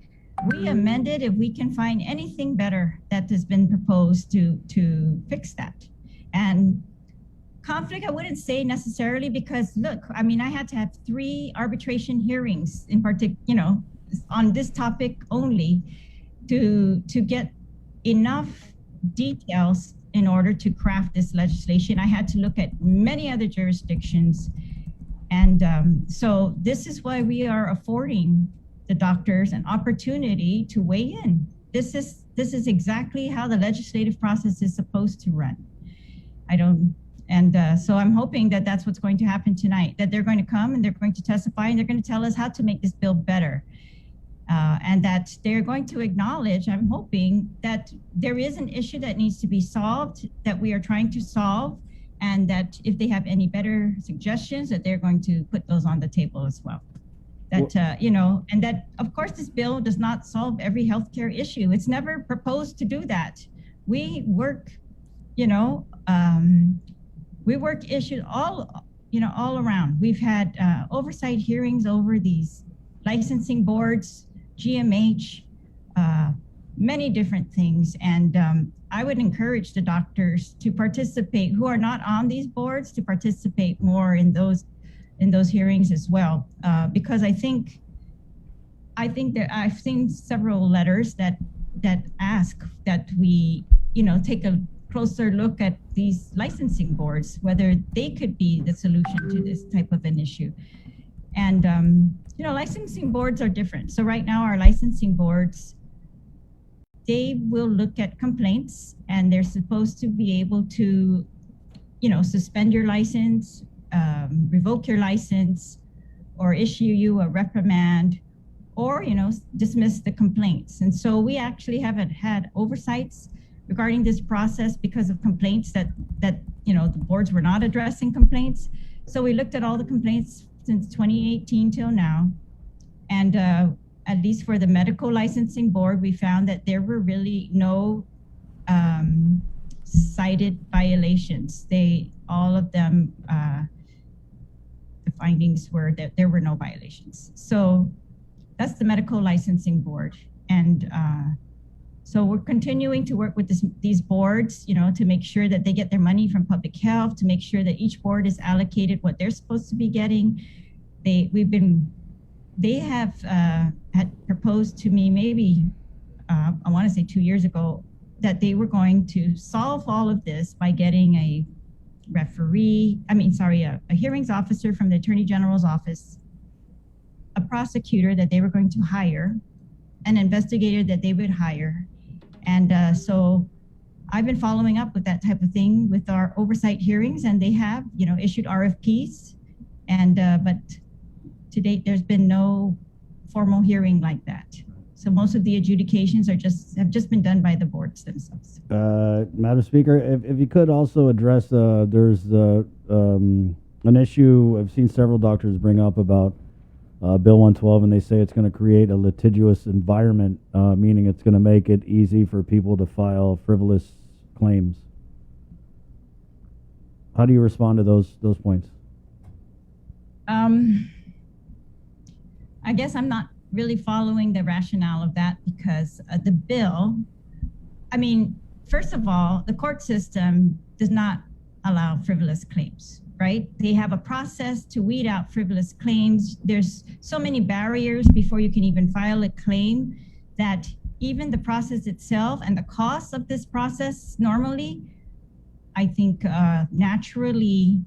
Speaker 16: amend it if we can find anything better that has been proposed to fix that. And conflict, I wouldn't say necessarily, because look, I had to have 3 arbitration hearings in particular, on this topic only to get enough details in order to craft this legislation. I had to look at many other jurisdictions. And so this is why we are affording the doctors an opportunity to weigh in. This is exactly how the legislative process is supposed to run. So I'm hoping that that's what's going to happen tonight, that they're going to come and they're going to testify and they're going to tell us how to make this bill better. And that they're going to acknowledge, I'm hoping, that there is an issue that needs to be solved, that we are trying to solve, and that if they have any better suggestions, that they're going to put those on the table as well. That, and that, of course, this bill does not solve every healthcare issue. It's never proposed to do that. We work, issues all around. We've had oversight hearings over these licensing boards, GMH, many different things. And I would encourage the doctors to participate, who are not on these boards, to participate more in those hearings as well. Because I think that I've seen several letters that ask that we, take a closer look at these licensing boards, whether they could be the solution to this type of an issue. And, licensing boards are different. So right now our licensing boards, they will look at complaints, and they're supposed to be able to, suspend your license, revoke your license, or issue you a reprimand, or, dismiss the complaints. And so we actually haven't had oversights regarding this process because of complaints that the boards were not addressing complaints. So we looked at all the complaints since 2018 till now. And at least for the medical licensing board, we found that there were really no cited violations. All of them, the findings were that there were no violations. So that's the medical licensing board. And so we're continuing to work with these boards, to make sure that they get their money from public health, to make sure that each board is allocated what they're supposed to be getting. They have had proposed to me maybe, I want to say 2 years ago, that they were going to solve all of this by getting a hearings officer from the Attorney General's office, a prosecutor that they were going to hire, an investigator that they would hire. And so I've been following up with that type of thing with our oversight hearings, and they have, issued RFPs. And but to date, there's been no formal hearing like that. So most of the adjudications have just been done by the boards themselves.
Speaker 14: Madam Speaker, if you could also address, there's an issue I've seen several doctors bring up about Bill 112, and they say it's going to create a litigious environment, meaning it's going to make it easy for people to file frivolous claims. How do you respond to those points?
Speaker 16: I guess I'm not really following the rationale of that because the bill, I mean, first of all, the court system does not allow frivolous claims, right? They have a process to weed out frivolous claims. There's so many barriers before you can even file a claim that even the process itself and the cost of this process normally, I think, naturally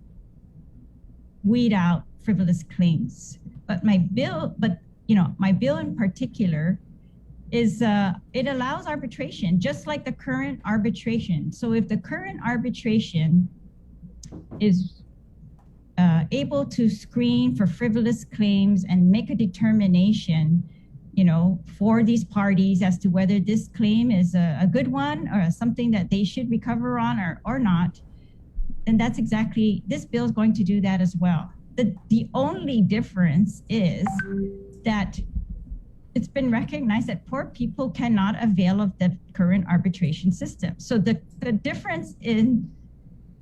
Speaker 16: weed out frivolous claims. But my bill in particular is it allows arbitration, just like the current arbitration. So if the current arbitration is able to screen for frivolous claims and make a determination, for these parties as to whether this claim is a good one or something that they should recover on or not, then that's exactly, this bill is going to do that as well. The only difference is that it's been recognized that poor people cannot avail of the current arbitration system. So the difference in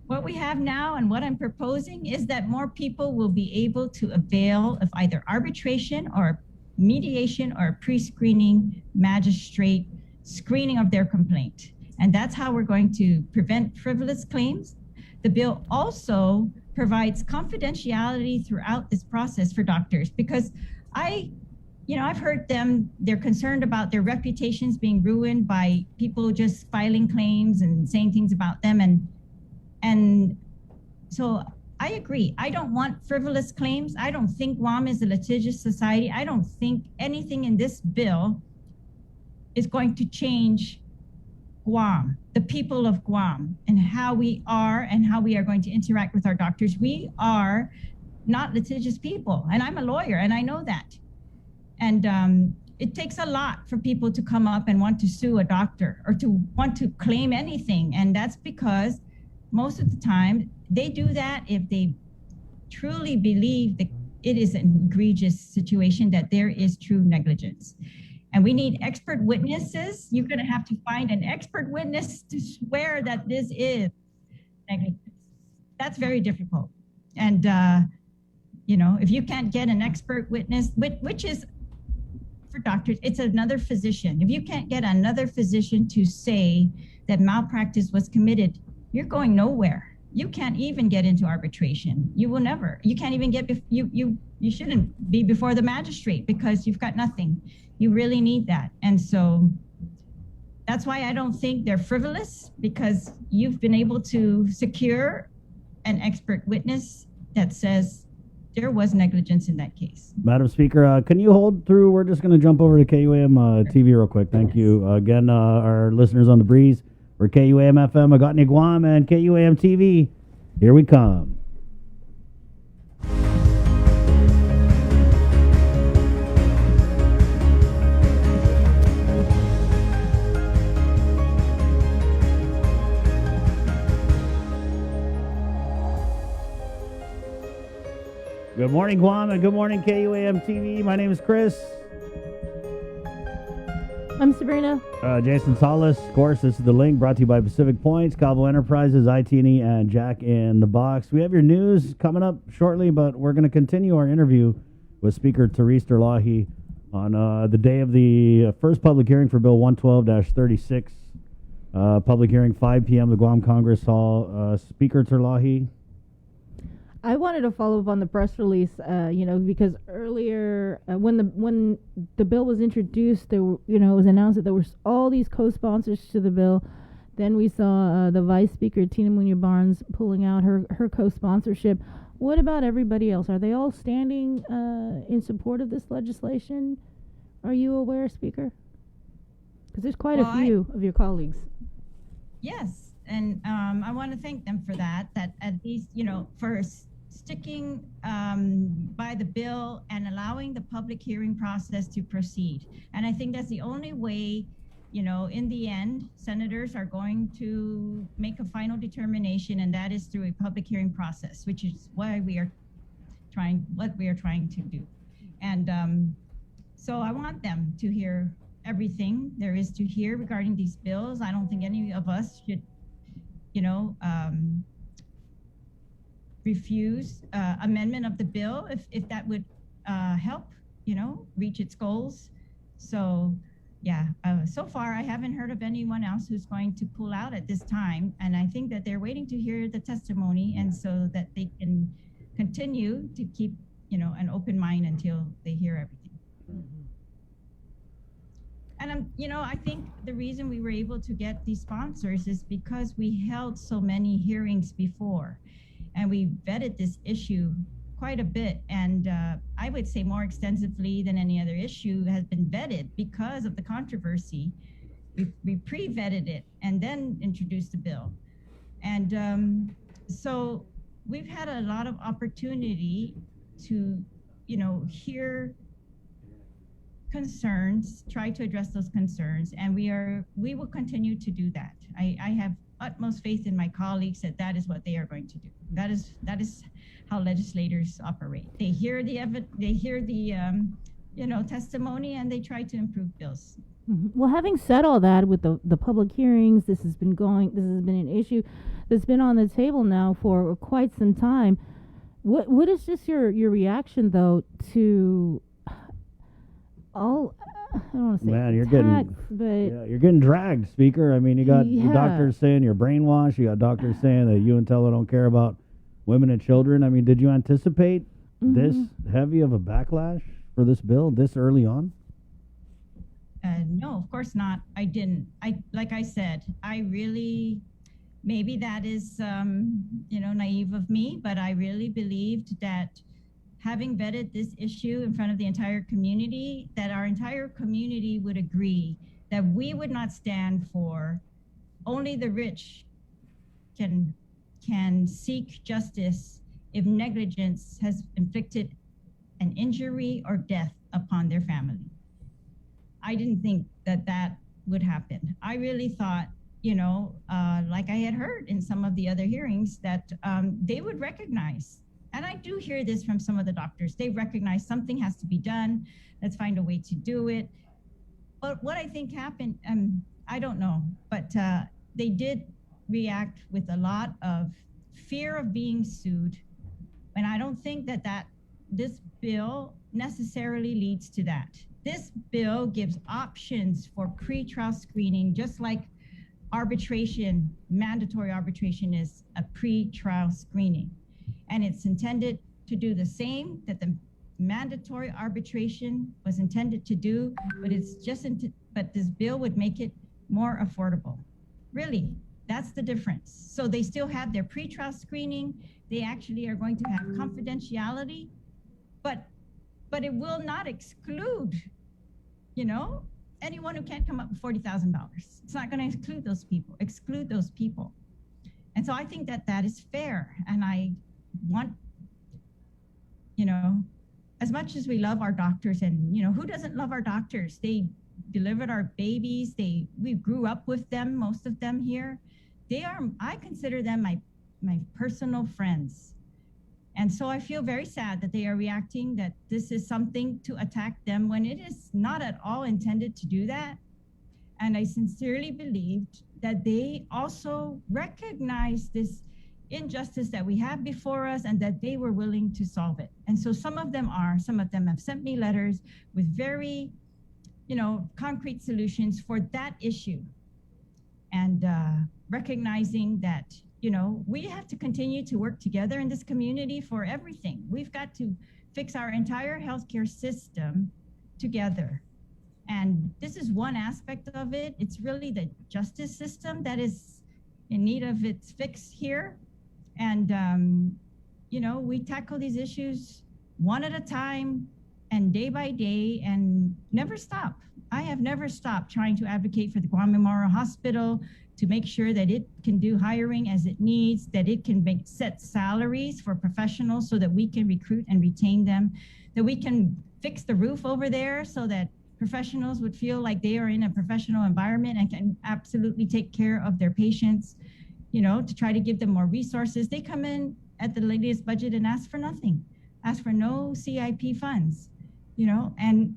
Speaker 16: what we have now and what I'm proposing is that more people will be able to avail of either arbitration or mediation or pre-screening magistrate screening of their complaint. And that's how we're going to prevent frivolous claims. The bill also provides confidentiality throughout this process for doctors because I've heard they're concerned about their reputations being ruined by people just filing claims and saying things about them. And so I agree. I don't want frivolous claims. I don't think Guam is a litigious society. I don't think anything in this bill is going to change Guam, the people of Guam, and how we are and how we are going to interact with our doctors. We are not litigious people, and I'm a lawyer, and I know that. And it takes a lot for people to come up and want to sue a doctor or to want to claim anything, and that's because most of the time they do that if they truly believe that it is an egregious situation, that there is true negligence. And we need expert witnesses. You're going to have to find an expert witness to swear that this is negligence. That's very difficult. And, if you can't get an expert witness, which is for doctors, it's another physician. If you can't get another physician to say that malpractice was committed, you're going nowhere. You can't even get into arbitration. You will never. You can't even get, you shouldn't be before the magistrate because you've got nothing. You really need that. And so that's why I don't think they're frivolous, because you've been able to secure an expert witness that says there was negligence in that case.
Speaker 14: Madam Speaker, can you hold through? We're just going to jump over to KUAM TV real quick. Thank you. Again, our listeners on the breeze, we're KUAM FM, Agatni Guam, and KUAM TV. Here we come. Good morning, Guam, and good morning, KUAM TV. My name is Chris.
Speaker 6: I'm Sabrina.
Speaker 14: Jason Salas. Of course, this is The Link, brought to you by Pacific Points, Cabo Enterprises, IT&E, and Jack in the Box. We have your news coming up shortly, but we're going to continue our interview with Speaker Therese Terlahi on the day of the first public hearing for Bill 112-36. Public hearing, 5 p.m., the Guam Congress Hall. Speaker Terlahi.
Speaker 6: I wanted to follow up on the press release, because earlier when the bill was introduced, there were, it was announced that there were all these co-sponsors to the bill. Then we saw the Vice Speaker, Tina Munoz Barnes, pulling out her co-sponsorship. What about everybody else? Are they all standing in support of this legislation? Are you aware, Speaker? Because there's quite a few of your colleagues.
Speaker 16: Yes, and I want to thank them for that at least, for sticking by the bill and allowing the public hearing process to proceed. And I think that's the only way, in the end, senators are going to make a final determination, and that is through a public hearing process, which is what we are trying to do. And so I want them to hear everything there is to hear regarding these bills. I don't think any of us should, refuse amendment of the bill if that would help, reach its goals. So yeah, so far I haven't heard of anyone else who's going to pull out at this time. And I think that they're waiting to hear the testimony, and so that they can continue to keep, an open mind until they hear everything. And I think the reason we were able to get these sponsors is because we held so many hearings before, and we vetted this issue quite a bit, and I would say more extensively than any other issue has been vetted because of the controversy. We pre-vetted it and then introduced the bill. And so we've had a lot of opportunity to, hear concerns, try to address those concerns, and we will continue to do that. I have utmost faith in my colleagues that is what they are going to do. That is how legislators operate. They hear the testimony, and they try to improve bills.
Speaker 6: Well, having said all that, with the public hearings, this has been an issue that's been on the table now for quite some time. What is just your reaction though to all? I don't want to say
Speaker 14: Man,
Speaker 6: you're
Speaker 14: getting dragged, Speaker. I mean, you got doctors saying you're brainwashed. You got doctors saying that you and Tella don't care about women and children. I mean, did you anticipate this heavy of a backlash for this bill this early on?
Speaker 16: No, of course not. I didn't. Like I said, I really, maybe that is, naive of me, but I really believed that having vetted this issue in front of the entire community, that our entire community would agree that we would not stand for only the rich can seek justice if negligence has inflicted an injury or death upon their family. I didn't think that would happen. I really thought, like I had heard in some of the other hearings, that they would recognize, and I do hear this from some of the doctors, they recognize something has to be done. Let's find a way to do it. But what I think happened, I don't know, but they did react with a lot of fear of being sued. And I don't think that this bill necessarily leads to that. This bill gives options for pretrial screening, just like arbitration, mandatory arbitration is a pretrial screening. And it's intended to do the same that the mandatory arbitration was intended to do, but this bill would make it more affordable. Really, that's the difference. So they still have their pretrial screening. They actually are going to have confidentiality, but it will not exclude, anyone who can't come up with $40,000. It's not going to exclude those people. And so I think that is fair. And I want, as much as we love our doctors, and, who doesn't love our doctors? They delivered our babies. We grew up with them, most of them here. I consider them my personal friends. And so I feel very sad that they are reacting, that this is something to attack them when it is not at all intended to do that. And I sincerely believed that they also recognize this injustice that we have before us and that they were willing to solve it. And so some of them have sent me letters with very, concrete solutions for that issue. And recognizing that, we have to continue to work together in this community for everything. We've got to fix our entire healthcare system together. And this is one aspect of it. It's really the justice system that is in need of its fix here. And, we tackle these issues one at a time and day by day and never stop. I have never stopped trying to advocate for the Guam Memorial Hospital to make sure that it can do hiring as it needs, that it can set salaries for professionals so that we can recruit and retain them, that we can fix the roof over there so that professionals would feel like they are in a professional environment and can absolutely take care of their patients, to try to give them more resources. They come in at the latest budget and ask for nothing, ask for no CIP funds, and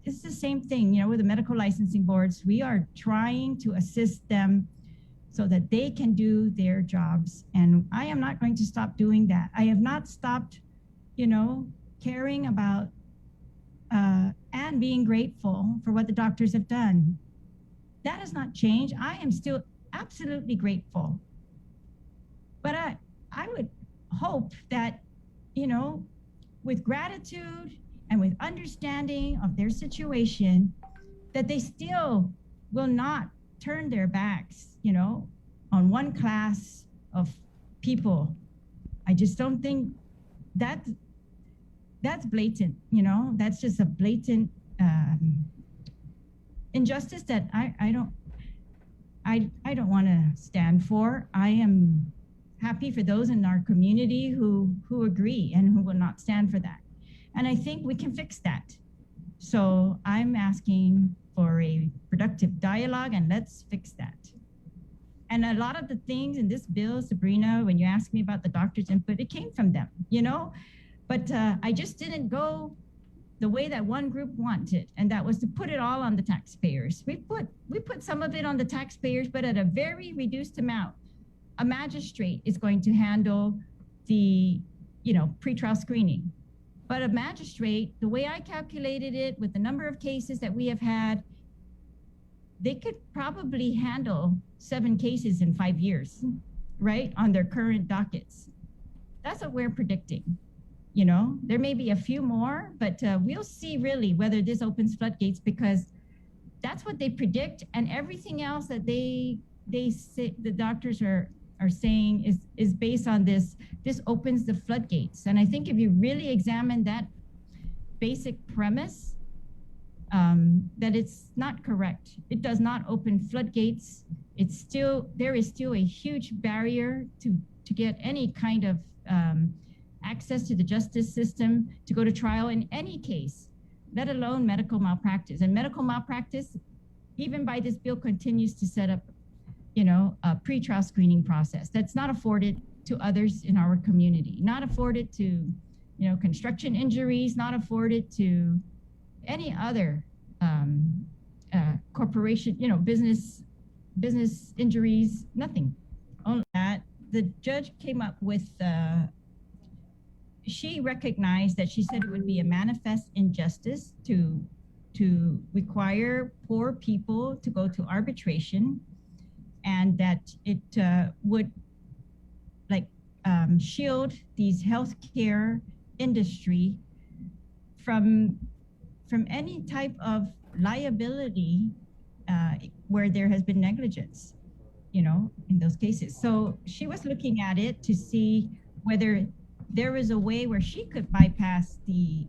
Speaker 16: it's the same thing, with the medical licensing boards. We are trying to assist them so that they can do their jobs. And I am not going to stop doing that. I have not stopped, caring about and being grateful for what the doctors have done. That has not changed. I am still absolutely grateful. But I would hope that, with gratitude and with understanding of their situation, that they still will not turn their backs, on one class of people. I just don't think that's blatant, that's just a blatant injustice that I don't want to stand for. I am happy for those in our community who agree and who will not stand for that. And I think we can fix that. So I'm asking for a productive dialogue, and let's fix that. And a lot of the things in this bill, Sabrina, when you asked me about the doctor's input, it came from them, But I just didn't go the way that one group wanted, and that was to put it all on the taxpayers. We put some of it on the taxpayers, but at a very reduced amount. A magistrate is going to handle the, pretrial screening. But a magistrate, the way I calculated it with the number of cases that we have had, they could probably handle 7 cases in 5 years, right? On their current dockets. That's what we're predicting. There may be a few more, but we'll see really whether this opens floodgates, because that's what they predict. And everything else that they say, the doctors are saying is based on this opens the floodgates. And I think if you really examine that basic premise, that it's not correct. It does not open floodgates. There is still a huge barrier to get any kind of access to the justice system, to go to trial in any case, let alone medical malpractice. And medical malpractice, even by this bill, continues to set up a pretrial screening process that's not afforded to others in our community, not afforded to, construction injuries, not afforded to any other corporation, business injuries, nothing. Only that the judge came up with, she recognized that she said it would be a manifest injustice to require poor people to go to arbitration, and that it would shield these healthcare industry from any type of liability where there has been negligence, in those cases. So she was looking at it to see whether there was a way where she could bypass the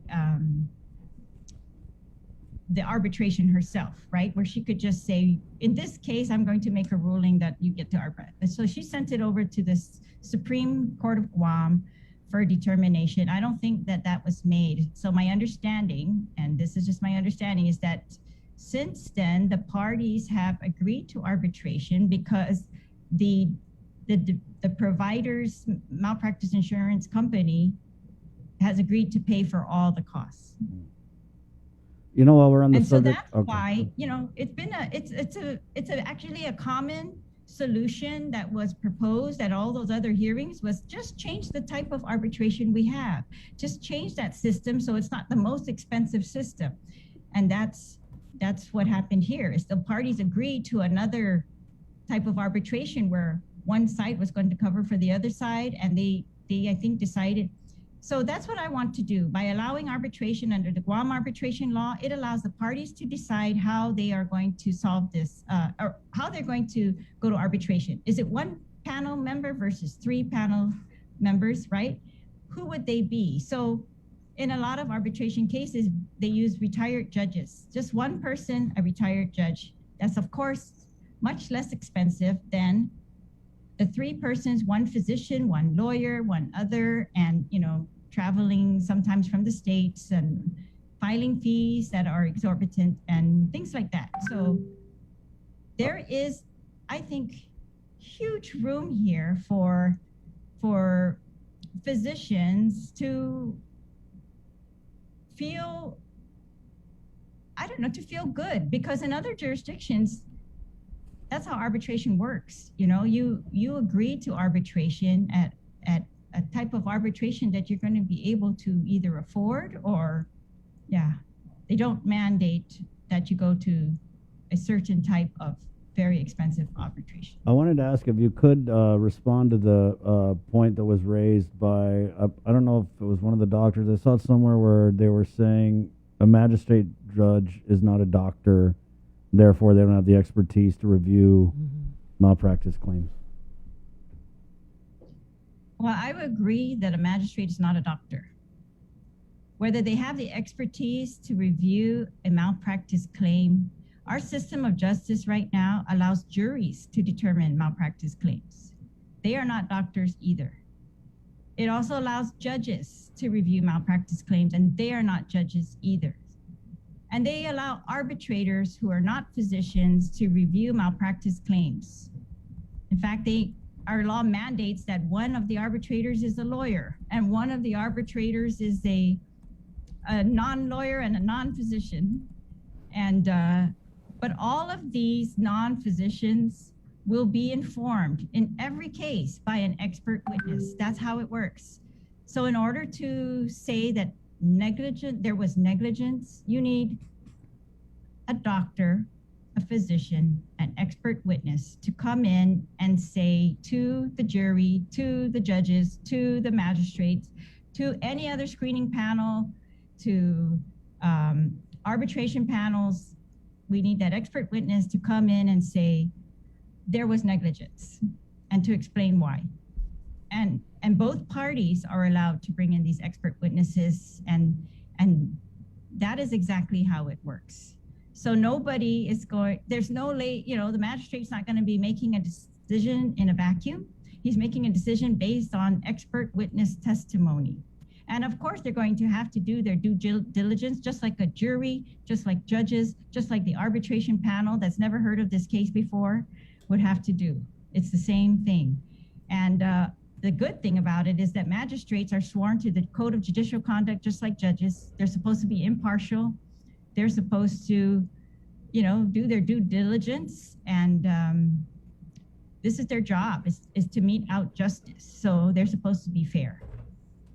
Speaker 16: arbitration herself, right? Where she could just say, in this case, I'm going to make a ruling that you get to arbitrate. So she sent it over to the Supreme Court of Guam for determination. I don't think that was made. So my understanding, and this is just my understanding, is that since then, the parties have agreed to arbitration because the provider's malpractice insurance company has agreed to pay for all the costs.
Speaker 14: While we're on the
Speaker 16: and
Speaker 14: subject,
Speaker 16: so that's why it's been actually a common solution that was proposed at all those other hearings, was just change the type of arbitration we have, just change that system so it's not the most expensive system. And that's what happened here, is the parties agreed to another type of arbitration where one side was going to cover for the other side, and they I think decided. So that's what I want to do. By allowing arbitration under the Guam arbitration law, it allows the parties to decide how they are going to solve this, or how they're going to go to arbitration. Is it 1 panel member versus 3 panel members, right? Who would they be? So in a lot of arbitration cases, they use retired judges. Just one person, a retired judge. That's, of course, much less expensive than the 3 persons, 1 physician, 1 lawyer, 1 other, and, traveling sometimes from the States and filing fees that are exorbitant and things like that. So there is, I think, huge room here for physicians to feel, to feel good, because in other jurisdictions, that's how arbitration works. You know, you agree to arbitration at a type of arbitration that you're going to be able to either afford or, they don't mandate that you go to a certain type of very expensive arbitration.
Speaker 14: I wanted to ask if you could respond to the point that was raised by, I don't know if it was one of the doctors. I saw it somewhere where they were saying a magistrate judge is not a doctor, therefore they don't have the expertise to review malpractice claims.
Speaker 16: Well, I would agree that a magistrate is not a doctor. Whether they have the expertise to review a malpractice claim, our system of justice right now allows juries to determine malpractice claims. They are not doctors either. It also allows judges to review malpractice claims, and they are not judges either. And they allow arbitrators who are not physicians to review malpractice claims. In fact, our law mandates that one of the arbitrators is a lawyer, and one of the arbitrators is a non-lawyer and a non-physician. And but all of these non-physicians will be informed in every case by an expert witness. That's how it works. So in order to say that there was negligence, you need a doctor, a physician, an expert witness to come in and say to the jury, to the judges, to the magistrates, to any other screening panel, to arbitration panels, we need that expert witness to come in and say there was negligence and to explain why. And both parties are allowed to bring in these expert witnesses, and that is exactly how it works. So nobody is there's no the magistrate's not going to be making a decision in a vacuum. He's making a decision based on expert witness testimony. And of course, they're going to have to do their due diligence, just like a jury, just like judges, just like the arbitration panel that's never heard of this case before would have to do. It's the same thing. And the good thing about it is that magistrates are sworn to the Code of Judicial Conduct, just like judges. They're supposed to be impartial. They're supposed to, do their due diligence. And this is their job, is to mete out justice. So they're supposed to be fair.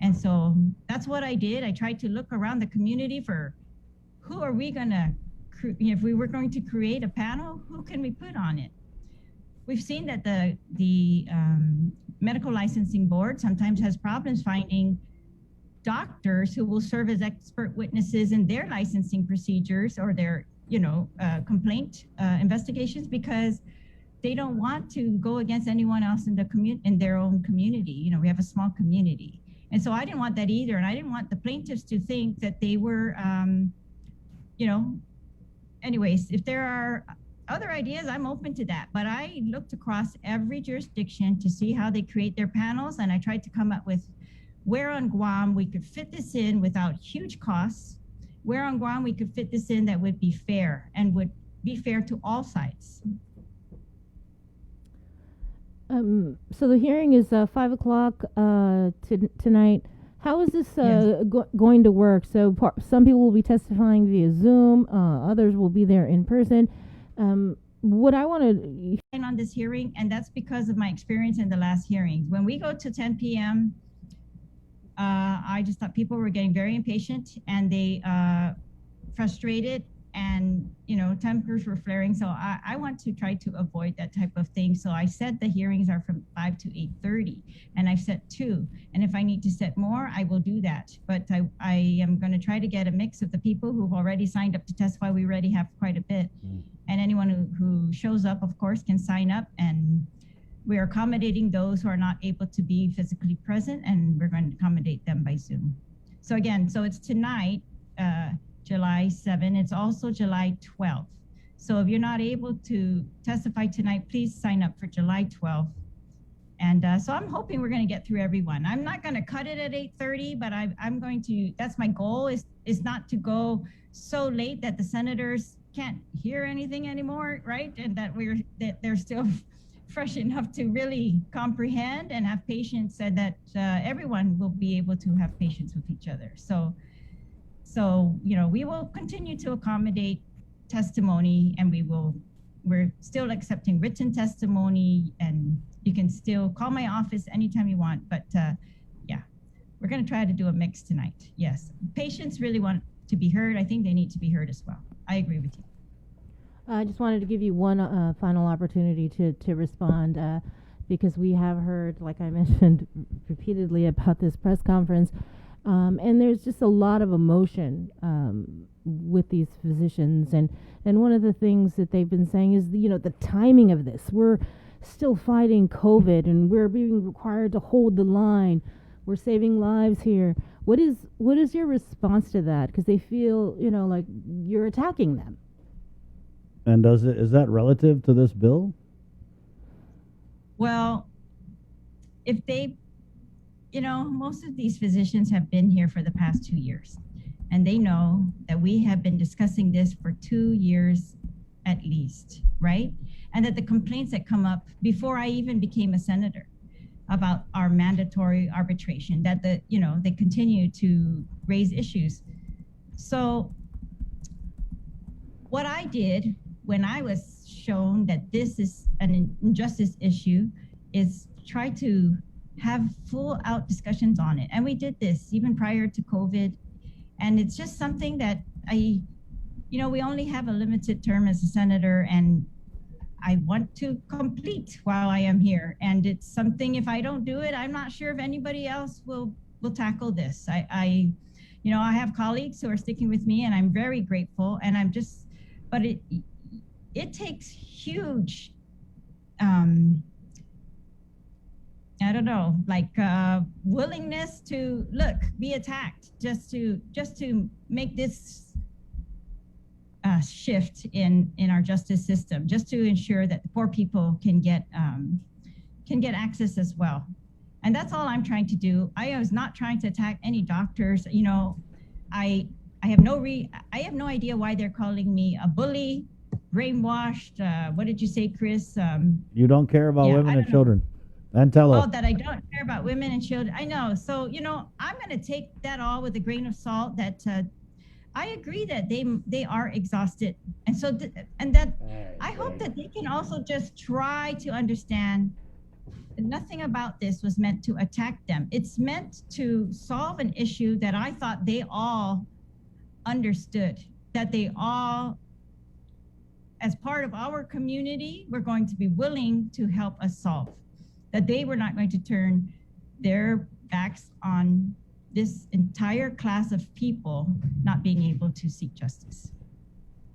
Speaker 16: And so that's what I did. I tried to look around the community for who are we going to, if we were going to create a panel, who can we put on it? We've seen that the medical licensing board sometimes has problems finding doctors who will serve as expert witnesses in their licensing procedures or their, complaint investigations, because they don't want to go against anyone else in their own community. We have a small community. And so I didn't want that either. And I didn't want the plaintiffs to think that they were, anyways, if there are other ideas, I'm open to that. But I looked across every jurisdiction to see how they create their panels. And I tried to come up with where on Guam we could fit this in without huge costs, where on Guam we could fit this in that would be fair and would be fair to all sides.
Speaker 6: So the hearing is 5 o'clock tonight. How is this going to work? So some people will be testifying via Zoom. Others will be there in person. What I want to
Speaker 16: on this hearing, and that's because of my experience in the last hearings. When we go to 10 p.m., I just thought people were getting very impatient and they frustrated, and tempers were flaring. So I want to try to avoid that type of thing. So I said the hearings are from 5 to 8:30, and I've set 2. And if I need to set more, I will do that. But I am going to try to get a mix of the people who've already signed up to testify. We already have quite a bit. And anyone who shows up, of course, can sign up, and we're accommodating those who are not able to be physically present, and we're going to accommodate them by Zoom. So again, it's tonight, July 7. It's also July 12th. So if you're not able to testify tonight, please sign up for July 12th. And so I'm hoping we're going to get through everyone. I'm not going to cut it at 8:30, but I'm going to, that's my goal, is not to go so late that the senators can't hear anything anymore, right? And that they're still fresh enough to really comprehend and have patience, and that everyone will be able to have patience with each other. So we will continue to accommodate testimony, and we will we're still accepting written testimony, and you can still call my office anytime you want. But yeah, we're going to try to do a mix tonight. Yes, patients really want to be heard. I think they need to be heard as well. I agree with you.
Speaker 6: I just wanted to give you one final opportunity to respond because we have heard, like I mentioned repeatedly, about this press conference, and there's just a lot of emotion with these physicians, and one of the things that they've been saying is the timing of this. We're still fighting COVID, and we're being required to hold the line. We're saving lives here. What is your response to that? Because they feel like you're attacking them.
Speaker 14: And is that relative to this bill?
Speaker 16: Well, if they, most of these physicians have been here for the past 2 years, and they know that we have been discussing this for 2 years at least, right? And that the complaints that come up before I even became a senator about our mandatory arbitration, that they continue to raise issues. So what I did when I was shown that this is an injustice issue is try to have full out discussions on it. And we did this even prior to COVID. And it's just something that we only have a limited term as a senator, and I want to complete while I am here. And it's something, if I don't do it, I'm not sure if anybody else will tackle this. I have colleagues who are sticking with me, and I'm very grateful. And but it takes huge, willingness to be attacked just to make this shift in our justice system, just to ensure that the poor people can get access as well. And that's all I'm trying to do. I was not trying to attack any doctors. I have no idea why they're calling me a bully, brainwashed. What did you say, Chris?
Speaker 14: You don't care about women and children. And tell us.
Speaker 16: Oh, that I don't care about women and children. I know. So, I'm going to take that all with a grain of salt, that I agree that they are exhausted. And so, I hope that they can also just try to understand that nothing about this was meant to attack them. It's meant to solve an issue that I thought they all understood, that they all, as part of our community, were going to be willing to help us solve, that they were not going to turn their backs on this entire class of people not being able to seek justice.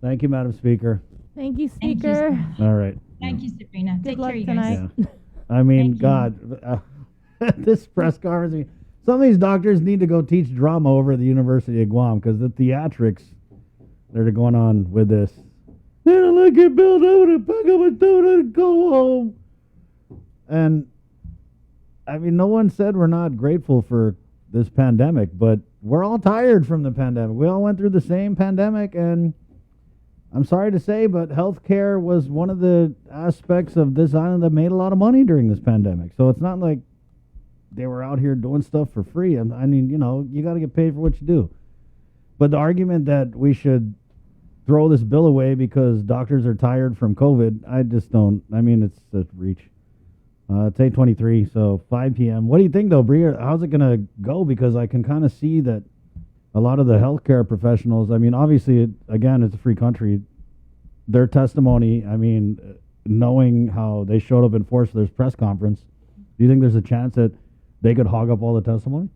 Speaker 14: Thank you, Madam Speaker.
Speaker 6: Thank you, Speaker.
Speaker 14: All right.
Speaker 16: Thank you, Sabrina.
Speaker 6: Good
Speaker 16: Take
Speaker 6: luck
Speaker 16: care, you guys.
Speaker 6: tonight.
Speaker 14: Yeah. I mean, God, this press conference, some of these doctors need to go teach drama over at the University of Guam, because the theatrics that are going on with this. They don't like it, Bill. I'm going to pack up my stuff and go home. And, I mean, no one said we're not grateful for this pandemic, but we're all tired from the pandemic. We all went through the same pandemic, and I'm sorry to say, but healthcare was one of the aspects of this island that made a lot of money during this pandemic. So it's not like they were out here doing stuff for free. I mean, you got to get paid for what you do. But the argument that we should throw this bill away because doctors are tired from COVID, I just don't. I mean, it's a reach. It's 8:23, so 5 p.m. What do you think, though, Bria? How's it going to go? Because I can kind of see that a lot of the healthcare professionals, I mean, obviously, again, it's a free country. Their testimony, I mean, knowing how they showed up in force for this press conference, do you think there's a chance that they could hog up all the testimony?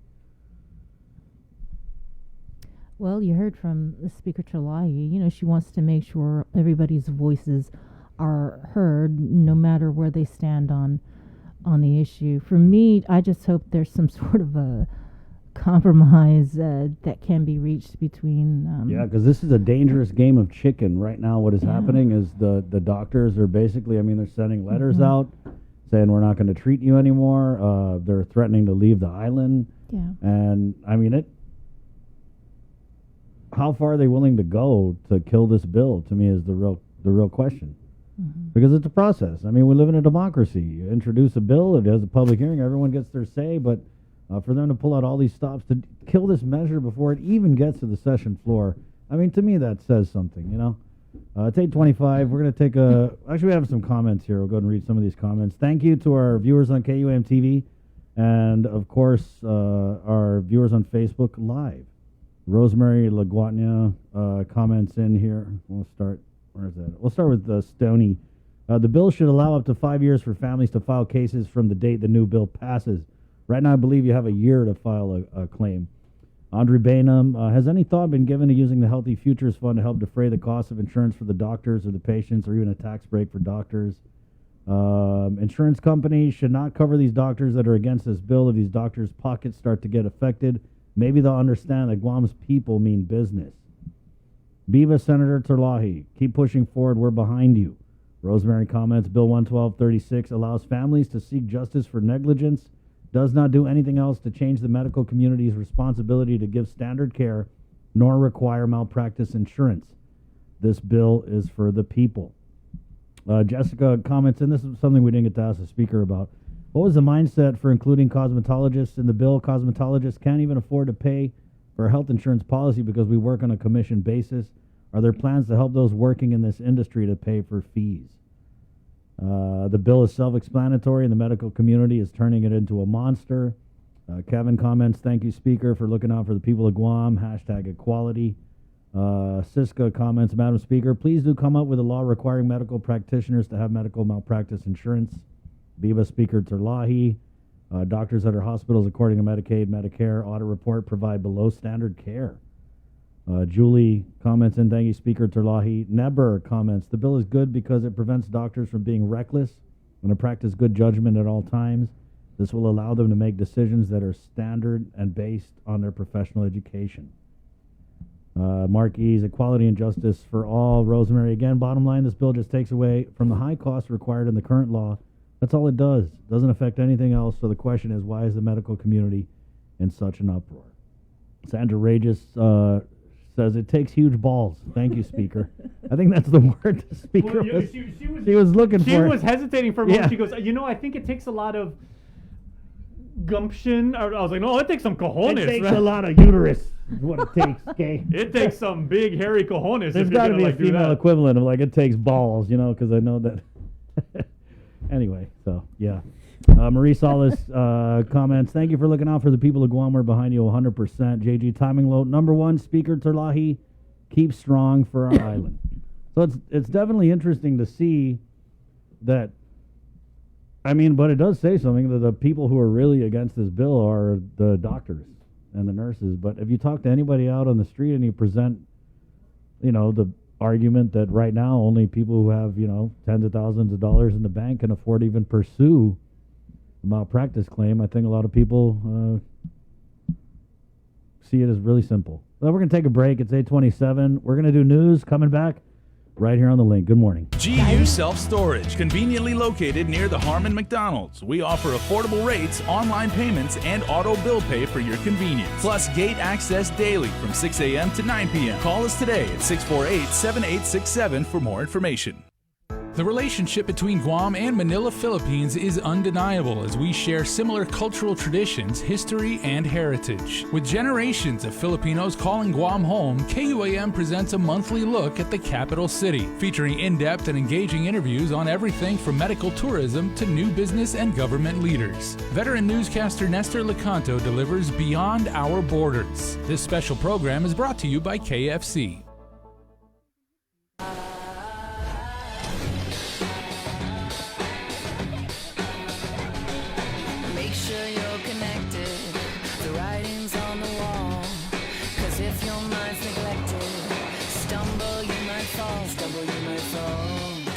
Speaker 6: Well, you heard from Speaker Chalahi. She wants to make sure everybody's voices are heard, no matter where they stand on the issue. For me, I just hope there's some sort of a compromise that can be reached between.
Speaker 14: Yeah, because this is a dangerous game of chicken right now. What is happening is the doctors are basically, I mean, they're sending letters out saying we're not going to treat you anymore. They're threatening to leave the island.
Speaker 6: Yeah.
Speaker 14: And I mean, how far are they willing to go to kill this bill, to me, is the real question. Because it's a process. I mean, we live in a democracy. You introduce a bill, it has a public hearing, everyone gets their say, but for them to pull out all these stops to kill this measure before it even gets to the session floor, I mean, to me, that says something, It's 8:25. We're going to take actually, we have some comments here. We'll go ahead and read some of these comments. Thank you to our viewers on KUAM TV and, of course, our viewers on Facebook Live. Rosemary Laguatnia comments in here. We'll start. Where is that? We'll start with Stoney. The bill should allow up to 5 years for families to file cases from the date the new bill passes. Right now, I believe you have a year to file a claim. Andre Bainham, has any thought been given to using the Healthy Futures Fund to help defray the cost of insurance for the doctors or the patients, or even a tax break for doctors? Insurance companies should not cover these doctors that are against this bill. If these doctors' pockets start to get affected, maybe they'll understand that Guam's people mean business. Viva Senator Terlahi, keep pushing forward. We're behind you. Rosemary comments, Bill 11236 allows families to seek justice for negligence, does not do anything else to change the medical community's responsibility to give standard care, nor require malpractice insurance. This bill is for the people. Jessica comments, and this is something we didn't get to ask the speaker about. What was the mindset for including cosmetologists in the bill? Cosmetologists can't even afford to pay for a health insurance policy because we work on a commission basis. Are there plans to help those working in this industry to pay for fees? The bill is self-explanatory, and the medical community is turning it into a monster. Kevin comments, thank you, Speaker, for looking out for the people of Guam. # equality. Siska comments, Madam Speaker, please do come up with a law requiring medical practitioners to have medical malpractice insurance. Viva Speaker Terlahi. Doctors at our hospitals, according to Medicaid, Medicare audit report, provide below standard care. Julie comments, and thank you, Speaker Terlahi. Neber comments, the bill is good because it prevents doctors from being reckless and to practice good judgment at all times. This will allow them to make decisions that are standard and based on their professional education. Marquise, equality and justice for all. Rosemary, again, bottom line, this bill just takes away from the high costs required in the current law. That's all it does. It doesn't affect anything else. So the question is, why is the medical community in such an uproar? Sandra Regis says it takes huge balls. Thank you, Speaker. I think that's the word the Speaker was looking for.
Speaker 7: She was hesitating for a moment.
Speaker 14: Yeah.
Speaker 7: She goes, I think it takes a lot of gumption. I was like, no, it takes some cojones.
Speaker 14: It takes a lot of uterus is what it takes, okay?
Speaker 7: It takes some big, hairy cojones.
Speaker 14: There's got to be a female equivalent of like it takes balls, because I know that. Anyway, so, yeah. Marie Solis comments, thank you for looking out for the people of Guam. We're behind you 100%. JG Timing Low, number one, Speaker Terlahi, keep strong for our island. So it's definitely interesting to see that, but it does say something that the people who are really against this bill are the doctors and the nurses. But if you talk to anybody out on the street and you present, the argument that right now only people who have, tens of thousands of dollars in the bank can afford to even pursue a malpractice claim, I think a lot of people see it as really simple. Well, we're going to take a break. It's 8:27. We're going to do news coming back right here on the link. Good morning.
Speaker 8: GU Self-Storage, conveniently located near the Harmon McDonald's. We offer affordable rates, online payments, and auto bill pay for your convenience. Plus gate access daily from 6 a.m. to 9 p.m. Call us today at 648-7867 for more information.
Speaker 17: The relationship between Guam and Manila, Philippines is undeniable as we share similar cultural traditions, history, and heritage. With generations of Filipinos calling Guam home, KUAM presents a monthly look at the capital city, featuring in-depth and engaging interviews on everything from medical tourism to new business and government leaders. Veteran newscaster Nestor Lecanto delivers Beyond Our Borders. This special program is brought to you by KFC.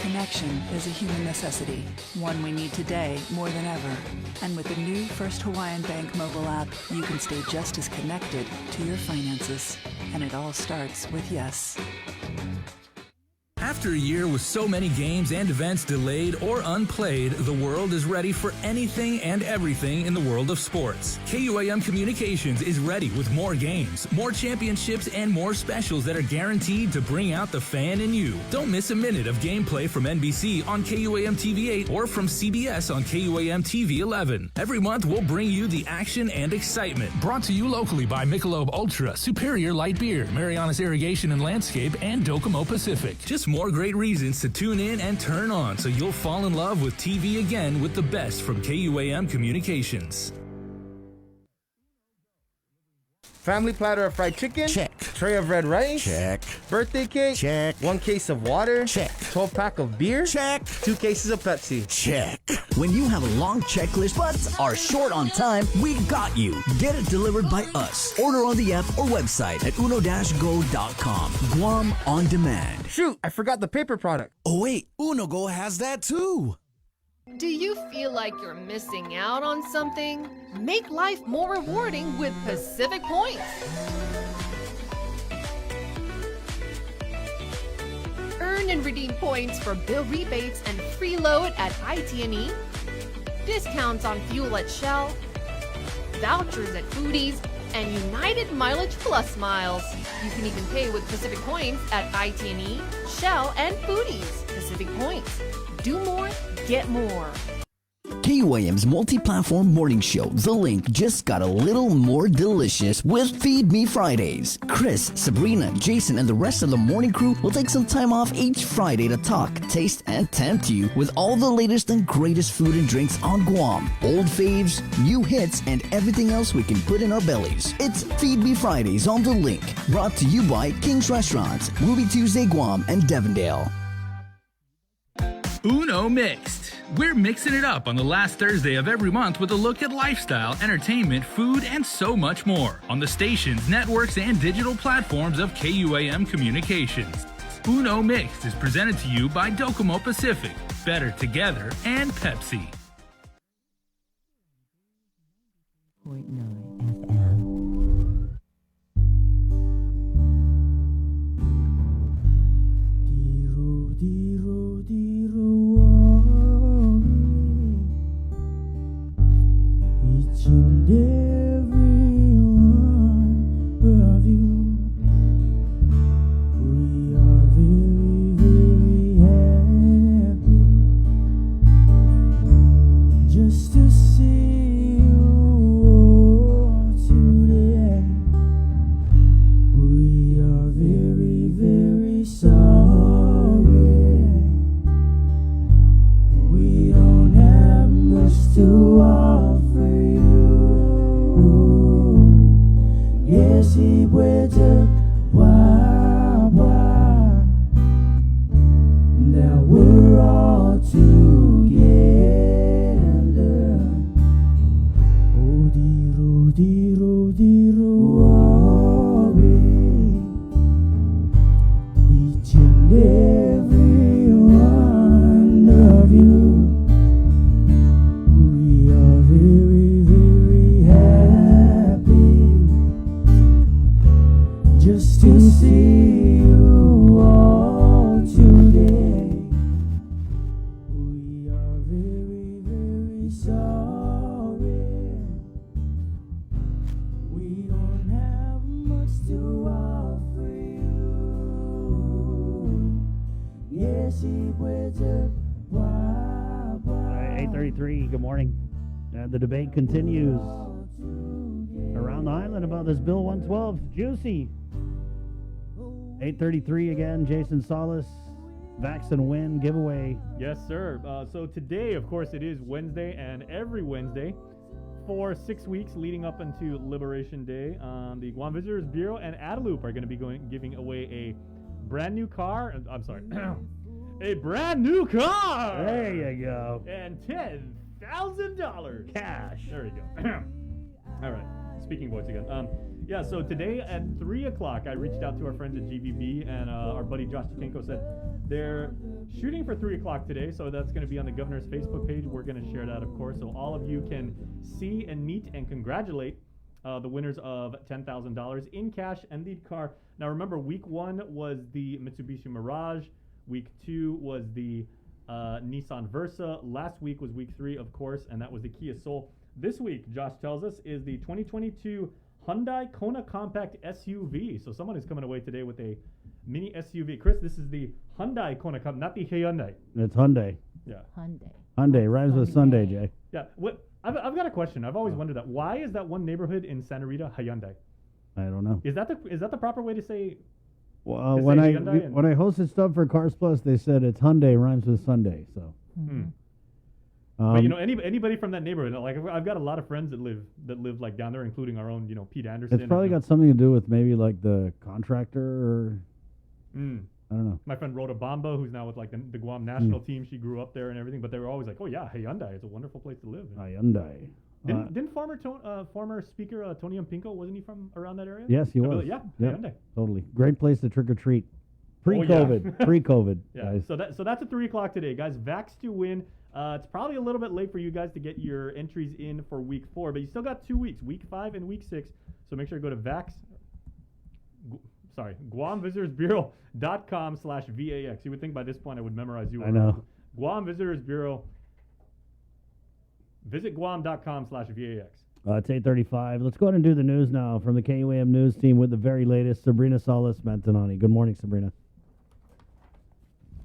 Speaker 24: Connection is a human necessity, one we need today more than ever. And with the new First Hawaiian Bank mobile app, you can stay just as connected to your finances. And it all starts with yes.
Speaker 8: After a year with so many games and events delayed or unplayed, the world is ready for anything and everything in the world of sports. KUAM Communications is ready with more games, more championships, and more specials that are guaranteed to bring out the fan in you. Don't miss a minute of gameplay from NBC on KUAM TV 8 or from CBS on KUAM TV 11. Every month, we'll bring you the action and excitement.
Speaker 17: Brought to you locally by Michelob Ultra, Superior Light Beer, Marianas Irrigation and Landscape, and Docomo Pacific.
Speaker 8: Just more great reasons to tune in and turn on so you'll fall in love with TV again with the best from KUAM Communications.
Speaker 2: Family platter of fried chicken?
Speaker 1: Check.
Speaker 2: Tray of red rice?
Speaker 1: Check.
Speaker 2: Birthday cake?
Speaker 1: Check.
Speaker 2: 1 case of water?
Speaker 1: Check.
Speaker 2: 12-pack of beer?
Speaker 1: Check.
Speaker 2: 2 cases of Pepsi?
Speaker 1: Check. When you have a long checklist but are short on time, we got you. Get it delivered by us. Order on the app or website at uno-go.com. Guam on demand.
Speaker 2: Shoot, I forgot the paper product.
Speaker 1: Oh wait, UnoGo has that too.
Speaker 18: Do you feel like you're missing out on something? Make life more rewarding with Pacific Points. Earn and redeem points for bill rebates and free load at IT&E, discounts on fuel at Shell, vouchers at Foodies, and United Mileage Plus miles. You can even pay with Pacific Points at IT&E, Shell, and Foodies. Pacific Points. Do more, get more.
Speaker 1: KUAM's multi-platform morning show, The Link, just got a little more delicious with Feed Me Fridays. Chris, Sabrina, Jason, and the rest of the morning crew will take some time off each Friday to talk, taste, and tempt you with all the latest and greatest food and drinks on Guam. Old faves, new hits, and everything else we can put in our bellies. It's Feed Me Fridays on The Link, brought to you by King's Restaurants, Ruby Tuesday Guam, and Devondale.
Speaker 8: Uno Mixed. We're mixing it up on the last Thursday of every month with a look at lifestyle, entertainment, food, and so much more on the stations, networks, and digital platforms of KUAM Communications. Uno Mixed is presented to you by Docomo Pacific, Better Together, and Pepsi.
Speaker 26: Each and every one of you, we are very, very happy just to see you today. We are very, very sorry. We don't have much to offer you. Yes, he puede now we're all together. Oh, each and every one of you. We are very, very happy just to see you all today. We are very, very sorry. We don't have much to offer you. Yes, he was a
Speaker 14: 8:33. Good morning. The debate continues around the island about this Bill 112. Juicy. 8:33 again. Jason Solis, Vax and Win giveaway.
Speaker 7: Yes, sir. So today, of course, it is Wednesday, and every Wednesday for 6 weeks leading up into Liberation Day, the Guam Visitors Bureau and Adelup are going to be giving away a brand new car. I'm sorry. A brand new car!
Speaker 14: There you go.
Speaker 7: And $10,000 cash. There you go. All right. Speaking voice again. Yeah, so today at 3 o'clock, I reached out to our friends at GVB, and our buddy Josh Tikenko said they're shooting for 3 o'clock today, so that's going to be on the governor's Facebook page. We're going to share that, of course, so all of you can see and meet and congratulate the winners of $10,000 in cash and the car. Now, remember, week one was the Mitsubishi Mirage. Week 2 was the Nissan Versa. Last week was week 3, of course, and that was the Kia Soul. This week, Josh tells us, is the 2022 Hyundai Kona Compact SUV. So someone is coming away today with a mini SUV. Chris, this is the Hyundai Kona Compact, not the Hyundai.
Speaker 14: It's Hyundai.
Speaker 7: Yeah.
Speaker 14: Hyundai rhymes with Sunday, Jay.
Speaker 7: Yeah. What? I've got a question. I've always wondered that. Why is that one neighborhood in Santa Rita Hyundai?
Speaker 14: I don't know.
Speaker 7: Is that the proper way to say?
Speaker 14: Well, when I hosted stuff for Cars Plus, they said it's Hyundai rhymes with Sunday. So.
Speaker 7: But anybody from that neighborhood, like I've got a lot of friends that live like down there, including our own, Pete Anderson.
Speaker 14: It's probably got something to do with maybe like the contractor or I don't know.
Speaker 7: My friend Rhoda Bamba, who's now with like the Guam national team, she grew up there and everything. But they were always like, "Oh yeah, Hyundai, it's a wonderful place to live."
Speaker 14: Hyundai.
Speaker 7: Didn't former speaker Tony Pinko, wasn't he from around that area?
Speaker 14: Yes, he was.
Speaker 7: Yeah,
Speaker 14: Yep,
Speaker 7: Hyundai.
Speaker 14: totally. Great place to trick or treat. Pre-COVID, pre-COVID,
Speaker 7: Yeah.
Speaker 14: guys.
Speaker 7: So that's at 3:00 today, guys. Vax to win. It's probably a little bit late for you guys to get your entries in for week 4, but you still got 2 weeks, week 5 and week 6. So make sure to go to GuamVisitorsBureau.com/VAX. You would think by this point I would memorize you.
Speaker 14: I know.
Speaker 7: Guam Visitors Bureau. Visit Guam.com/VAX.
Speaker 14: It's 8:35. Let's go ahead and do the news now from the KUAM news team with the very latest. Sabrina Salas-Mantanani. Good morning, Sabrina.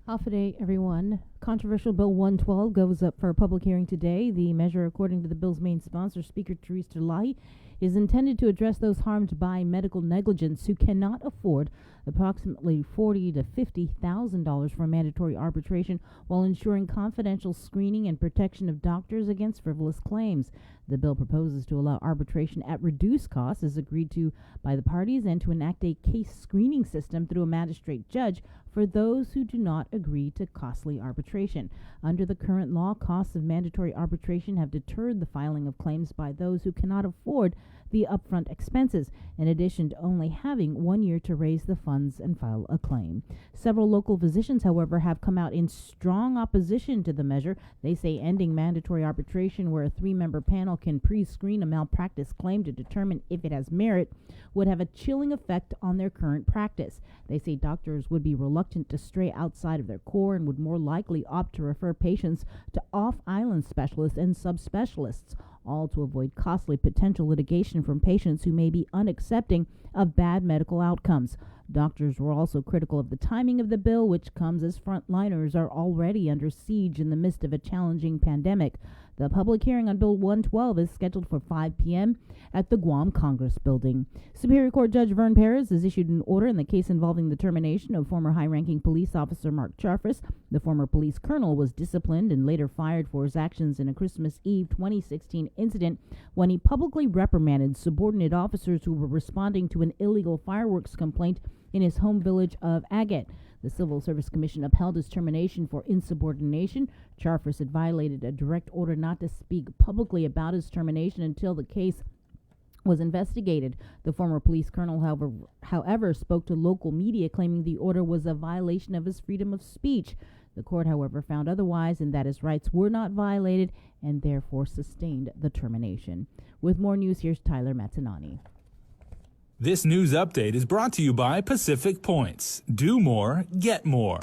Speaker 6: Half a day, everyone. Controversial Bill 112 goes up for a public hearing today. The measure, according to the bill's main sponsor, Speaker Teresa Lahi, is intended to address those harmed by medical negligence who cannot afford approximately $40,000 to $50,000 for mandatory arbitration while ensuring confidential screening and protection of doctors against frivolous claims. The bill proposes to allow arbitration at reduced costs as agreed to by the parties and to enact a case screening system through a magistrate judge for those who do not agree to costly arbitration. Under the current law, costs of mandatory arbitration have deterred the filing of claims by those who cannot afford the upfront expenses, in addition to only having 1 year to raise the funds and file a claim. Several local physicians, however, have come out in strong opposition to the measure. They say ending mandatory arbitration, where a 3-member panel can pre-screen a malpractice claim to determine if it has merit, would have a chilling effect on their current practice. They say doctors would be reluctant to stray outside of their core and would more likely opt to refer patients to off-island specialists and subspecialists, all to avoid costly potential litigation from patients who may be unaccepting of bad medical outcomes. Doctors were also critical of the timing of the bill, which comes as frontliners are already under siege in the midst of a challenging pandemic. The public hearing on Bill 112 is scheduled for 5 p.m. at the Guam Congress Building. Superior Court Judge Vern Perez has issued an order in the case involving the termination of former high-ranking police officer Mark Charfus. The former police colonel was disciplined and later fired for his actions in a Christmas Eve 2016 incident when he publicly reprimanded subordinate officers who were responding to an illegal fireworks complaint in his home village of Agate. The Civil Service Commission upheld his termination for insubordination. Charfus had violated a direct order not to speak publicly about his termination until the case was investigated. The former police colonel, however, spoke to local media claiming the order was a violation of his freedom of speech. The court, however, found otherwise and that his rights were not violated and therefore sustained the termination. With more news, here's Tyler Mazzanani.
Speaker 17: This news update is brought to you by Pacific Points. Do more, get more.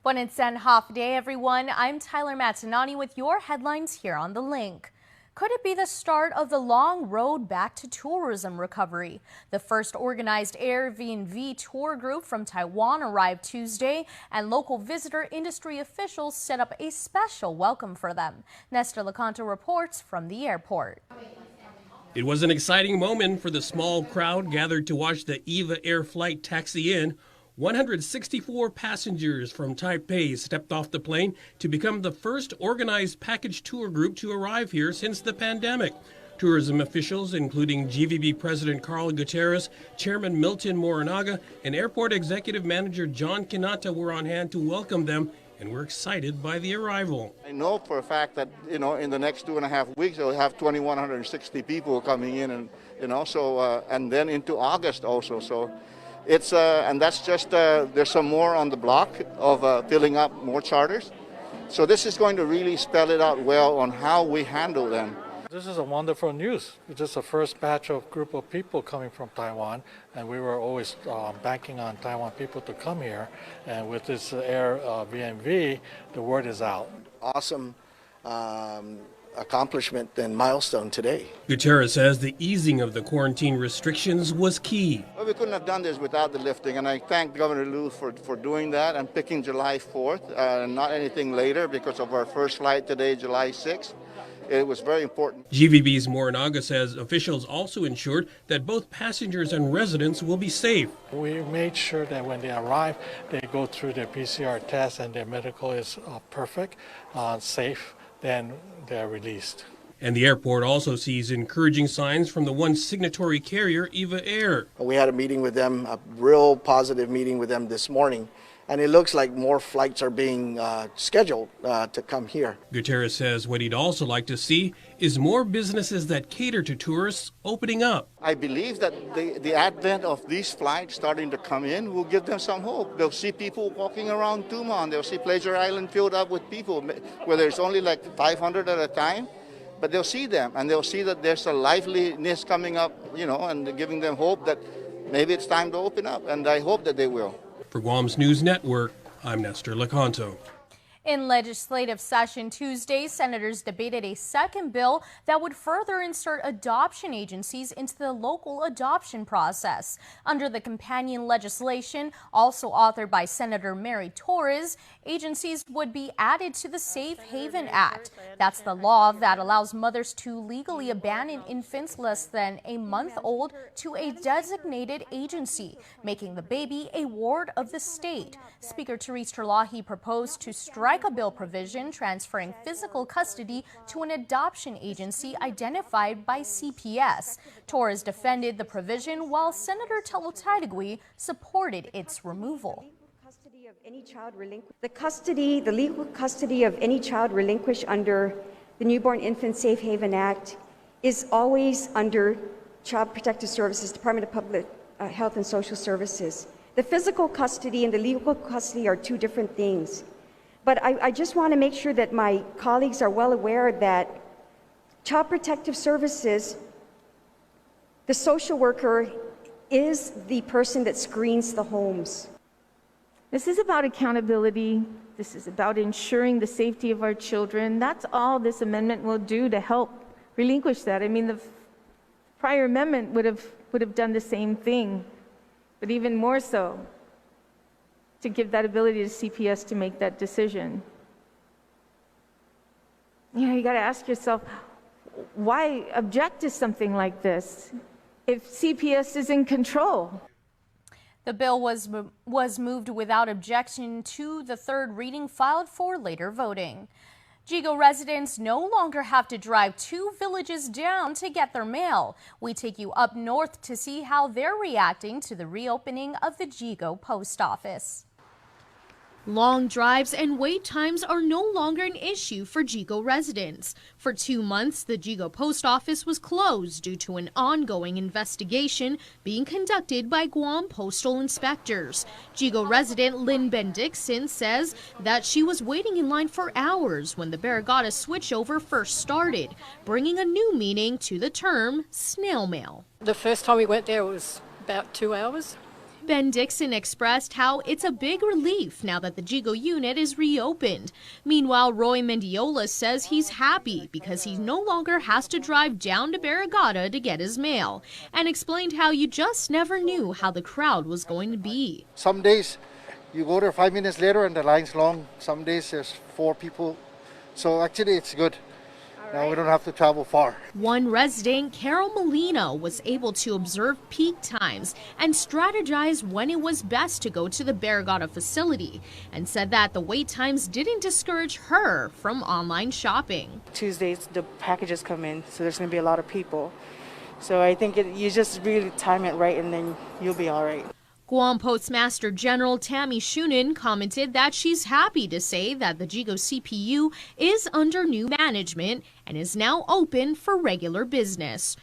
Speaker 9: Buenos and half day, everyone. I'm Tyler Mazzanani with your headlines here on The Link. Could it be the start of the long road back to tourism recovery? The first organized Airbnb tour group from Taiwan arrived Tuesday, and local visitor industry officials set up a special welcome for them. Nestor Lecanto reports from the airport.
Speaker 3: It was an exciting moment for the small crowd gathered to watch the EVA Air flight taxi in. 164 passengers from Taipei stepped off the plane to become the first organized package tour group to arrive here since the pandemic. Tourism officials, including GVB President Carl Gutierrez, Chairman Milton Morinaga, and Airport Executive Manager John Kinata were on hand to welcome them and were excited by the arrival.
Speaker 19: I know for a fact that, in the next 2.5 weeks, we'll have 2,160 people coming in and then into August also. So it's, and that's just, there's some more on the block of filling up more charters. So this is going to really spell it out well on how we handle them.
Speaker 4: This is a wonderful news. It's just the first batch of group of people coming from Taiwan, and we were always banking on Taiwan people to come here. And with this Air VNV, the word is out.
Speaker 20: Awesome accomplishment and milestone today.
Speaker 3: Gutierrez says the easing of the quarantine restrictions was key.
Speaker 19: Well, we couldn't have done this without the lifting, and I thank Governor Liu for doing that and picking July 4th, not anything later because of our first flight today, July 6th. It was very important.
Speaker 3: GVB's Morinaga says officials also ensured that both passengers and residents will be safe.
Speaker 4: We made sure that when they arrive, they go through their PCR test and their medical is perfect, safe, then they're released.
Speaker 3: And the airport also sees encouraging signs from the one signatory carrier, EVA Air.
Speaker 20: We had a meeting with them, a real positive meeting with them this morning, and it looks like more flights are being scheduled to come here.
Speaker 3: Gutierrez says what he'd also like to see is more businesses that cater to tourists opening up.
Speaker 19: I believe that the advent of these flights starting to come in will give them some hope. They'll see people walking around Tumon. They'll see Pleasure Island filled up with people, where there's only like 500 at a time. But they'll see them, and they'll see that there's a liveliness coming up, and giving them hope that maybe it's time to open up. And I hope that they will.
Speaker 3: For Guam's News Network, I'm Nestor Lecanto.
Speaker 9: In legislative session Tuesday, senators debated a second bill that would further insert adoption agencies into the local adoption process. Under the companion legislation, also authored by Senator Mary Torres, agencies would be added to the Safe Haven Act. That's the law that allows mothers to legally abandon infants less than a month old to a designated agency, making the baby a ward of the state. Speaker Therese Terlahi proposed to strike a bill provision transferring physical custody to an adoption agency identified by CPS. Torres defended the provision while Senator Talotaidegui supported its removal.
Speaker 21: The legal custody of any child relinquished under the Newborn Infant Safe Haven Act is always under Child Protective Services, Department of Public Health and Social Services. The physical custody and the legal custody are two different things. But I just want to make sure that my colleagues are well aware that Child Protective Services, the social worker, is the person that screens the homes.
Speaker 22: This is about accountability. This is about ensuring the safety of our children. That's all this amendment will do to help relinquish that. I mean, the prior amendment would have done the same thing, but even more so, to give that ability to CPS to make that decision. You got to ask yourself, why object to something like this if CPS is in control?
Speaker 9: The bill was moved without objection to the third reading, filed for later voting. Jigo residents no longer have to drive 2 villages down to get their mail. We take you up north to see how they're reacting to the reopening of the Jigo post office. Long drives and wait times are no longer an issue for Jigo residents. For 2 months, the Jigo post office was closed due to an ongoing investigation being conducted by Guam postal inspectors. Jigo resident Lynn Bendixson says that she was waiting in line for hours when the Barrigada switchover first started, bringing a new meaning to the term snail mail.
Speaker 23: The first time we went there was about 2 hours.
Speaker 9: Bendixson expressed how it's a big relief now that the Jigo unit is reopened. Meanwhile, Roy Mendiola says he's happy because he no longer has to drive down to Barrigada to get his mail, and explained how you just never knew how the crowd was going to be.
Speaker 25: Some days you go there 5 minutes later and the line's long. Some days there's 4 people. So actually it's good. Now we don't have to travel far.
Speaker 9: One resident, Carol Molina, was able to observe peak times and strategize when it was best to go to the Barrigada facility, and said that the wait times didn't discourage her from online shopping.
Speaker 27: Tuesdays, the packages come in, so there's going to be a lot of people. So I think you just really time it right and then you'll be all right.
Speaker 9: Guam Postmaster General Tammy Shunin commented that she's happy to say that the Jigo CPU is under new management and is now open for regular business.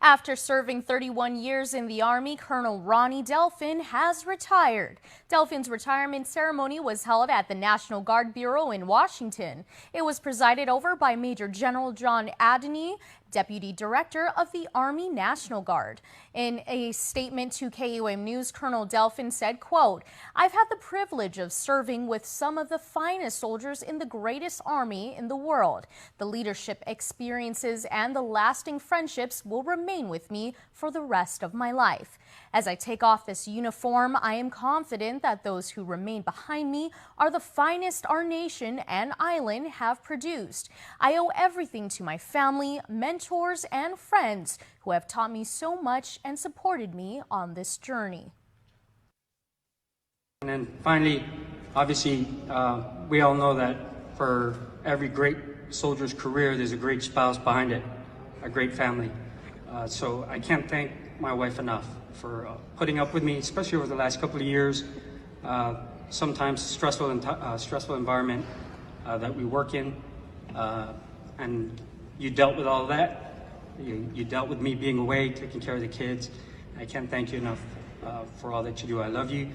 Speaker 9: After serving 31 years in the Army, Colonel Ronnie Delfin has retired. Delfin's retirement ceremony was held at the National Guard Bureau in Washington. It was presided over by Major General John Adney, Deputy Director of the Army National Guard. In a statement to KUM News, Colonel Delfin said, quote, "I've had the privilege of serving with some of the finest soldiers in the greatest army in the world. The leadership experiences and the lasting friendships will remain with me for the rest of my life. As I take off this uniform, I am confident that those who remain behind me are the finest our nation and island have produced. I owe everything to my family, mentors, and friends who have taught me so much and supported me on this journey."
Speaker 5: And then finally, obviously, we all know that for every great soldier's career, there's a great spouse behind it, a great family. So I can't thank my wife enough for putting up with me, especially over the last couple of years. Sometimes stressful environment that we work in, and you dealt with all of that. You dealt with me being away, taking care of the kids. I can't thank you enough for all that you do. I love you.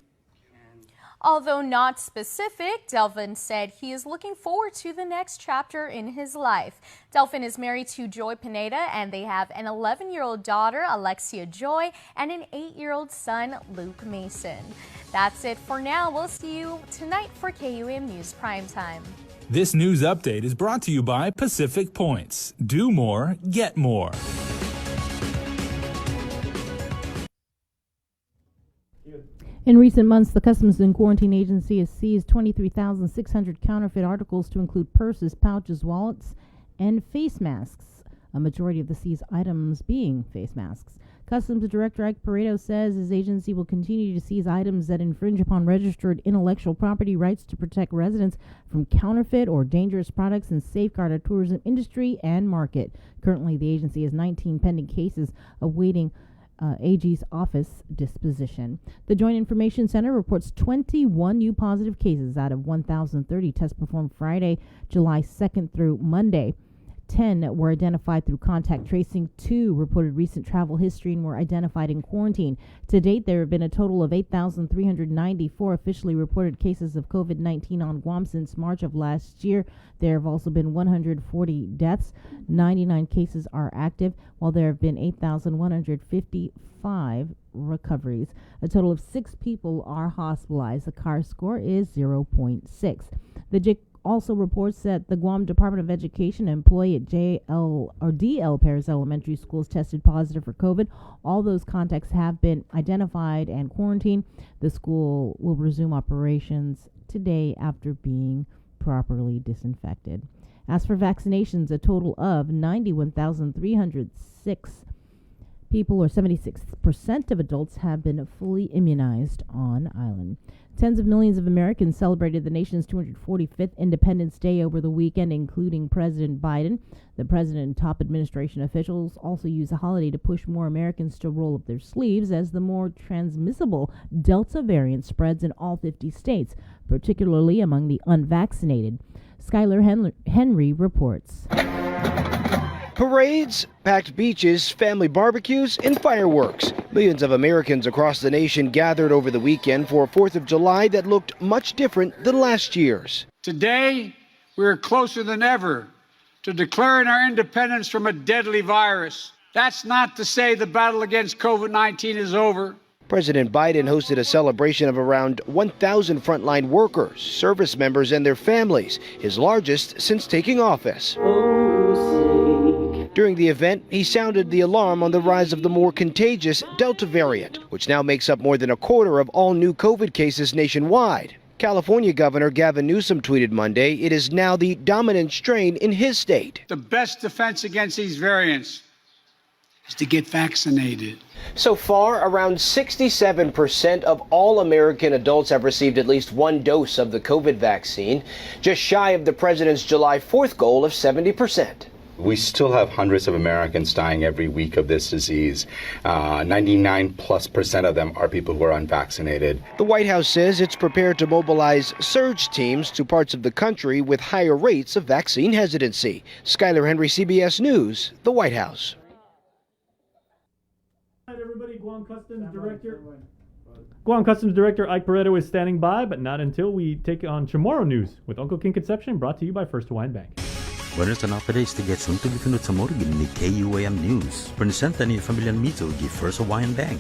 Speaker 9: Although not specific, Delfin said he is looking forward to the next chapter in his life. Delfin is married to Joy Pineda, and they have an 11-year-old daughter, Alexia Joy, and an 8-year-old son, Luke Mason. That's it for now. We'll see you tonight for KUM News Primetime.
Speaker 17: This news update is brought to you by Pacific Points. Do more, get more.
Speaker 6: In recent months, the Customs and Quarantine Agency has seized 23,600 counterfeit articles to include purses, pouches, wallets, and face masks, a majority of the seized items being face masks. Customs Director Ike Pareto says his agency will continue to seize items that infringe upon registered intellectual property rights to protect residents from counterfeit or dangerous products and safeguard our tourism industry and market. Currently, the agency has 19 pending cases awaiting AG's office disposition. The Joint Information Center reports 21 new positive cases out of 1,030 tests performed Friday, July 2nd through Monday. 10 were identified through contact tracing. 2 reported recent travel history and were identified in quarantine. To date, there have been a total of 8,394 officially reported cases of COVID-19 on Guam since March of last year. There have also been 140 deaths. 99 cases are active, while there have been 8,155 recoveries. A total of 6 people are hospitalized. The CAR score is 0.6. The JIC also reports that the Guam Department of Education employee at DL Paris Elementary Schools tested positive for COVID. All those contacts have been identified and quarantined. The school will resume operations today after being properly disinfected. As for vaccinations, a total of 91,306 people, or 76% of adults, have been fully immunized on island. Tens of millions of Americans celebrated the nation's 245th Independence Day over the weekend, including President Biden. The president and top administration officials also used the holiday to push more Americans to roll up their sleeves as the more transmissible Delta variant spreads in all 50 states, particularly among the unvaccinated. Skylar Henry reports.
Speaker 10: Parades, packed beaches, family barbecues, and fireworks. Millions of Americans across the nation gathered over the weekend for a 4th of July that looked much different than last year's.
Speaker 11: Today, we are closer than ever to declaring our independence from a deadly virus. That's not to say the battle against COVID-19 is over.
Speaker 10: President Biden hosted a celebration of around 1,000 frontline workers, service members, and their families, his largest since taking office. During the event, he sounded the alarm on the rise of the more contagious Delta variant, which now makes up more than a quarter of all new COVID cases nationwide. California Governor Gavin Newsom tweeted Monday it is now the dominant strain in his state.
Speaker 11: The best defense against these variants is to get vaccinated.
Speaker 10: So far, around 67% of all American adults have received at least one dose of the COVID vaccine, just shy of the president's July 4th goal of 70%.
Speaker 12: We still have hundreds of Americans dying every week of this disease. 99+% of them are people who are unvaccinated.
Speaker 10: The White House says it's prepared to mobilize surge teams to parts of the country with higher rates of vaccine hesitancy. Skylar Henry, CBS News, the White House.
Speaker 7: Guam Customs Director Ike Barreto is standing by, but not until we take on Chamorro News with Uncle King Conception, brought to you by First Hawaiian Bank.
Speaker 1: Buenos updates to get sunto gifinut sa morgan ni KUAM News. Presenta ni Familian Mizo gi First Hawaiian Bank.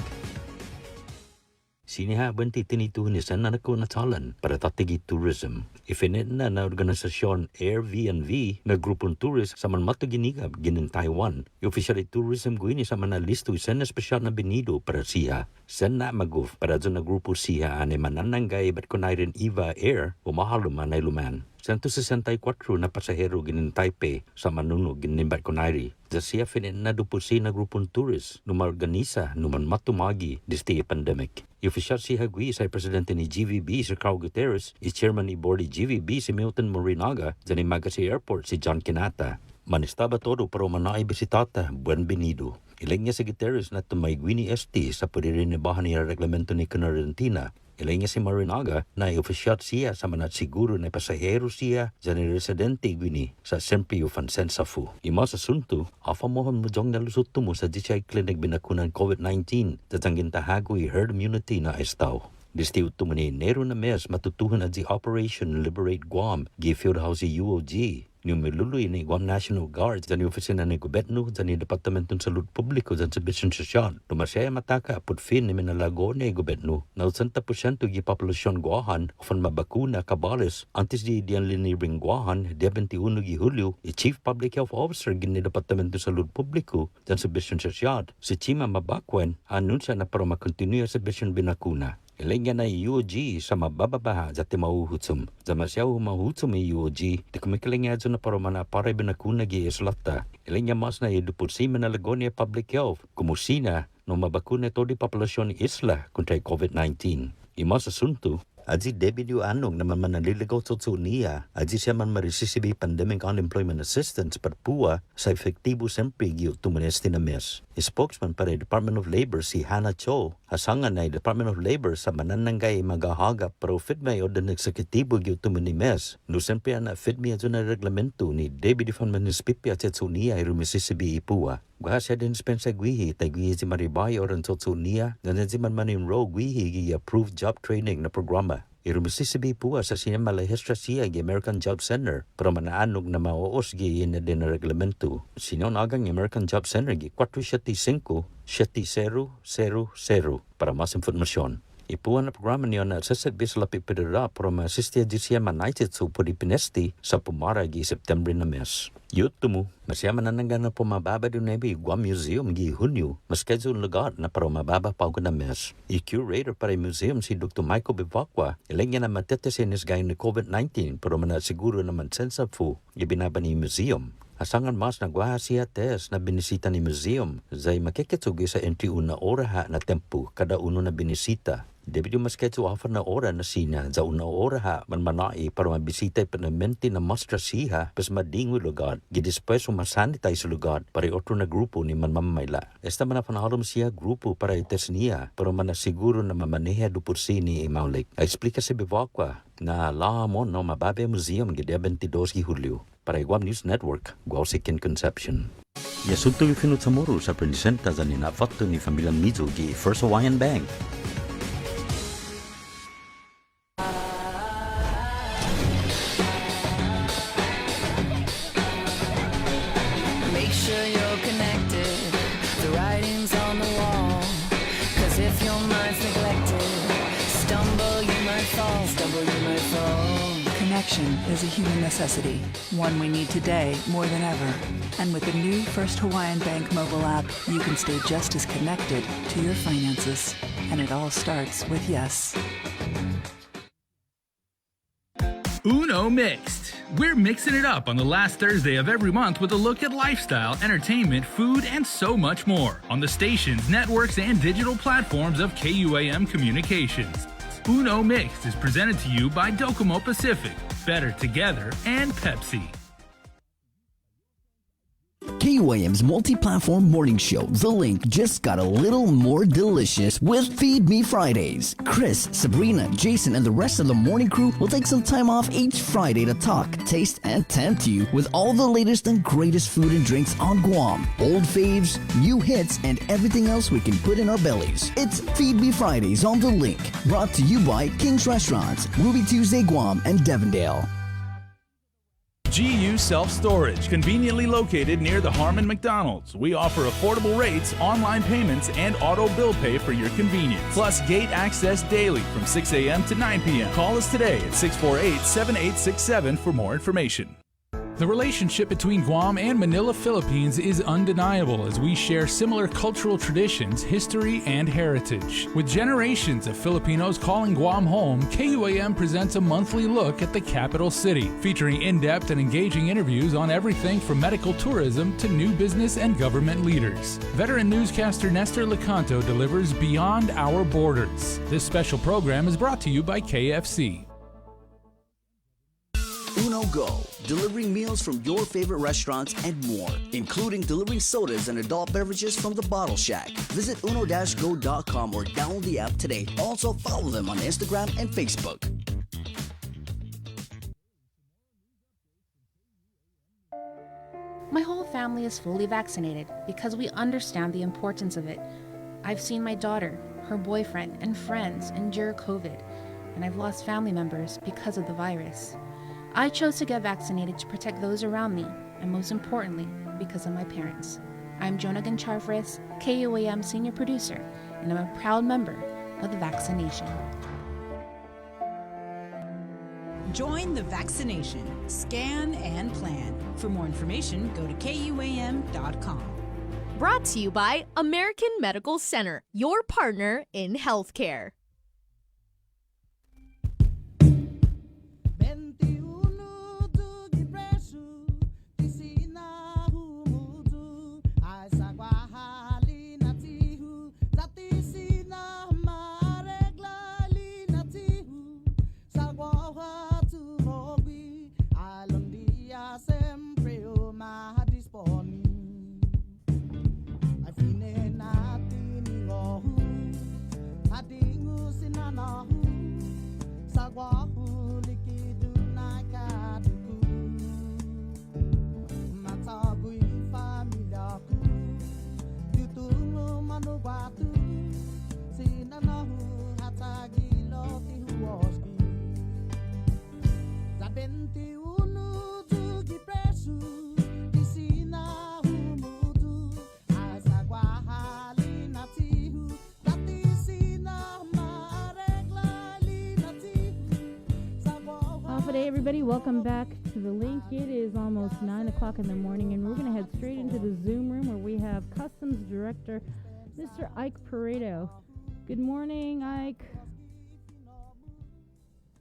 Speaker 1: Siniha banti tinituhunisan na nakunatalan para tatigi tourism. Ifinit na organisasyon Airbnb na grupong turist sa manmato ginigab ginin Taiwan. Official tourism guini sa manalisto sen na espesyal na binido para siya. Sen na maguf para dyan na grupo siya ane manananggay bat kunairin Eva Air umahalo manay luman. 164 na pasahero ginin Taipei sa manunog ginin Batconari. Siya finin na dupusi na grupong tourist numarganisa numan matumagi disti pandemic. Official si Hagui sa presidente ni GVB si Carl Gutierrez, chairman ni board ni GVB si Milton Morinaga, dyan Magasi Airport si John Kinata. Manistaba todo pero manay bisitata, buen benido. Ilang niya si Gutierrez na tumaygwi ni ST sa pagririnibahan niya reglamento ni Kunarentina. Ilang niya si Marinaga na i-official siya sa manat siguro na pasahero siya dyan ni residente gwini sa Sempio Fansensafu. Ima sa sunto, afa mohon mo diyong nalusot mo sa DCI Clinic binakunan COVID-19 datanggin tahagoy herd immunity na estaw. Disti utumani nero na mes matutuhan at the Operation Liberate Guam gi Field House UOG. Yung miluluy ni Guam National Guard dyan yung opisina ni Gobyerno dyan yung Departamento ng Salud Publiko dyan sa Bisyon Sosyal. Lumasaya mataka apod fin ni minalago ni Gobyerno na 80% yung populasyon guahan ofan mabakuna kabales antes di diyan linibring guahan 21 Hulyo Chief Public Health Officer gini Departamento ng Salud Publiko dyan sa Bisyon Sosyal. Si Chima Mabakwen anunsya na para makontinuya sa Bisyon binakuna. Ilengya na UOG sa mabababaha dati mauhutsum. Zamasyaw mahutsum UOG, di kumikilingya dyan na para para binakuna gi islata. Ilengya mas na idupursi manalagonia public health, kumusina no mabakuna to di populasyon isla kontra COVID-19. Ima sa sunto, Aji Debidu Anong naman manaliligaw sa niya, aji siya man marisisibi pandemic unemployment assistance perpua sa efektibo siyempre giyo tumunesti na mes. Spokesman para Department of Labor si Hannah Cho, hasangan na Department of Labor sa manananggay magahagap pero fit may o dan eksekutibo giyo tumuni mes. No siyempre na fit may na reglamento ni David Fan Manispipi at sa niya ay rumisisibi ipua. Gwa siya din dispensa gwihi, tay gwihi si Maribay oran sa niya, na si man enroll gwihi gi approved job training na programa. Irumisisibi po sa sinemalahestra siya gi American Job Center, pero manaanog na maoos gi na din na reglamento. Sinaw-nagang American Job Center gi 475-7000 para mas informasyon. Ipuan na programa niyo na sasadbi sa lapit pedera para ma-assistia di siya manaitit sa upodi-pinesti sa pumara gi September na mes. Yutumu, masya manananggan na pumababa din na Guam Museum gi Hunyo, maschedule lugar na para mababa pa ako na mes. I-curator para museum si Dr. Michael Bivacqua, ilang niya na matetesin is gaya ni COVID-19 pero manasiguro naman sensafu ibinaba ni museum. Asangan mas nagwaha siya test na binisita ni museum, zay makikitsugi sa entry una oraha na tempo kada uno na binisita. Debido mas ketsu offer na ora na sina za una oraha man manai para mabisita permanente na mastra siha pas madingo lugar gidispues masanitize sa lugar para otro na grupo ni manmamayla. Esta man panahalom siya grupo para ites niya pero manasiguro na mamaneha dupursi ni Imaulik. Explica si Bivacqua na lahamon no mababe museum gidya 22 Hulyo. Para Guam News Network, Guausikin Conception. Yasunto yung finut sa moro sa presenta za ni nafato ni Familian Mizo gi First Hawaiian Bank.
Speaker 2: Make sure you're connected. The writing's on the wall. 'Cause if your mind's neglected, stumble you might fall.
Speaker 13: Connection is a human necessity, one we need today more than ever. And with the new First Hawaiian Bank mobile app, you can stay just as connected to your finances. And it all starts with yes.
Speaker 8: Uno Mixed. We're mixing it up on the last Thursday of every month with a look at lifestyle, entertainment, food, and so much more on the stations, networks, and digital platforms of KUAM Communications. Uno Mixed is presented to you by Docomo Pacific, Better Together, and Pepsi.
Speaker 4: KUAM's multi-platform morning show, The Link, just got a little more delicious with Feed Me Fridays. Chris, Sabrina, Jason, and the rest of the morning crew will take some time off each Friday to talk, taste, and tempt you with all the latest and greatest food and drinks on Guam. Old faves, new hits, and everything else we can put in our bellies. It's Feed Me Fridays on The Link, brought to you by King's Restaurants, Ruby Tuesday Guam, and Devondale.
Speaker 17: GU Self-Storage, conveniently located near the Harmon McDonald's. We offer affordable rates, online payments, and auto bill pay for your convenience. Plus gate access daily from 6 a.m. to 9 p.m. Call us today at 648-7867 for more information. The relationship between Guam and Manila, Philippines is undeniable as we share similar cultural traditions, history, and heritage. With generations of Filipinos calling Guam home, KUAM presents a monthly look at the capital city, featuring in-depth and engaging interviews on everything from medical tourism to new business and government leaders. Veteran newscaster Nestor Lecanto delivers Beyond Our Borders. This special program is brought to you by KFC.
Speaker 4: Uno Go, delivering meals from your favorite restaurants and more, including delivering sodas and adult beverages from the Bottle Shack. Visit uno-go.com or download the app today. Also follow them on Instagram and Facebook.
Speaker 14: My whole family is fully vaccinated because we understand the importance of it. I've seen my daughter, her boyfriend, and friends endure COVID, and I've lost family members because of the virus. I chose to get vaccinated to protect those around me, and most importantly, because of my parents. I'm Jonah Gancharfris, KUAM Senior Producer, and I'm a proud member of the vaccination.
Speaker 15: Join the vaccination. Scan and plan. For more information, go to KUAM.com.
Speaker 16: Brought to you by American Medical Center, your partner in healthcare.
Speaker 6: Everybody, welcome back to The Link. It is almost 9 o'clock in the morning, and we're going to head straight into the Zoom room where we have Customs Director Mr. Ike Pareto. Good morning, Ike.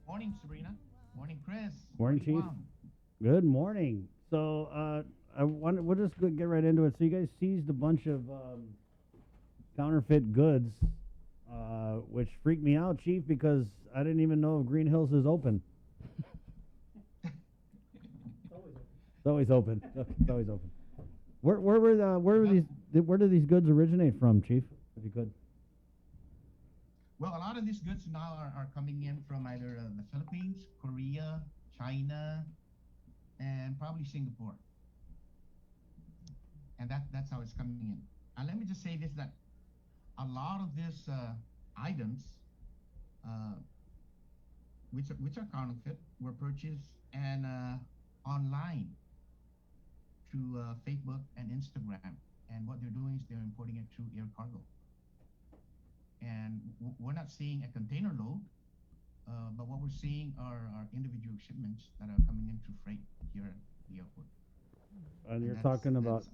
Speaker 18: Morning, Sabrina. Morning, Chris.
Speaker 24: Morning, Chief.
Speaker 18: Guam.
Speaker 24: Good morning. So we'll just get right into it. So you guys seized a bunch of counterfeit goods, which freaked me out, Chief, because I didn't even know if Green Hills is open. It's always open. It's always open. Where did these goods originate from, Chief? If you could.
Speaker 18: Well, a lot of these goods now are coming in from either the Philippines, Korea, China, and probably Singapore. And that's how it's coming in. And let me just say this, that a lot of these items, which are counterfeit, were purchased and online through Facebook and Instagram. And what they're doing is they're importing it through air cargo. And we're not seeing a container load, but what we're seeing are individual shipments that are coming in through freight here at the airport.
Speaker 24: And you're talking about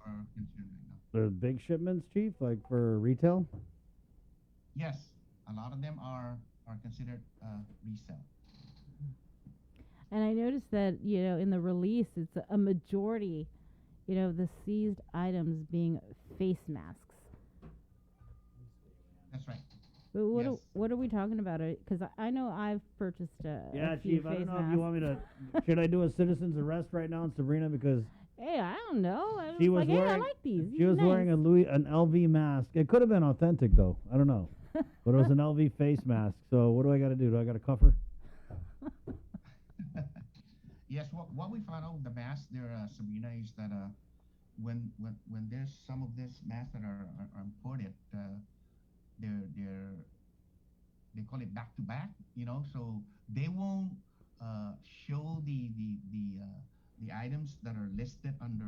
Speaker 24: the big shipments, Chief, like for retail?
Speaker 18: Yes, a lot of them are considered resale.
Speaker 6: And I noticed that, in the release, it's a majority, the seized items being face masks.
Speaker 18: That's right.
Speaker 6: But what are we talking about? Because I know I've purchased a few
Speaker 24: Chief, I don't
Speaker 6: face
Speaker 24: know
Speaker 6: masks.
Speaker 24: if you want me to. Should I do a citizen's arrest right now in Sabrina? Because
Speaker 6: Hey, I don't know. I was
Speaker 24: She was
Speaker 6: like, hey, I
Speaker 24: wearing.
Speaker 6: like these.
Speaker 24: She
Speaker 6: These are
Speaker 24: was
Speaker 6: nice.
Speaker 24: wearing an LV mask. It could have been authentic though. I don't know, but it was an LV face mask. So what do I got to do? Do I got to cuff her?
Speaker 18: Yes, what we found out with the masks there, Sabrina, is that when there's some of this masks that are imported, they call it back to back, so they won't show the items that are listed under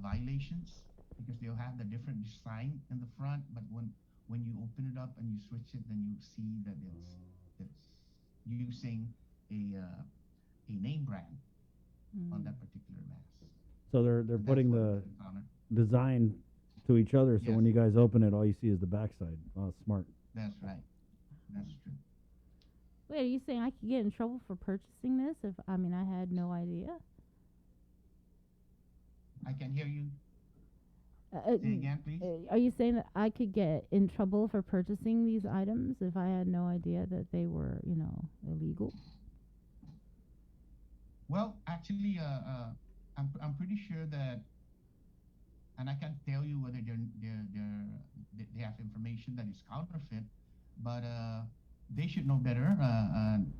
Speaker 18: violations because they'll have the different design in the front, but when you open it up and you switch it, then you see that it's using a name brand on that particular mask.
Speaker 24: So they're putting the design to each other. So when you guys open it, all you see is the backside. Oh, smart.
Speaker 18: That's right. That's true.
Speaker 6: Wait, are you saying I could get in trouble for purchasing this if I had no idea?
Speaker 18: I can hear you. Say again, please.
Speaker 6: Are you saying that I could get in trouble for purchasing these items if I had no idea that they were, illegal?
Speaker 18: Well, actually, I'm pretty sure that, and I can't tell you whether they have information that is counterfeit, but they should know better.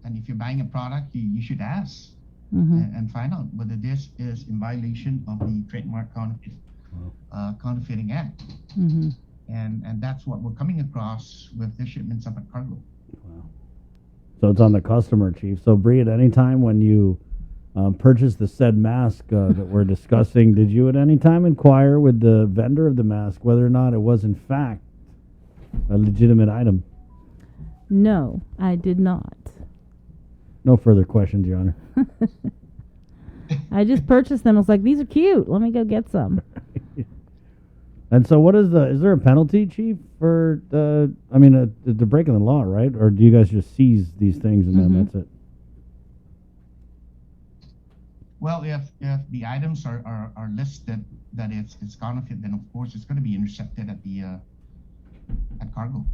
Speaker 18: And if you're buying a product, you should ask and find out whether this is in violation of the Trademark Counterfeiting Act. And that's what we're coming across with the shipments up at Cargo.
Speaker 24: So it's on the customer, Chief. So Bree, at any time when you purchased the said mask that we're discussing, did you at any time inquire with the vendor of the mask whether or not it was in fact a legitimate item?
Speaker 6: No, I did not.
Speaker 24: No further questions, Your Honor.
Speaker 6: I just purchased them. I was like, these are cute. Let me go get some.
Speaker 24: And so what is there a penalty, Chief, for the breaking the law, right? Or do you guys just seize these things and then that's it?
Speaker 18: Well, if the items are listed that it's counterfeit, then of course it's going to be intercepted at Cargo,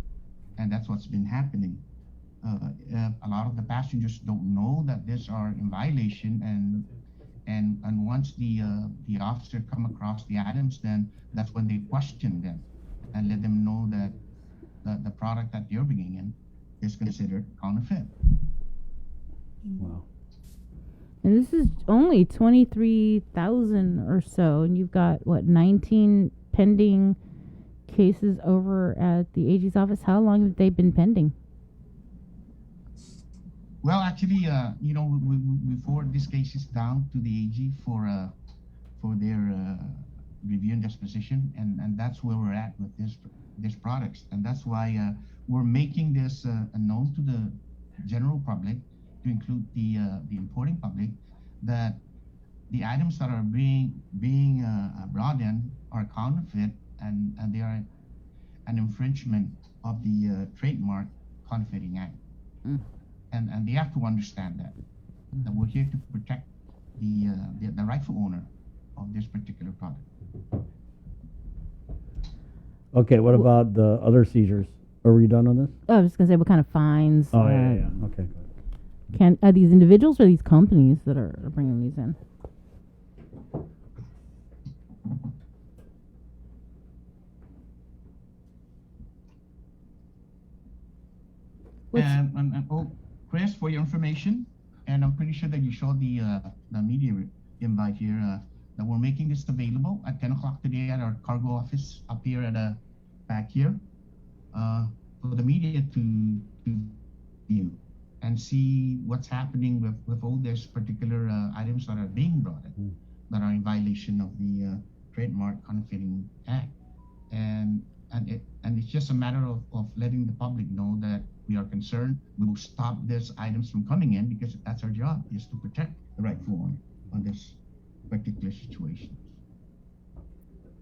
Speaker 18: and that's what's been happening. A lot of the passengers don't know that these are in violation, and once the officer come across the items, then that's when they question them and let them know that the product that they're bringing in is considered counterfeit.
Speaker 24: Wow.
Speaker 6: And this is only 23,000 or so, and you've got 19 pending cases over at the AG's office. How long have they been pending?
Speaker 18: Well, actually, we forward these cases down to the AG for their review and disposition, and that's where we're at with these products, and that's why we're making this known to the general public, to include the importing public, that the items that are being brought in are counterfeit and they are an infringement of the Trademark Counterfeiting Act. And they have to understand that we're here to protect the rightful owner of this particular product.
Speaker 24: Okay, what about the other seizures? Are we done on this?
Speaker 6: Oh, I was just going to say, what kind of fines?
Speaker 24: Oh, yeah. Okay.
Speaker 6: Are these individuals or these companies that are bringing these in?
Speaker 18: Chris, for your information, and I'm pretty sure that you saw the media invite here, that we're making this available at 10 o'clock today at our Cargo office up here at back here for the media to view and see what's happening with all these particular items that are being brought in that are in violation of the Trademark Counterfeiting Act. And it's just a matter of letting the public know that we are concerned. We will stop these items from coming in because that's our job, is to protect the rightful owner on this particular situation.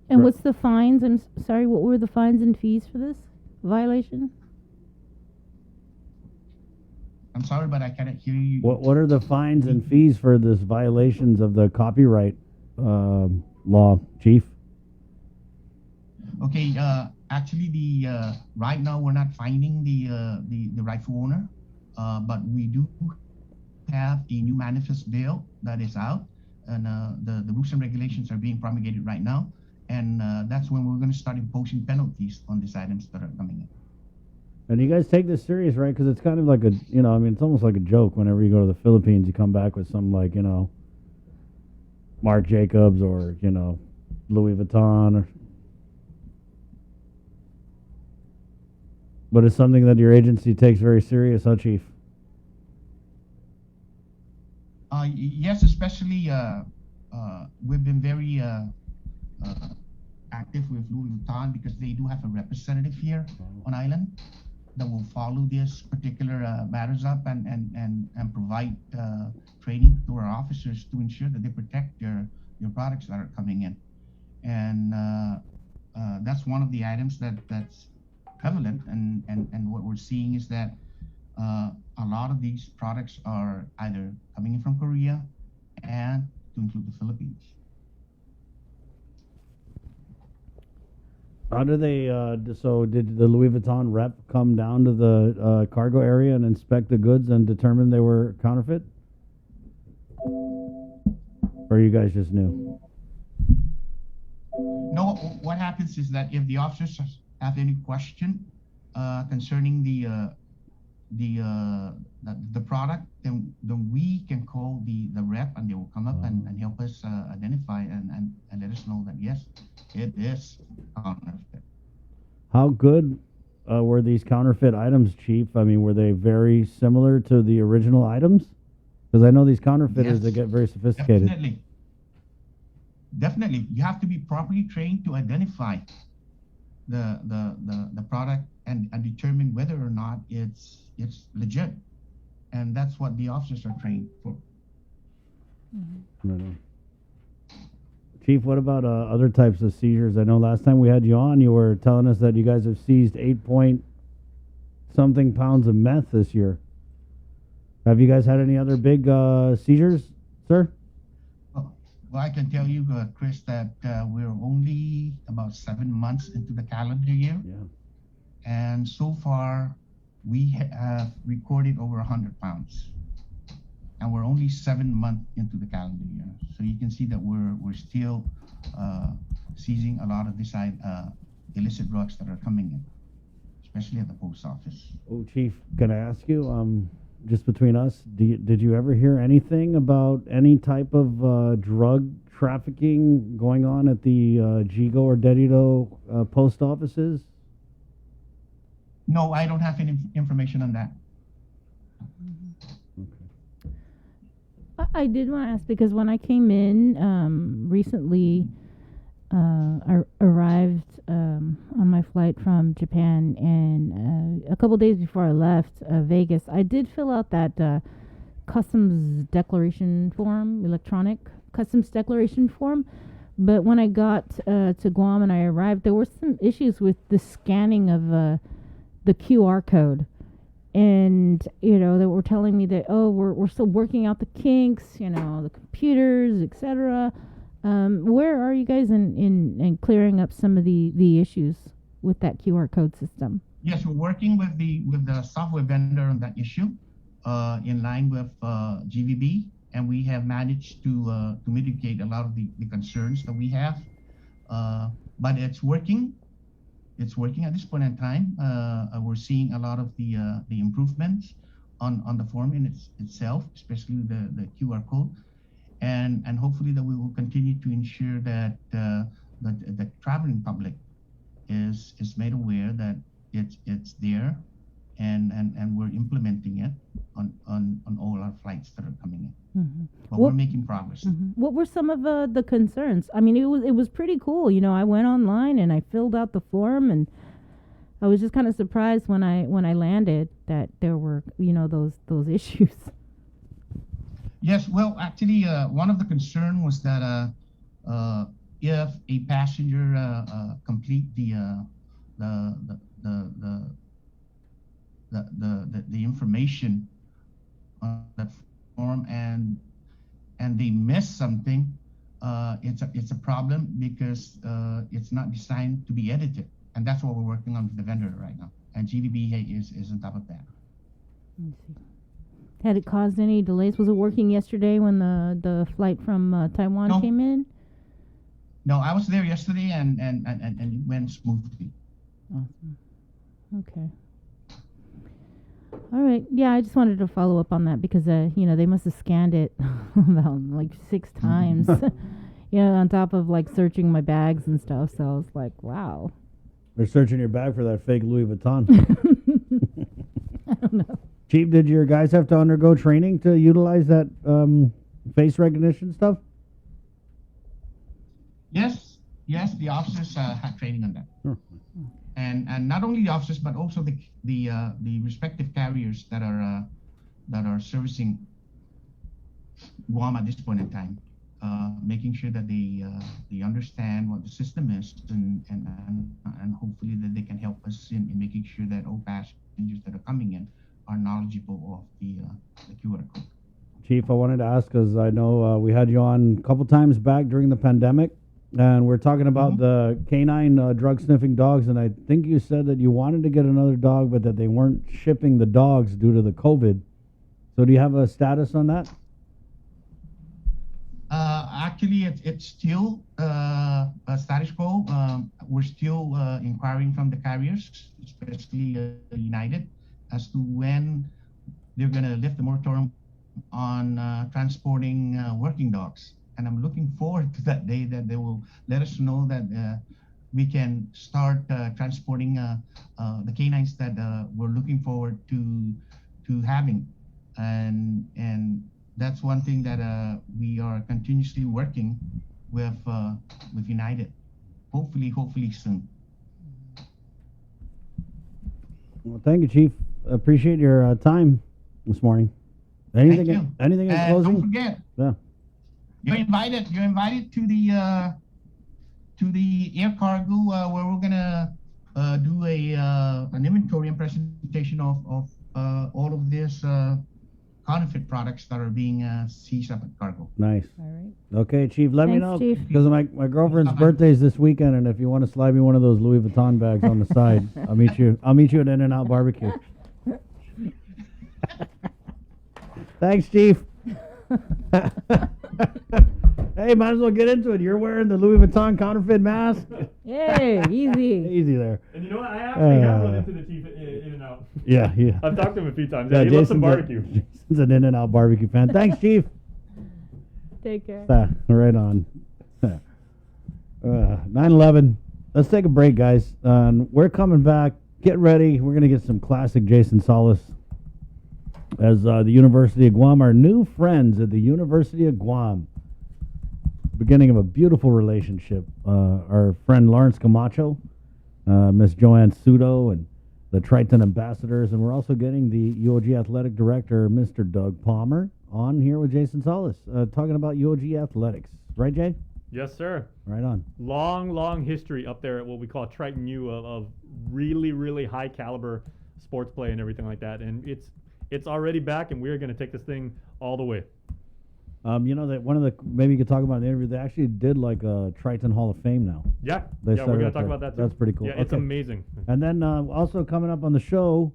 Speaker 6: And what's the fines? I'm sorry, what were the fines and fees for this violation?
Speaker 18: I'm sorry, but I cannot hear you.
Speaker 24: What are the fines and fees for this violations of the copyright law, Chief?
Speaker 18: Okay, actually, right now we're not finding the rightful owner, but we do have a new manifest bill that is out the rules and regulations are being promulgated right now, and that's when we're going to start imposing penalties on these items that are coming in.
Speaker 24: And you guys take this serious, right? Because it's kind of like it's almost like a joke. Whenever you go to the Philippines, you come back with some like, Marc Jacobs or, Louis Vuitton. But it's something that your agency takes very serious, huh, Chief?
Speaker 18: Yes, especially we've been very active with Louis Vuitton because they do have a representative here on island that will follow this particular matters up and provide training to our officers to ensure that they protect your products that are coming in. And that's one of the items that's prevalent, and what we're seeing is that a lot of these products are either coming in from Korea and to include the Philippines.
Speaker 24: How do they, so did the Louis Vuitton rep come down to the cargo area and inspect the goods and determine they were counterfeit? Or you guys just knew?
Speaker 18: No, what happens is that if the officers have any question concerning the product, then we can call the rep and they will come up and help us identify and let us know that yes, it is counterfeit.
Speaker 24: How good were these counterfeit items, Chief? I mean, were they very similar to the original items? Because I know these counterfeiters, they get very sophisticated.
Speaker 18: Definitely. You have to be properly trained to identify the product and determine whether or not it's legit. And that's what the officers are trained for.
Speaker 24: Right. Chief, what about other types of seizures? I know last time we had you on, you were telling us that you guys have seized 8-point-something pounds of meth this year. Have you guys had any other big seizures, sir?
Speaker 18: Well, I can tell you, Chris, that we're only about 7 months into the calendar year.
Speaker 24: Yeah.
Speaker 18: And so far, we have recorded over 100 pounds. And we're only 7 months into the calendar year. So you can see that we're still seizing a lot of this illicit drugs that are coming in, especially at the post office.
Speaker 24: Oh, Chief, can I ask you, just between us, did you ever hear anything about any type of drug trafficking going on at the Jigo or Dedito post offices?
Speaker 18: No, I don't have any information on that.
Speaker 6: I did want to ask because when I came in recently, I arrived on my flight from Japan, and a couple days before I left Vegas, I did fill out that customs declaration form, electronic customs declaration form. But when I got to Guam and I arrived, there were some issues with the scanning of the QR code. And, they were telling me that, we're still working out the kinks, the computers, etc. Where are you guys in clearing up some of the issues with that QR code system?
Speaker 18: Yes, we're working with the software vendor on that issue, in line with GVB, and we have managed to mitigate a lot of the concerns that we have. But it's working. It's working at this point in time. We're seeing a lot of the improvements on the form in itself, especially the QR code. And hopefully that we will continue to ensure that the traveling public is made aware that it's there, and we're implementing it on all our flights that are coming in.
Speaker 6: Mm-hmm.
Speaker 18: But we're making progress.
Speaker 6: Mm-hmm. What were some of the concerns? I mean, it was pretty cool. I went online and I filled out the form, and I was just kind of surprised when I landed that there were those issues.
Speaker 18: Yes, well, actually, one of the concern was that if a passenger complete the information on that form and they miss something, it's a problem because it's not designed to be edited, and that's what we're working on with the vendor right now. And GVB is on top of that.
Speaker 6: Had it caused any delays? Was it working yesterday when the flight from Taiwan
Speaker 18: No.
Speaker 6: came in?
Speaker 18: No, I was there yesterday and it went smoothly.
Speaker 6: Awesome. Okay. All right. Yeah, I just wanted to follow up on that because, they must have scanned it about like 6 times, on top of like searching my bags and stuff. So I was like, wow.
Speaker 24: They're searching your bag for that fake Louis Vuitton.
Speaker 6: I don't know.
Speaker 24: Chief, did your guys have to undergo training to utilize that face recognition stuff?
Speaker 18: Yes, the officers had training on that, and not only the officers but also the respective carriers that are servicing Guam at this point in time, making sure that they understand what the system is and hopefully that they can help us in making sure that all passengers that are coming in are knowledgeable of the QR code.
Speaker 24: Chief, I wanted to ask because I know we had you on a couple times back during the pandemic, and we're talking about the canine drug sniffing dogs, and I think you said that you wanted to get another dog, but that they weren't shipping the dogs due to the COVID. So do you have a status on that?
Speaker 18: Actually, it's still a status quo. We're still inquiring from the carriers, especially United, as to when they're going to lift the moratorium on transporting working dogs. And I'm looking forward to that day that they will let us know that we can start transporting the canines that we're looking forward to having. And that's one thing that we are continuously working with United. Hopefully soon.
Speaker 24: Well, thank you, Chief. Appreciate your time this morning. Anything in closing?
Speaker 18: Don't forget.
Speaker 24: Yeah.
Speaker 18: You're invited to the air cargo where we're gonna do an inventory and presentation of all of this counterfeit products that are being seized up at cargo.
Speaker 24: Nice.
Speaker 6: All right.
Speaker 24: Okay, Chief. Let me
Speaker 6: Thanks,
Speaker 24: know
Speaker 6: Chief.
Speaker 24: because my girlfriend's birthday is this weekend, and if you want to slide me one of those Louis Vuitton bags on the side, I'll meet you at In-N-Out Barbecue. Thanks, Chief. Hey, might as well get into it. You're wearing the Louis Vuitton counterfeit mask.
Speaker 6: Yay, easy.
Speaker 24: Easy there.
Speaker 7: And you know what? I actually have run into the chief In-N-Out.
Speaker 24: Yeah.
Speaker 7: I've talked to him a few times. Yeah, he loves some barbecue.
Speaker 24: Jason's an In-N-Out barbecue fan. Thanks, Chief.
Speaker 6: Take care.
Speaker 24: Right on. 9/11. Let's take a break, guys. We're coming back. Get ready. We're going to get some classic Jason Solis as the University of Guam, our new friends at the University of Guam. Beginning of a beautiful relationship. Our friend Lawrence Camacho, Miss Joanne Sudo, and the Triton ambassadors, and we're also getting the UOG athletic director, Mr. Doug Palmer, on here with Jason Solis, talking about UOG athletics. Right, Jay?
Speaker 7: Yes, sir.
Speaker 24: Right on.
Speaker 7: Long history up there at what we call Triton U of really, really high caliber sports play and everything like that. And it's already back, and we're going to take this thing all the way.
Speaker 24: You know that one of the, maybe you could talk about in the interview, they actually did like a Triton Hall of Fame now.
Speaker 7: Yeah,
Speaker 24: we're
Speaker 7: going to talk about that too.
Speaker 24: That's pretty cool.
Speaker 7: Yeah, it's amazing.
Speaker 24: And then also coming up on the show,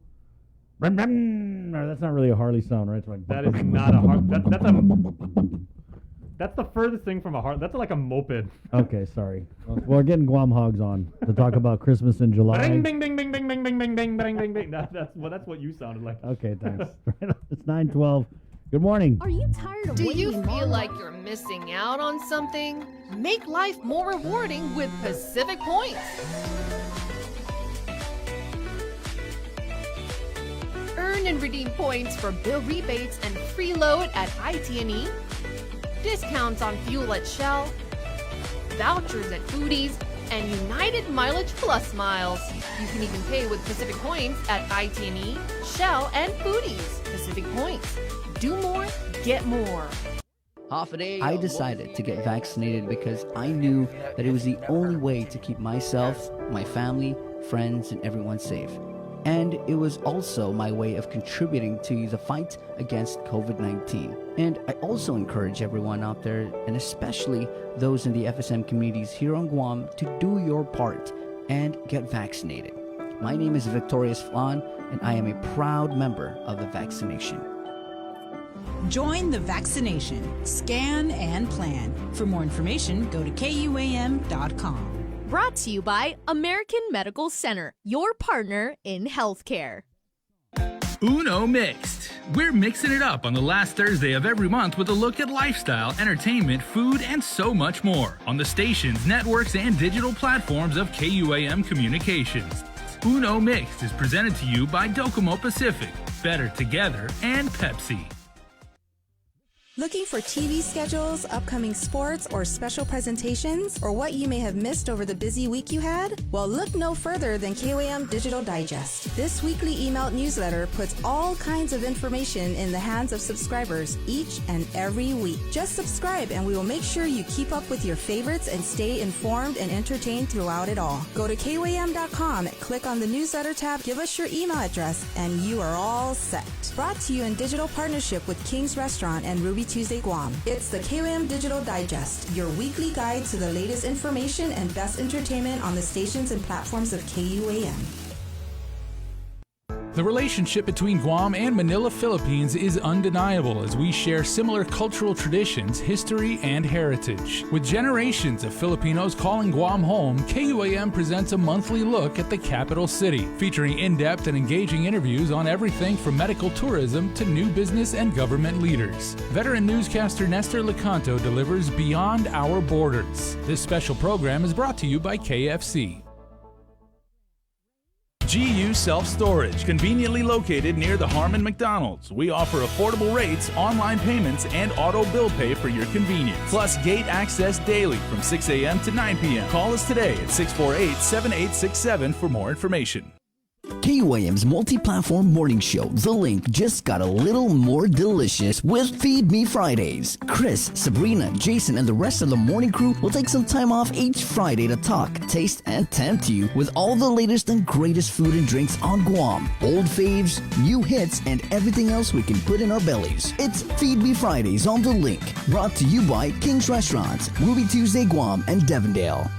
Speaker 24: that's not really a Harley sound, right? It's like
Speaker 7: that is not a that's the furthest thing from a Harley. That's like a moped.
Speaker 24: Okay, sorry. Well, we're getting Guam Hogs on to talk about Christmas in July.
Speaker 7: Bing, bing, bing, bing, bing, bing, bing, bing, bing, bing, bing, bing. That's what you sounded like.
Speaker 24: Okay, thanks. It's 9:12. Good morning.
Speaker 16: Are you tired of
Speaker 3: Do
Speaker 16: waiting
Speaker 3: you
Speaker 16: in
Speaker 3: feel
Speaker 16: line?
Speaker 3: like you're missing out on something? Make life more rewarding with Pacific Points. Earn and redeem points for bill rebates and free load at IT&E, discounts on fuel at Shell, vouchers at Foodies, and United Mileage Plus miles. You can even pay with Pacific Points at IT&E, Shell, and Foodies. Pacific Points. Do more, get more.
Speaker 4: I decided to get vaccinated because I knew that it was the only way to keep myself, my family, friends, and everyone safe. And it was also my way of contributing to the fight against COVID-19. And I also encourage everyone out there, and especially those in the FSM communities here on Guam, to do your part and get vaccinated. My name is Victorious Flan, and I am a proud member of the vaccination.
Speaker 15: Join the vaccination. Scan and plan. For more information, go to KUAM.com.
Speaker 16: Brought to you by American Medical Center, your partner in healthcare.
Speaker 8: Uno Mixed. We're mixing it up on the last Thursday of every month with a look at lifestyle, entertainment, food, and so much more on the stations, networks, and digital platforms of KUAM Communications. Uno Mixed is presented to you by Docomo Pacific, Better Together, and Pepsi.
Speaker 19: Looking for TV schedules, upcoming sports, or special presentations, or what you may have missed over the busy week you had? Well, look no further than KUAM Digital Digest. This weekly emailed newsletter puts all kinds of information in the hands of subscribers each and every week. Just subscribe and we will make sure you keep up with your favorites and stay informed and entertained throughout it all. Go to KUAM.com, click on the newsletter tab, give us your email address, and you are all set. Brought to you in digital partnership with King's Restaurant and Ruby Tuesday Guam. It's the KUAM Digital Digest, your weekly guide to the latest information and best entertainment on the stations and platforms of KUAM.
Speaker 17: The relationship between Guam and Manila, Philippines is undeniable as we share similar cultural traditions, history, and heritage. With generations of Filipinos calling Guam home, KUAM presents a monthly look at the capital city, featuring in-depth and engaging interviews on everything from medical tourism to new business and government leaders. Veteran newscaster Nestor Lecanto delivers Beyond Our Borders. This special program is brought to you by KFC.
Speaker 20: GU Self-Storage, conveniently located near the Harmon McDonald's. We offer affordable rates, online payments, and auto bill pay for your convenience. Plus gate access daily from 6 a.m. to 9 p.m. Call us today at 648-7867 for more information.
Speaker 4: KUAM's multi-platform morning show, The Link, just got a little more delicious with Feed Me Fridays. Chris, Sabrina, Jason, and the rest of the morning crew will take some time off each Friday to talk, taste, and tempt you with all the latest and greatest food and drinks on Guam. Old faves, new hits, and everything else we can put in our bellies. It's Feed Me Fridays on The Link, brought to you by King's Restaurants, Ruby Tuesday Guam, and Devondale.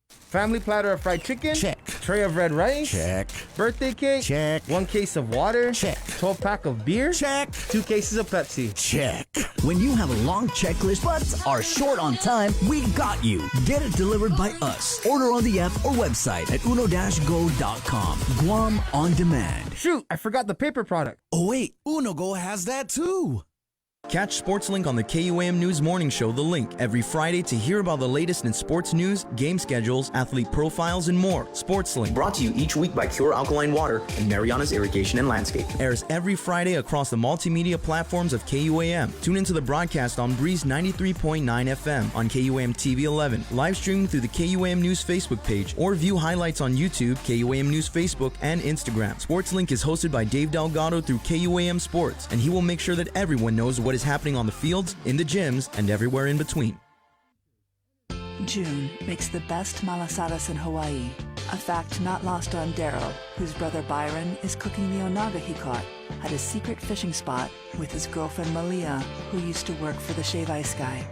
Speaker 21: Family platter of fried chicken? Check. Tray of red rice? Check. Birthday cake? Check. 1 case of water? Check. 12-pack of beer? Check. 2 cases of Pepsi?
Speaker 4: Check. When you have a long checklist but are short on time, we got you. Get it delivered by us. Order on the app or website at uno-go.com. Guam on demand.
Speaker 21: Shoot, I forgot the paper product.
Speaker 22: Oh wait, Uno Go has that too.
Speaker 19: Catch SportsLink on the KUAM News Morning Show, The Link, every Friday to hear about the latest in sports news, game schedules, athlete profiles, and more. SportsLink, brought to you each week by Cure Alkaline Water and Mariana's Irrigation and Landscape, airs every Friday across the multimedia platforms of KUAM. Tune into the broadcast on Breeze 93.9 FM on KUAM TV 11, live streaming through the KUAM News Facebook page, or view highlights on YouTube, KUAM News Facebook, and Instagram. SportsLink is hosted by Dave Delgado through KUAM Sports, and he will make sure that everyone knows what is happening on the fields, in the gyms, and everywhere in between.
Speaker 13: June makes the best malasadas in Hawaii, a fact not lost on Daryl, whose brother Byron is cooking the onaga he caught at his secret fishing spot with his girlfriend Malia, who used to work for the Shave Ice Guy,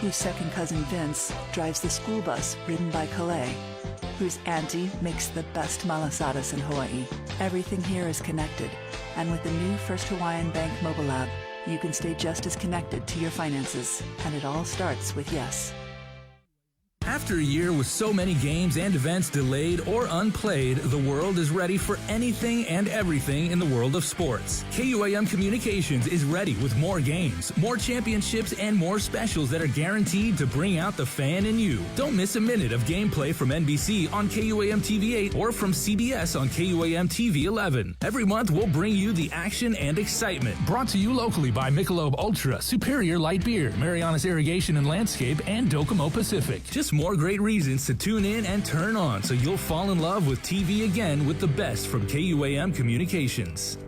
Speaker 13: whose second cousin Vince drives the school bus ridden by Calais, whose auntie makes the best malasadas in Hawaii. Everything here is connected, and with the new First Hawaiian Bank mobile app, you can stay just as connected to your finances, and it all starts with yes.
Speaker 20: After a year with so many games and events delayed or unplayed, the world is ready for anything and everything in the world of sports. KUAM Communications is ready with more games, more championships, and more specials that are guaranteed to bring out the fan in you. Don't miss a minute of gameplay from NBC on KUAM TV 8 or from CBS on KUAM TV 11. Every month, we'll bring you the action and excitement.
Speaker 17: Brought to you locally by Michelob Ultra, Superior Light Beer, Mariana's Irrigation and Landscape, and Docomo Pacific.
Speaker 20: Just more great reasons to tune in and turn on so you'll fall in love with TV again with the best from KUAM Communications.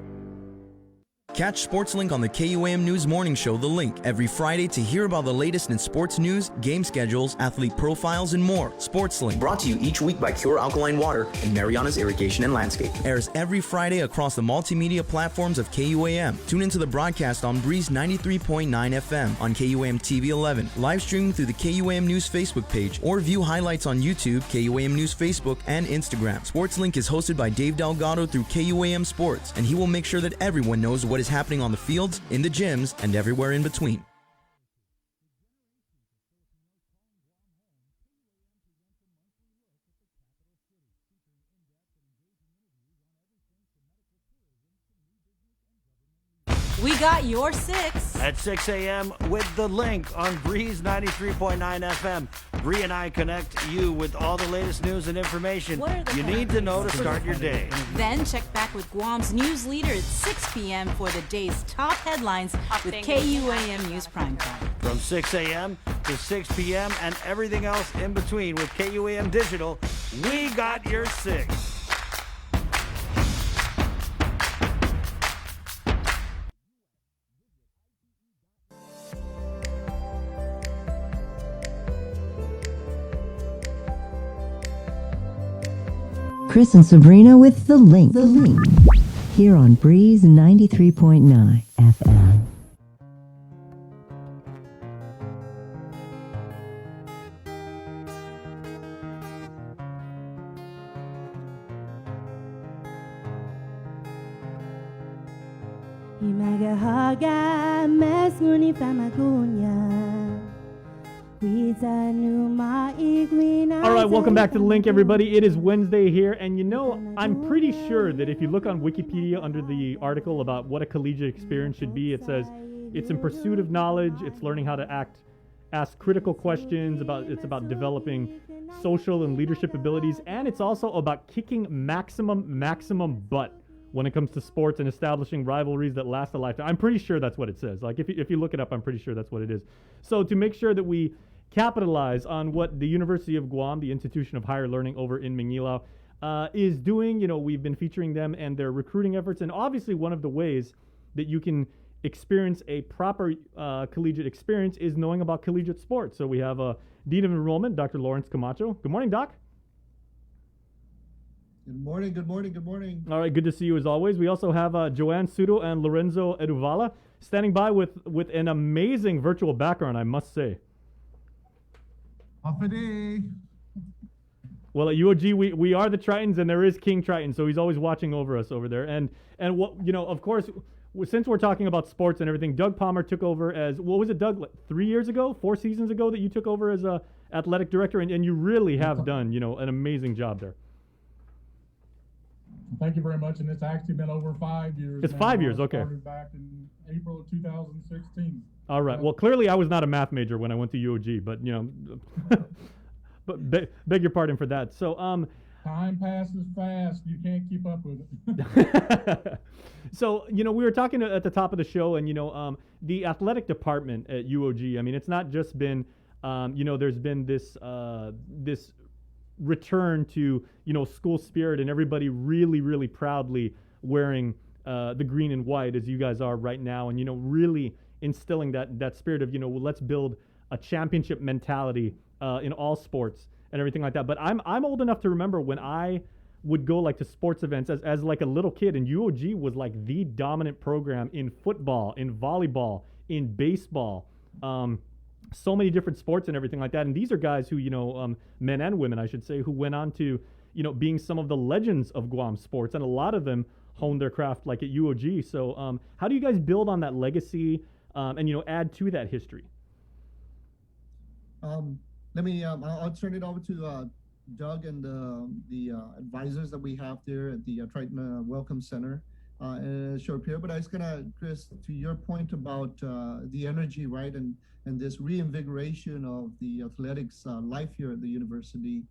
Speaker 19: Catch SportsLink on the KUAM News Morning Show, The Link, every Friday to hear about the latest in sports news, game schedules, athlete profiles, and more. SportsLink, brought to you each week by Cure Alkaline Water and Mariana's Irrigation and Landscape, airs every Friday across the multimedia platforms of KUAM. Tune into the broadcast on Breeze 93.9 FM on KUAM TV 11, live streaming through the KUAM News Facebook page, or view highlights on YouTube, KUAM News Facebook, and Instagram. SportsLink is hosted by Dave Delgado through KUAM Sports, and he will make sure that everyone knows what is
Speaker 5: is happening on the fields, in the gyms, and everywhere in between.
Speaker 15: We got your 6
Speaker 9: at 6 a.m. with The Link on Breeze 93.9 FM. Bree and I connect you with all the latest news and information you need to know to start your day.
Speaker 15: Then check back with Guam's news leader at 6 p.m. for the day's top headlines with KUAM News Primetime.
Speaker 9: From 6 a.m. to 6 p.m. and everything else in between with KUAM Digital, we got your 6.
Speaker 11: Chris and Sabrina with The Link. Here on Breeze 93.9 FM.
Speaker 23: Imagahaga mesuni famagunya.
Speaker 7: All right, welcome back to The Link, everybody. It is Wednesday here, and you know, I'm pretty sure that if you look on Wikipedia under the article about what a collegiate experience should be, it says it's in pursuit of knowledge, it's learning how to ask critical questions, it's about developing social and leadership abilities, and it's also about kicking maximum butt when it comes to sports and establishing rivalries that last a lifetime. I'm pretty sure that's what it says. Like, if you look it up, I'm pretty sure that's what it is. So to make sure that we capitalize on what the University of Guam, the institution of higher learning over in Mangilao, is doing, you know, we've been featuring them and their recruiting efforts. And obviously one of the ways that you can experience a proper collegiate experience is knowing about collegiate sports. So we have Dean of Enrollment, Dr. Lawrence Camacho. Good morning, Doc.
Speaker 25: Good morning, good morning, good morning.
Speaker 7: All right, good to see you as always. We also have Joanne Sudo and Lorenzo Eduvala standing by with an amazing virtual background, I must say. Well, at UOG, we are the Tritons, and there is King Triton, so he's always watching over us over there. And what, you know, of course, since we're talking about sports and everything, Doug Palmer took over as, what was it, Doug, like 3 years ago, 4 seasons ago that you took over as a athletic director, and you really have done, you know, an amazing job there.
Speaker 26: Thank you very much, and it's actually been over 5 years.
Speaker 7: It's 5 years, okay.
Speaker 26: Started back in April of 2016.
Speaker 7: All right. Well, clearly I was not a math major when I went to UOG, but you know, but beg your pardon for that. So
Speaker 26: time passes fast. You can't keep up with it.
Speaker 7: So you know, we were talking at the top of the show, and you know, the athletic department at UOG. I mean, it's not just been, you know, there's been this this return to, you know, school spirit and everybody really proudly wearing the green and white as you guys are right now, and you know, really instilling that spirit of, you know, well, let's build a championship mentality in all sports and everything like that. But I'm old enough to remember when I would go like to sports events as like a little kid, and UOG was like the dominant program in football, in volleyball, in baseball, so many different sports and everything like that. And these are guys who, you know, men and women, I should say, who went on to, you know, being some of the legends of Guam sports, and a lot of them honed their craft like at UOG. So how do you guys build on that legacy and, you know, add to that history?
Speaker 25: Let me, I'll turn it over to Doug and the advisors that we have there at the Triton Welcome Center in a short period. But I was gonna, Chris, to your point about the energy, right, and this reinvigoration of the athletics life here at the university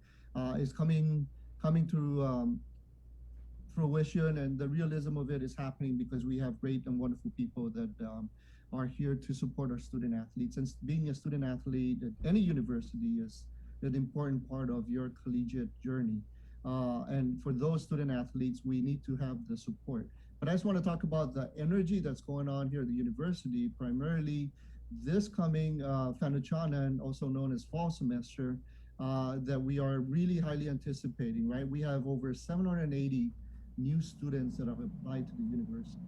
Speaker 25: is coming to fruition, and the realism of it is happening because we have great and wonderful people that are here to support our student athletes. And being a student athlete at any university is an important part of your collegiate journey. And for those student athletes, we need to have the support. But I just want to talk about the energy that's going on here at the university, primarily this coming Fanuchanan, also known as fall semester, that we are really highly anticipating, right? We have over 780 new students that have applied to the university,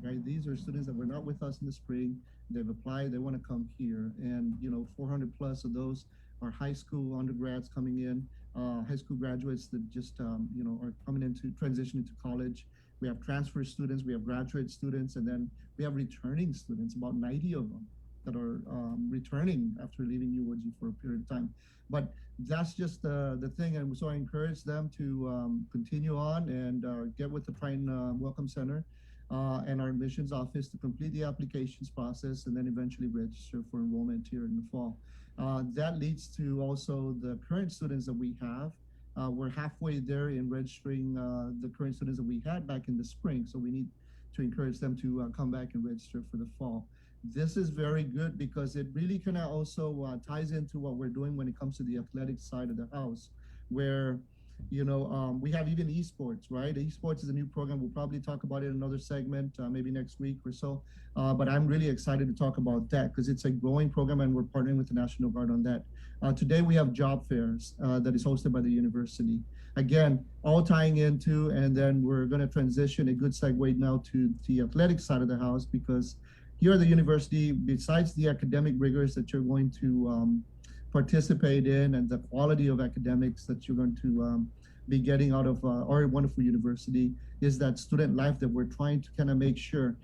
Speaker 25: right? These are students that were not with us in the spring. They've applied, they want to come here. And, you know, 400 plus of those are high school undergrads coming in. high school graduates that just are coming into transition into college. We have transfer students, we have graduate students, and then we have returning students, about 90 of them that are returning after leaving UOG for a period of time. But that's just the thing, and so I encourage them to continue on and get with the Triton Welcome Center and our admissions office to complete the applications process and then eventually register for enrollment here in the fall. That leads to also the current students that we have. We're halfway there in registering the current students that we had back in the spring, so we need to encourage them to come back and register for the fall. This is very good because it really kind of also ties into what we're doing when it comes to the athletic side of the house, where we have even esports, right? Esports is a new program. We'll probably talk about it in another segment, maybe next week or so. But I'm really excited to talk about that because it's a growing program and we're partnering with the National Guard on that. Today we have job fairs that is hosted by the university. Again, all tying into, and then we're going to transition a good segue now to the athletic side of the house, because here at the university, besides the academic rigors that you're going to participate in and the quality of academics that you're going to be getting out of our wonderful university, is that student life that we're trying to kind of make sure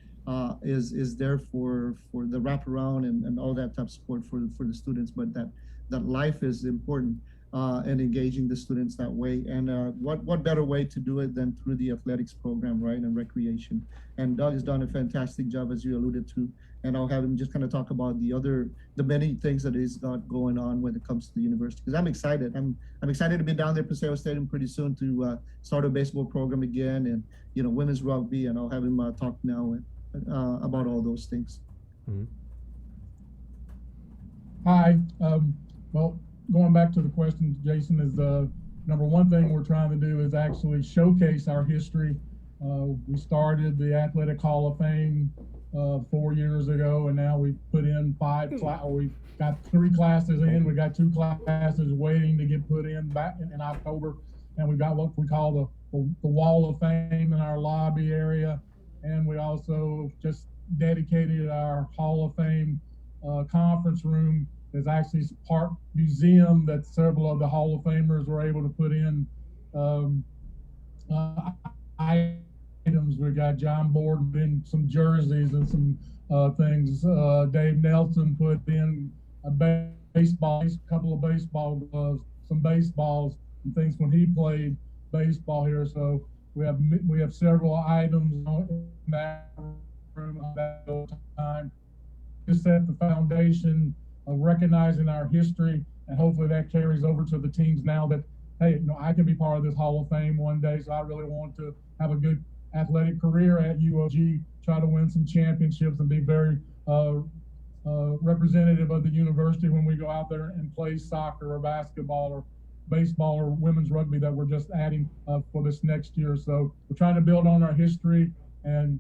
Speaker 25: is there for the wraparound and all that type of support for the students, but that life is important and engaging the students that way. And what better way to do it than through the athletics program, right, and recreation. And Doug has done a fantastic job, as you alluded to, and I'll have him just kind of talk about the many things that he's got going on when it comes to the university, because I'm excited. I'm excited to be down there at Paseo Stadium pretty soon to start a baseball program again, and women's rugby, and I'll have him talk now about all those things.
Speaker 7: Mm-hmm.
Speaker 26: Hi. Well, going back to the question, Jason, is number one thing we're trying to do is actually showcase our history. We started the Athletic Hall of Fame 4 years ago, and now we've put in we've got 3 classes in. We got 2 classes waiting to get put in back in October, and we've got what we call the Wall of Fame in our lobby area, and we also just dedicated our Hall of Fame conference room. There's actually part museum that several of the Hall of Famers were able to put in items. We got John Borden in some jerseys and some things. Dave Nelson put in a couple of baseball gloves, some baseballs and things when he played baseball here. So we have several items in that room at that time to set the foundation of recognizing our history, and hopefully that carries over to the teams now that, hey, I can be part of this Hall of Fame one day, so I really want to have a good athletic career at UOG, try to win some championships and be very representative of the university when we go out there and play soccer or basketball or baseball or women's rugby that we're just adding for this next year. So we're trying to build on our history and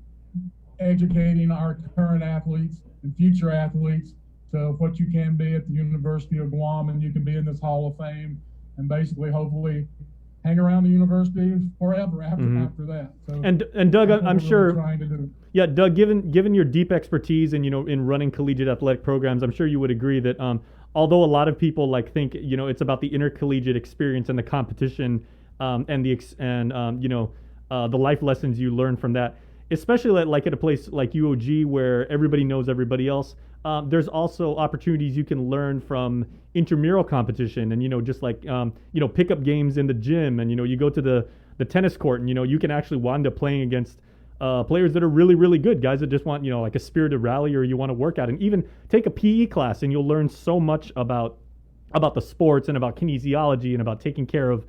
Speaker 26: educating our current athletes and future athletes to what you can be at the University of Guam, and you can be in this Hall of Fame and basically hopefully hang around the university forever after that. So
Speaker 7: and Doug, I'm sure.
Speaker 26: Trying to do.
Speaker 7: Yeah, Doug, given your deep expertise and in running collegiate athletic programs, I'm sure you would agree that although a lot of people think it's about the intercollegiate experience and the competition and the life lessons you learn from that, especially like at a place like UOG where everybody knows everybody else. There's also opportunities you can learn from intramural competition and, just like, pickup games in the gym, and, you go to the tennis court and, you can actually wind up playing against players that are really, really good, guys that just want, like a spirited rally, or you want to work out, and even take a PE class and you'll learn so much about the sports and about kinesiology and about taking care of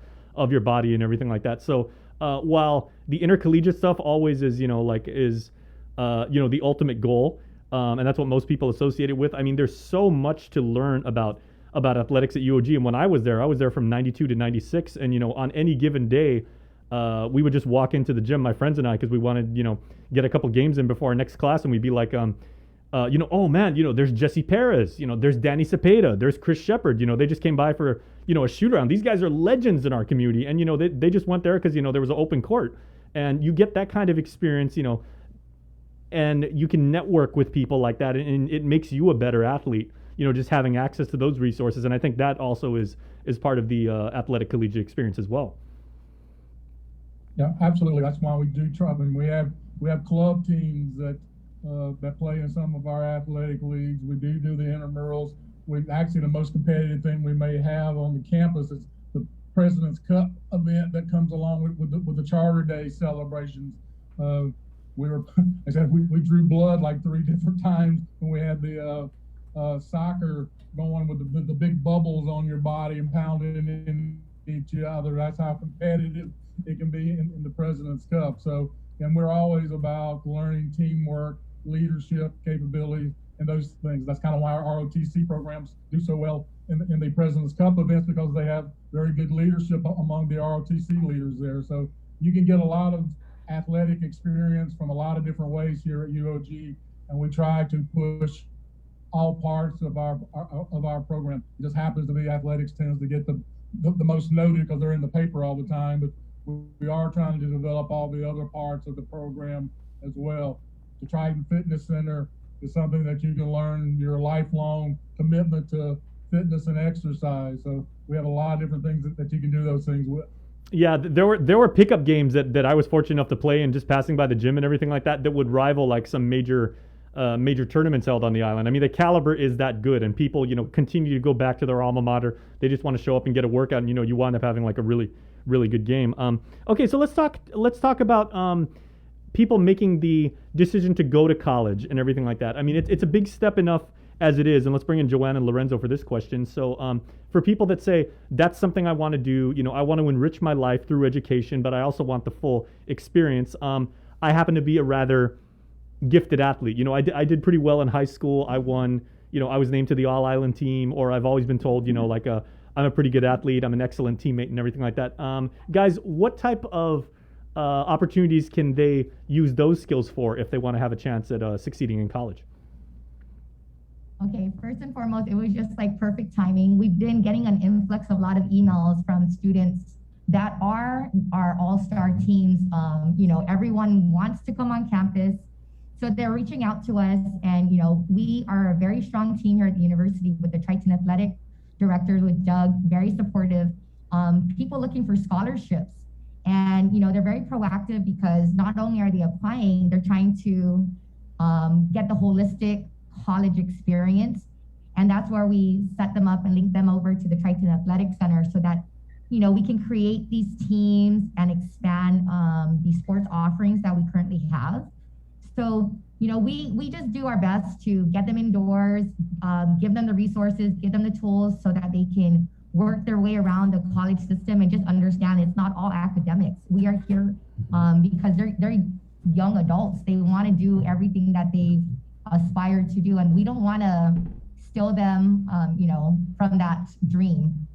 Speaker 7: your body and everything like that. So while the intercollegiate stuff always is, the ultimate goal, and that's what most people associate it with. I mean, there's so much to learn about athletics at UOG. And when I was there from 92 to 96. And, on any given day, we would just walk into the gym, my friends and I, because we wanted, get a couple games in before our next class. And we'd be like, oh man, there's Jesse Perez, there's Danny Cepeda, there's Chris Shepard, they just came by for, a shoot around. These guys are legends in our community. And, they just went there because, there was an open court. And you get that kind of experience, and you can network with people like that, and it makes you a better athlete. just having access to those resources. And I think that also is part of the athletic collegiate experience as well.
Speaker 26: Yeah, absolutely. That's why we do try. I mean, we have club teams that play in some of our athletic leagues. We do the intramurals. The most competitive thing we may have on the campus is the President's Cup event that comes along with the Charter Day celebrations. We drew blood like 3 different times when we had the soccer going with the big bubbles on your body and pounding in each other. That's how competitive it can be in the President's Cup. So, and we're always about learning teamwork, leadership capabilities, and those things. That's kind of why our ROTC programs do so well in the President's Cup events, because they have very good leadership among the ROTC leaders there. So you can get a lot of athletic experience from a lot of different ways here at UOG, and we try to push all parts of our program. It just happens to be athletics tends to get the most noted because they're in the paper all the time, but we are trying to develop all the other parts of the program as well. The Triton Fitness Center is something that you can learn your lifelong commitment to fitness and exercise. So we have a lot of different things that you can do those things with.
Speaker 7: Yeah, there were pickup games that I was fortunate enough to play in, just passing by the gym and everything like that would rival like some major tournaments held on the island. I mean, the caliber is that good, and people continue to go back to their alma mater. They just want to show up and get a workout, and you wind up having like a really good game. Okay, so let's talk about people making the decision to go to college and everything like that. I mean, it's a big step enough as it is, and let's bring in Joanne and Lorenzo for this question. So for people that say, that's something I want to do, I want to enrich my life through education, but I also want the full experience. I happen to be a rather gifted athlete. I did pretty well in high school. I won, I was named to the All-Island team, or I've always been told, I'm a pretty good athlete, I'm an excellent teammate and everything like that. Guys, what type of opportunities can they use those skills for if they want to have a chance at succeeding in college?
Speaker 1: Okay, first and foremost, it was just like perfect timing. We've been getting an influx of a lot of emails from students that are our all-star teams. Everyone wants to come on campus. So they're reaching out to us, and we are a very strong team here at the university with the Triton Athletic Director, with Doug, very supportive. People looking for scholarships, and they're very proactive because not only are they applying, they're trying to get the holistic college experience, and that's where we set them up and link them over to the Triton Athletic Center so that we can create these teams and expand the sports offerings that we currently have. So, we just do our best to get them indoors, give them the resources, give them the tools so that they can work their way around the college system and just understand it's not all academics. We are here because they're young adults. They want to do everything that they aspire to do, and we don't want to steal them, from that dream.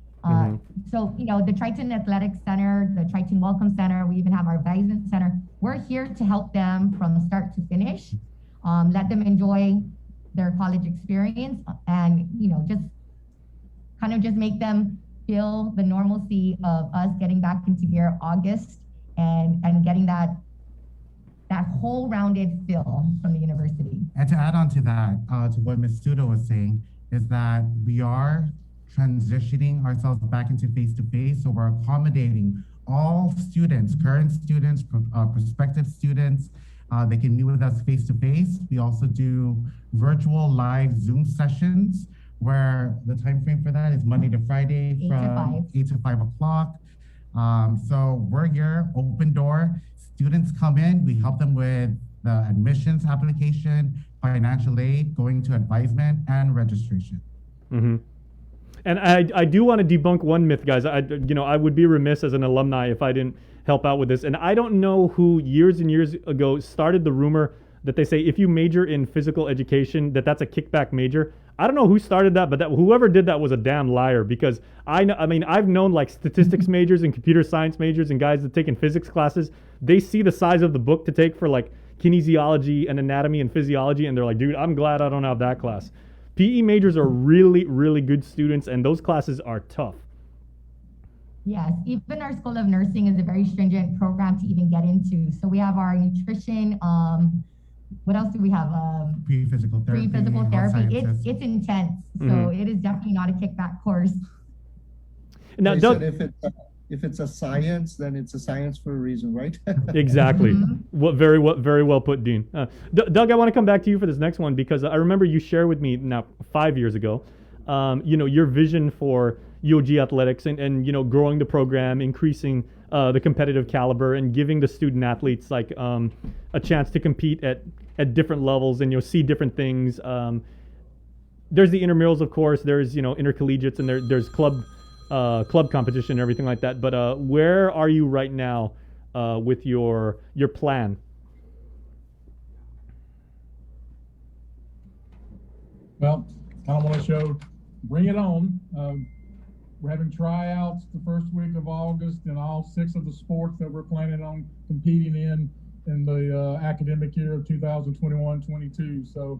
Speaker 1: So, the Triton Athletic Center, the Triton Welcome Center, we even have our Advisement Center. We're here to help them from start to finish, let them enjoy their college experience, and, just make them feel the normalcy of us getting back into gear August and getting that whole rounded feel from the university.
Speaker 2: And to add on to that, to what Ms. Studo was saying, is that we are transitioning ourselves back into face-to-face. So we're accommodating all students, current students, prospective students. They can meet with us face-to-face. We also do virtual live Zoom sessions where the time frame for that is Monday to Friday from 8 to 5 o'clock. So we're here, open door. Students come in, we help them with the admissions application, financial aid, going to advisement, and registration.
Speaker 7: Mm-hmm. And I do want to debunk one myth, guys. I would be remiss as an alumni if I didn't help out with this. And I don't know who years and years ago started the rumor that they say if you major in physical education, that's a kickback major. I don't know who started that, but whoever did that was a damn liar, because I've known like statistics majors and computer science majors and guys that taken physics classes. They see the size of the book to take for like kinesiology and anatomy and physiology, and they're like, dude, I'm glad I don't have that class. PE majors are really, really good students, and those classes are tough.
Speaker 1: Yes, even our School of Nursing is a very stringent program to even get into. So we have our nutrition, what else do we have?
Speaker 2: Pre-physical therapy.
Speaker 1: Pre-physical
Speaker 2: health
Speaker 1: therapy.
Speaker 2: sciences.
Speaker 1: It's intense. So it is definitely not a kickback course.
Speaker 7: Now,
Speaker 25: They
Speaker 7: Doug,
Speaker 25: said if it's a science, then it's a science for a reason, right?
Speaker 7: exactly. Very well put, Dean. Doug, I want to come back to you for this next one because I remember you shared with me now 5 years ago, your vision for UOG athletics and growing the program, increasing the competitive caliber, and giving the student athletes like a chance to compete at different levels and see different things. There's the intramurals, of course. There's intercollegiates, and there's club competition and everything like that. But where are you right now with your plan?
Speaker 26: Well, kind of want to bring it on. We're having tryouts the first week of August in all 6 of the sports that we're planning on competing in the academic year of 2021-22. So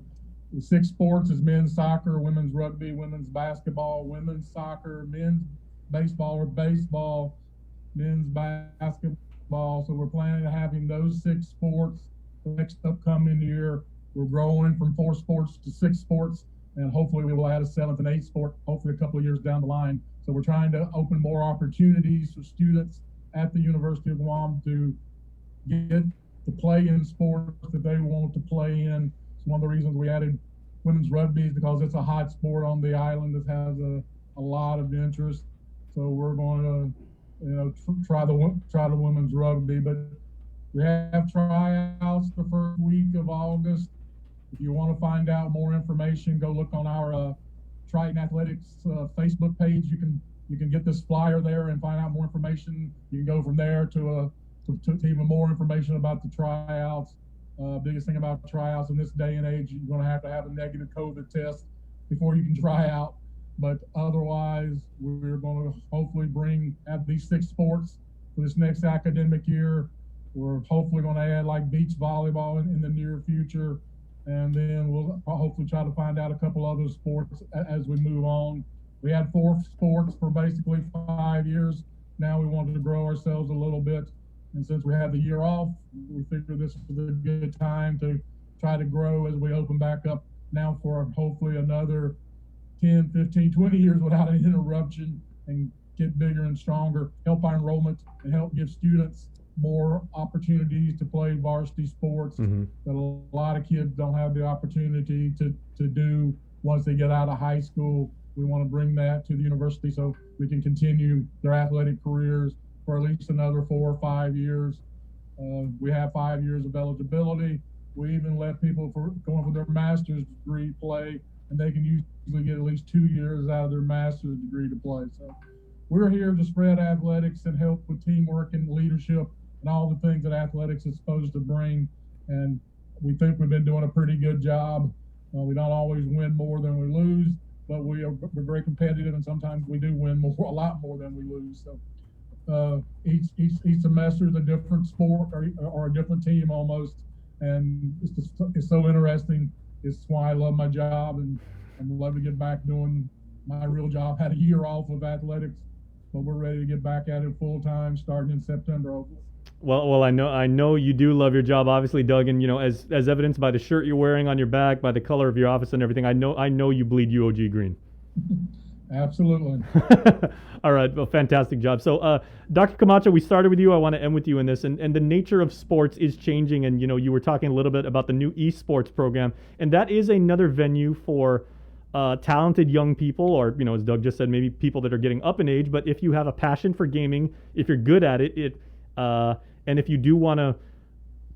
Speaker 26: the 6 sports is men's soccer, women's rugby, women's basketball, women's soccer, men's baseball or baseball, men's basketball. So we're planning on having those 6 sports the next upcoming year. We're growing from 4 sports to 6 sports, and hopefully we will add a 7th and 8th sport, hopefully a couple of years down the line. So we're trying to open more opportunities for students at the University of Guam to get to play in sports that they want to play in. It's one of the reasons we added women's rugby, is because it's a hot sport on the island that has a lot of interest. So we're going to try the women's rugby, but we have tryouts the first week of August. If you want to find out more information, go look on our Triton Athletics Facebook page. You can get this flyer there and find out more information. You can go from there to even more information about the tryouts. Biggest thing about tryouts in this day and age, you're going to have a negative COVID test before you can try out. But otherwise, we're going to hopefully have these 6 sports for this next academic year. We're hopefully going to add like beach volleyball in the near future. And then we'll hopefully try to find out a couple other sports as we move on. We had 4 sports for basically 5 years. Now we wanted to grow ourselves a little bit. And since we had the year off, we figured this was a good time to try to grow as we open back up now for hopefully another 10, 15, 20 years without an interruption, and get bigger and stronger, help our enrollment, and help give students more opportunities to play varsity sports that a lot of kids don't have the opportunity to do once they get out of high school. We want to bring that to the university so we can continue their athletic careers for at least another 4 or 5 years. We have 5 years of eligibility. We even let people going for their master's degree play, and they can usually get at least 2 years out of their master's degree to play. So we're here to spread athletics and help with teamwork and leadership and all the things that athletics is supposed to bring. And we think we've been doing a pretty good job. We don't always win more than we lose, but we're very competitive, and sometimes we do win a lot more than we lose. So each semester is a different sport or a different team almost, and it's so interesting. It's why I love my job, and I'm love to get back doing my real job. Had a year off of athletics, but we're ready to get back at it full time starting in September, hopefully.
Speaker 7: Well, I know you do love your job, obviously, Doug, and as evidenced by the shirt you're wearing on your back, by the color of your office and everything. I know you bleed UOG green.
Speaker 26: Absolutely.
Speaker 7: All right. Well, fantastic job. So, Dr. Camacho, we started with you. I want to end with you in this. And the nature of sports is changing. And, you were talking a little bit about the new esports program. And that is another venue for talented young people, or, as Doug just said, maybe people that are getting up in age. But if you have a passion for gaming, if you're good at it, and if you do want to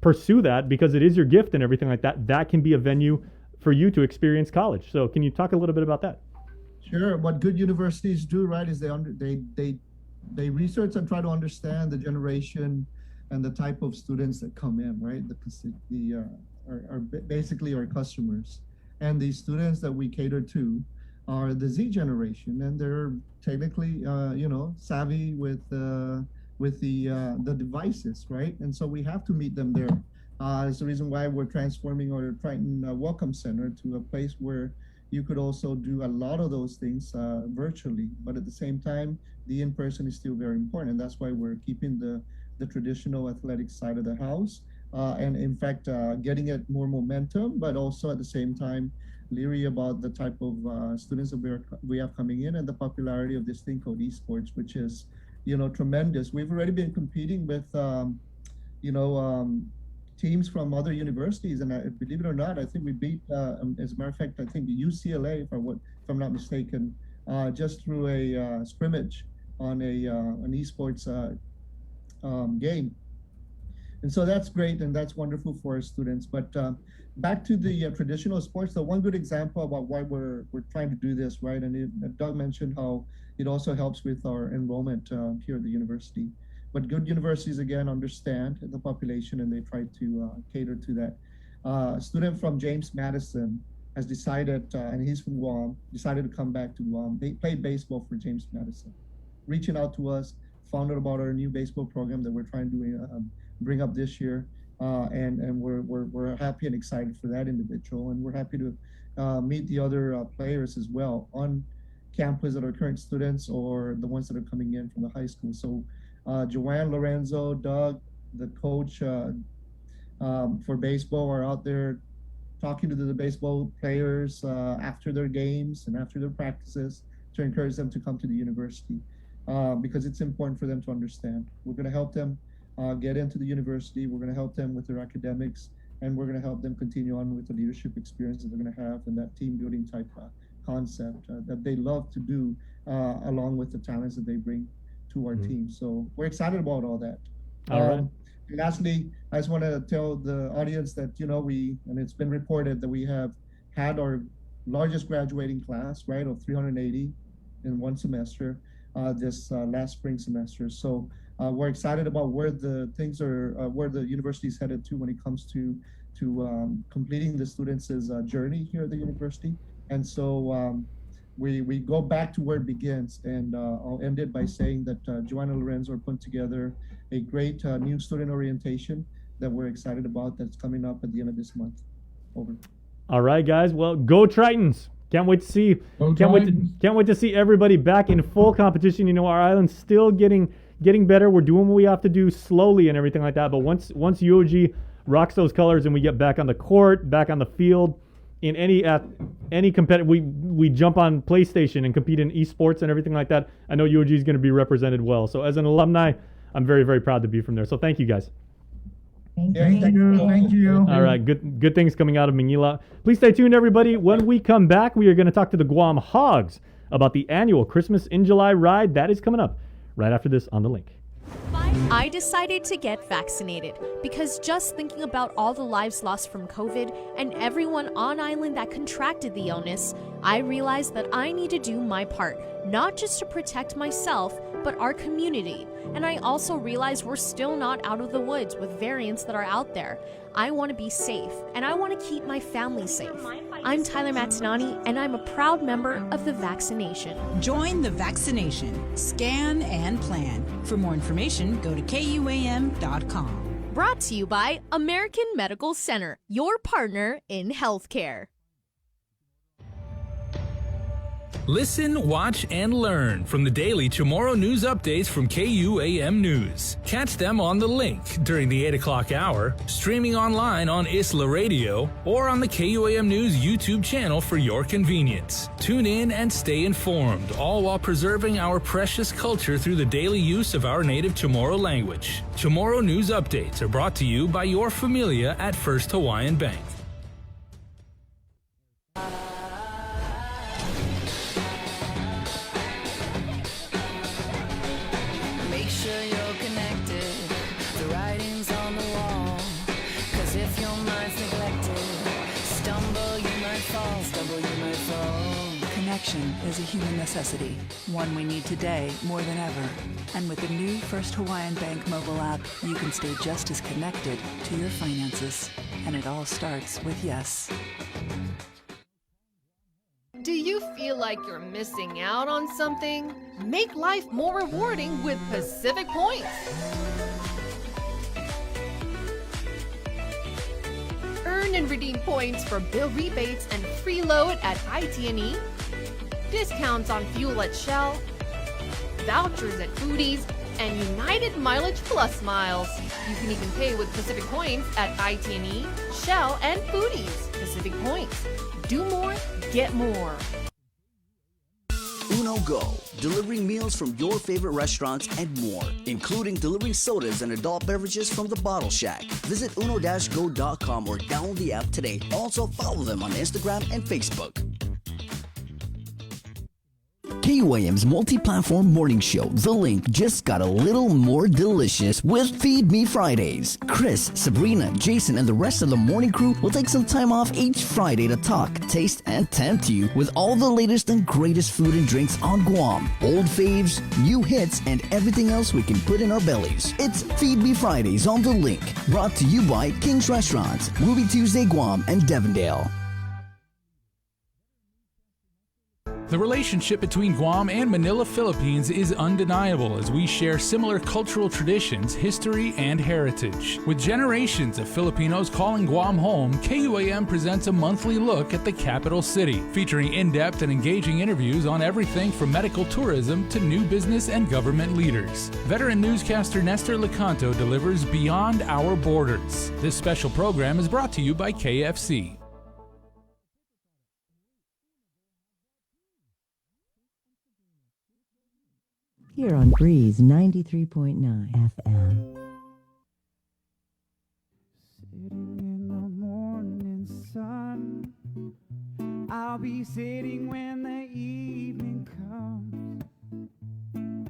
Speaker 7: pursue that because it is your gift and everything like that, that can be a venue for you to experience college. So can you talk a little bit about that?
Speaker 25: Sure. What good universities do, right, is they research and try to understand the generation and the type of students that come in, right? Are basically our customers, and the students that we cater to are the Z generation, and they're technically, savvy with the devices, right? And so we have to meet them there. It's the reason why we're transforming our Triton Welcome Center to a place where you could also do a lot of those things virtually, but at the same time, the in-person is still very important. And that's why we're keeping the traditional athletic side of the house, and in fact, getting it more momentum, but also at the same time, leery about the type of students that we have coming in and the popularity of this thing called esports, which is, tremendous. We've already been competing with, teams from other universities, and believe it or not, I think we beat, as a matter of fact, I think UCLA, if I'm not mistaken, just through a scrimmage on an esports game. And so that's great, and that's wonderful for our students. But back to the traditional sports, the one good example about why we're trying to do this, right? And Doug mentioned how it also helps with our enrollment here at the university. But good universities, again, understand the population, and they try to cater to that. A student from James Madison has decided, and he's from Guam, decided to come back to Guam. They played baseball for James Madison, reaching out to us, found out about our new baseball program that we're trying to bring up this year, and we're happy and excited for that individual, and we're happy to meet the other players as well on campus that are current students or the ones that are coming in from the high school. So Joanne, Lorenzo, Doug, the coach for baseball are out there talking to the baseball players after their games and after their practices to encourage them to come to the university because it's important for them to understand. We're going to help them get into the university. We're going to help them with their academics, and we're going to help them continue on with the leadership experience that they're going to have and that team building type concept that they love to do along with the talents that they bring to our team. So we're excited about all that.
Speaker 7: All right.
Speaker 25: And lastly, I just want to tell the audience that, and it's been reported that we have had our largest graduating class, right, of 380 in one semester this last spring semester. So we're excited about where the things are, where the university is headed to when it comes to completing the students' journey here at the university. And so we go back to where it begins, and I'll end it by saying that Joanna Lorenzo are putting together a great new student orientation that we're excited about that's coming up at the end of this month. Over.
Speaker 7: All right, guys. Well, go Tritons. Can't wait to see. Can't wait to see everybody back in full competition. Our island's still getting better. We're doing what we have to do slowly and everything like that. But once UOG rocks those colors and we get back on the court, back on the field, in any competitive, we jump on PlayStation and compete in esports and everything like that. I know UOG is going to be represented well. So as an alumni, I'm very, very proud to be from there. So thank you, guys.
Speaker 25: Thank you.
Speaker 7: All right, good things coming out of Manila. Please stay tuned, everybody. When we come back, we are going to talk to the Guam Hogs about the annual Christmas in July ride. That is coming up right after this on The Link.
Speaker 16: I decided to get vaccinated because just thinking about all the lives lost from COVID and everyone on island that contracted the illness, I realized that I need to do my part, not just to protect myself, but our community. And I also realized we're still not out of the woods with variants that are out there. I want to be safe, and I want to keep my family safe. I'm Tyler Matinani, and I'm a proud member of the vaccination.
Speaker 15: Join the vaccination. Scan and plan. For more information, go to KUAM.com.
Speaker 16: Brought to you by American Medical Center, your partner in healthcare.
Speaker 8: Listen, watch, and learn from the daily Chamorro News updates from KUAM News. Catch them on The Link during the 8 o'clock hour, streaming online on Isla Radio, or on the KUAM News YouTube channel for your convenience. Tune in and stay informed, all while preserving our precious culture through the daily use of our native Chamorro language. Chamorro News updates are brought to you by your familia at First Hawaiian Bank.
Speaker 13: Connection is a human necessity, one we need today more than ever. And with the new First Hawaiian Bank mobile app, you can stay just as connected to your finances. And it all starts with yes.
Speaker 3: Do you feel like you're missing out on something? Make life more rewarding with Pacific Points. Earn and redeem points for bill rebates and free load at IT&E, discounts on fuel at Shell, vouchers at Foodies, and United Mileage Plus miles. You can even pay with Pacific Points at IT&E, Shell, and Foodies. Pacific Points. Do more, get more.
Speaker 4: Uno Go, delivering meals from your favorite restaurants and more, including delivering sodas and adult beverages from the Bottle Shack. Visit uno-go.com or download the app today. Also follow them on Instagram and Facebook. KUAM's multi-platform morning show, The Link, just got a little more delicious with Feed Me Fridays. Chris, Sabrina, Jason, and the rest of the morning crew will take some time off each Friday to talk, taste, and tempt you with all the latest and greatest food and drinks on Guam. Old faves, new hits, and everything else we can put in our bellies. It's Feed Me Fridays on The Link, brought to you by King's Restaurants, Ruby Tuesday Guam, and Devondale.
Speaker 17: The relationship between Guam and Manila, Philippines is undeniable as we share similar cultural traditions, history, and heritage. With generations of Filipinos calling Guam home, KUAM presents a monthly look at the capital city, featuring in-depth and engaging interviews on everything from medical tourism to new business and government leaders. Veteran newscaster Nestor Lecanto delivers Beyond Our Borders. This special program is brought to you by KFC.
Speaker 11: Here on Breeze 93.9 FM.
Speaker 6: Sitting in the morning sun, I'll be sitting when the evening comes, and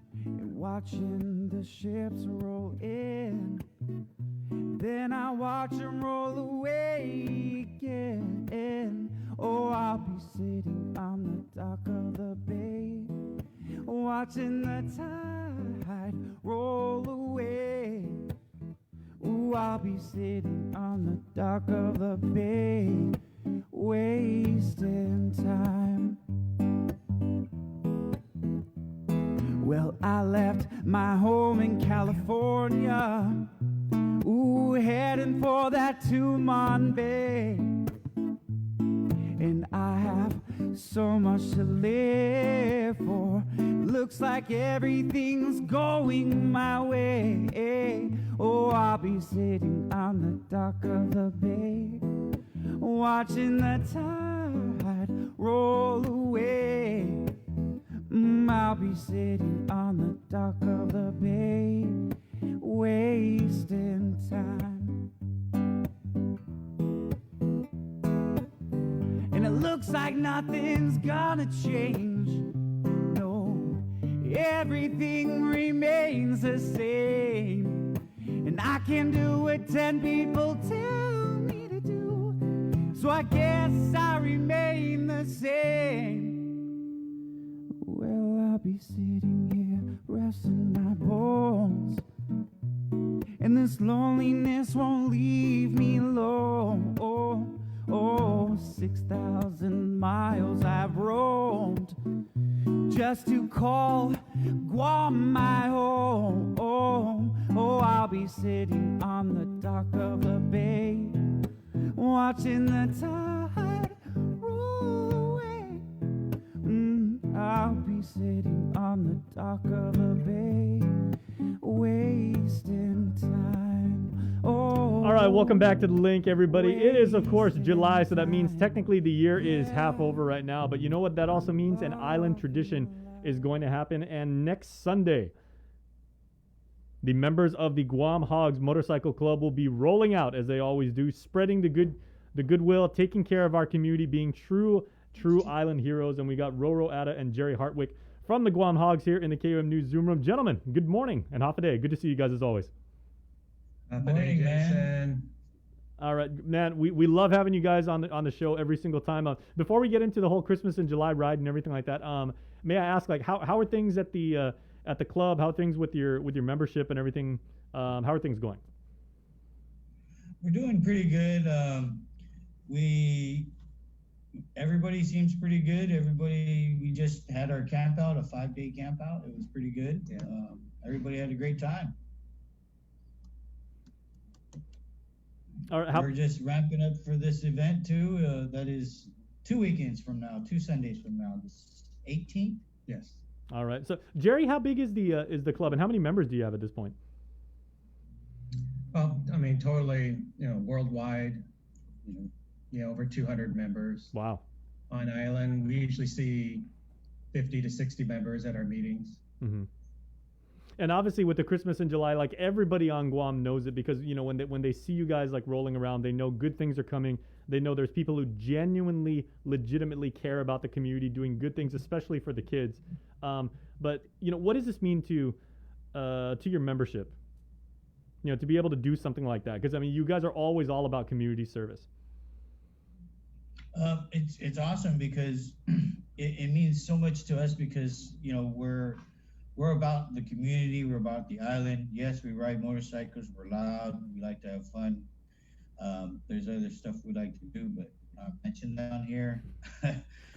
Speaker 6: watching the ships roll in. Then I watch them roll away again. Oh, I'll be sitting on the dock of the bay, watching the tide roll away. Ooh, I'll be sitting on the dock of the bay, wasting time. Well, I left my home in California, ooh, heading for that Tumon Bay. And I have so much to live for. Looks like everything's going my way. Oh, I'll be sitting on the dock of the bay, watching the tide roll away. I'll be sitting on the dock of the bay, wasting time. And it looks like nothing's gonna change. No, everything remains the same. And I can do what 10 people tell me to do, so I guess I remain the same. Well, I'll be sitting here resting my bones, and this loneliness won't leave me alone. Oh, 6,000 miles I've roamed just to call Guam my home. Oh, I'll be sitting on the dock of the bay, watching the tide roll away. I'll be sitting on the dock of the bay, wasting time.
Speaker 7: All right, welcome back to The Link, everybody. It is, of course, July, so that means technically the year is half over right now. But you know what that also means? An island tradition is going to happen. And next Sunday, the members of the Guam Hogs Motorcycle Club will be rolling out, as they always do, spreading the goodwill, taking care of our community, being true island heroes. And we got Roro Atta and Jerry Hartwick from the Guam Hogs here in the KUM News Zoom Room. Gentlemen, good morning and half a day. Good to see you guys as always.
Speaker 10: Good morning, man.
Speaker 7: All right, man. We love having you guys on the show every single time. Before we get into the whole Christmas in July ride and everything like that, may I ask, like, how are things at the club? How are things with your membership and everything? How are things going?
Speaker 10: We're doing pretty good. Everybody seems pretty good. We just had our camp out, a 5-day camp out. It was pretty good. Yeah. Everybody had a great time.
Speaker 7: All right,
Speaker 10: we're just ramping up for this event too. That is 2 weekends from now, 2 Sundays from now. This 18th? Yes.
Speaker 7: All right. So Jerry, how big is the club, and how many members do you have at this point?
Speaker 12: Well, I mean, totally, worldwide, over 200 members.
Speaker 7: Wow.
Speaker 12: On island, we usually see 50 to 60 members at our meetings.
Speaker 7: Mm-hmm. And obviously with the Christmas in July, like everybody on Guam knows it because, when they see you guys like rolling around, they know good things are coming. They know there's people who genuinely, legitimately care about the community, doing good things, especially for the kids. But what does this mean to your membership? To be able to do something like that, because you guys are always all about community service.
Speaker 10: It's awesome because it means so much to us because we're about the community, we're about the island. Yes, we ride motorcycles, we're loud, we like to have fun. There's other stuff we like to do, but not mentioned down here.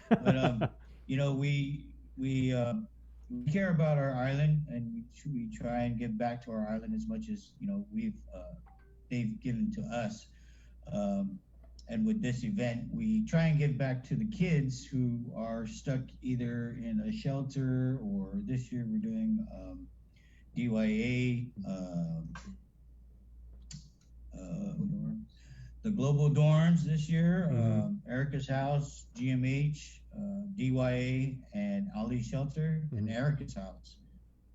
Speaker 10: But we care about our island, and we try and give back to our island as much as they've given to us. And with this event, we try and give back to the kids who are stuck either in a shelter, or this year we're doing DYA, the global dorms this year, Erica's House, GMH, DYA, and Ali Shelter, and Erica's House.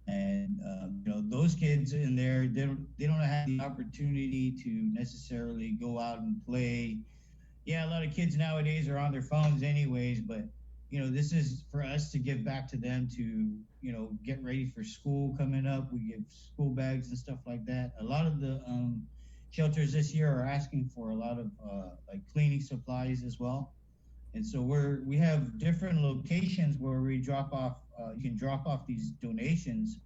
Speaker 10: And those kids in there, they don't have the opportunity to necessarily go out and play. Yeah, a lot of kids nowadays are on their phones anyways, but this is for us to give back to them to get ready for school coming up. We give school bags and stuff like that. A lot of the shelters this year are asking for a lot of like cleaning supplies as well. And so we have different locations where we drop off. You can drop off these donations.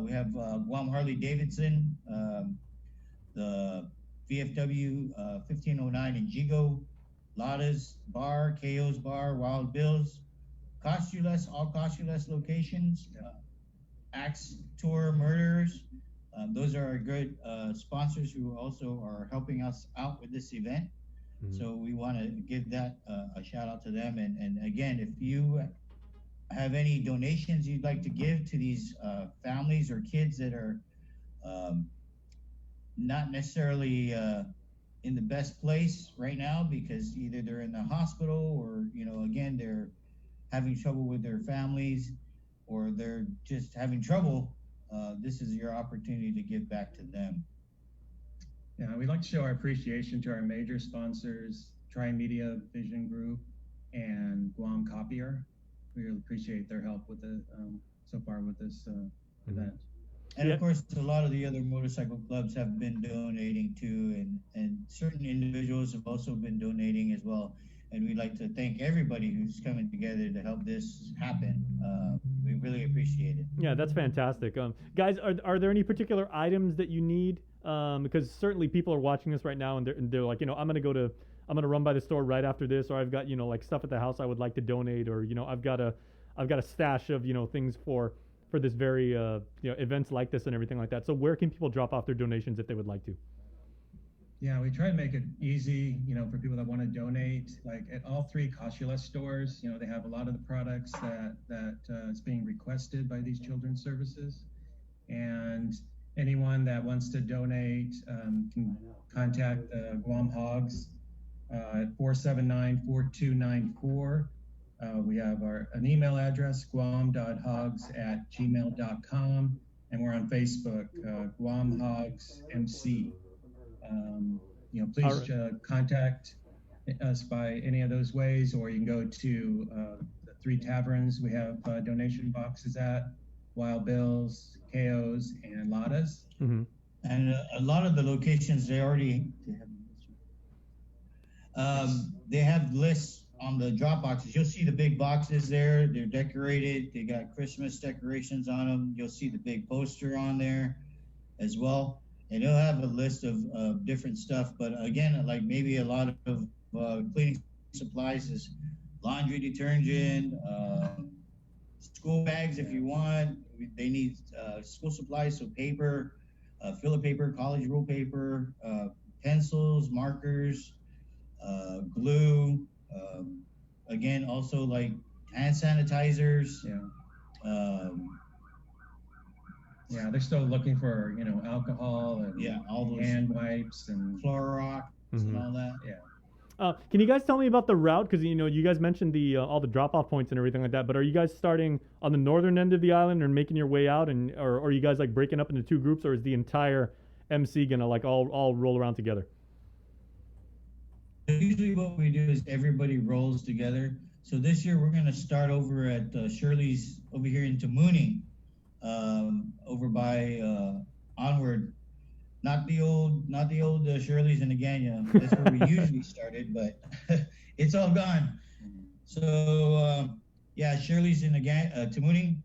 Speaker 10: We have Guam Harley Davidson, the VFW 1509 in Jigo, Lada's Bar, KO's Bar, Wild Bill's, Cost You Less, all Cost You Less locations, Axe Tour Murderers. Those are our good sponsors who also are helping us out with this event. So we want to give that a shout out to them. And again, if you have any donations you'd like to give to these families or kids that are not necessarily in the best place right now because either they're in the hospital or, again, they're having trouble with their families or they're just having trouble, this is your opportunity to give back to them.
Speaker 12: Yeah, we'd like to show our appreciation to our major sponsors, Tri-Media Vision Group and Guam Copier. We really appreciate their help with it so far with this event.
Speaker 10: And of course, a lot of the other motorcycle clubs have been donating too, and certain individuals have also been donating as well. And we'd like to thank everybody who's coming together to help this happen. We really appreciate it.
Speaker 7: Yeah, that's fantastic. Guys, are there any particular items that you need? Because certainly people are watching this right now and they're like, I'm gonna run by the store right after this, or I've got like stuff at the house I would like to donate, or I've got a stash of things for this very events like this and everything like that. So where can people drop off their donations if they would like to?
Speaker 12: Yeah, we try to make it easy, for people that want to donate. Like at all three Cost You Less stores, they have a lot of the products that is being requested by these children's services, and anyone that wants to donate can contact Guam Hogs at 479-4294. We have an email address, guam.hogs@gmail.com, and we're on Facebook, Guam Hogs MC. Please contact us by any of those ways, or you can go to the three taverns we have donation boxes at, Wild Bill's, KO's, and Lada's.
Speaker 10: Mm-hmm. And a lot of the locations, they have lists on the drop boxes. You'll see the big boxes there. They're decorated. They got Christmas decorations on them. You'll see the big poster on there as well. And it'll have a list of different stuff. But again, like maybe a lot of cleaning supplies is laundry detergent, school bags if you want. They need school supplies, so paper, filler paper, college roll paper, pencils, markers, glue. Again, also like hand sanitizers,
Speaker 12: Yeah, they're still looking for, alcohol and
Speaker 10: all those
Speaker 12: hand wipes and
Speaker 10: Clorox and all that.
Speaker 12: Yeah.
Speaker 7: Can you guys tell me about the route? Because you guys mentioned the all the drop-off points and everything like that. But are you guys starting on the northern end of the island and making your way out, or are you guys like breaking up into two groups, or is the entire MC gonna like all roll around together?
Speaker 10: Usually, what we do is everybody rolls together. So this year we're gonna start over at Shirley's over here in Tamuning, over by Onward. Not the old Shirley's in Agana. That's where we usually started, but it's all gone. So Shirley's in Tamuning.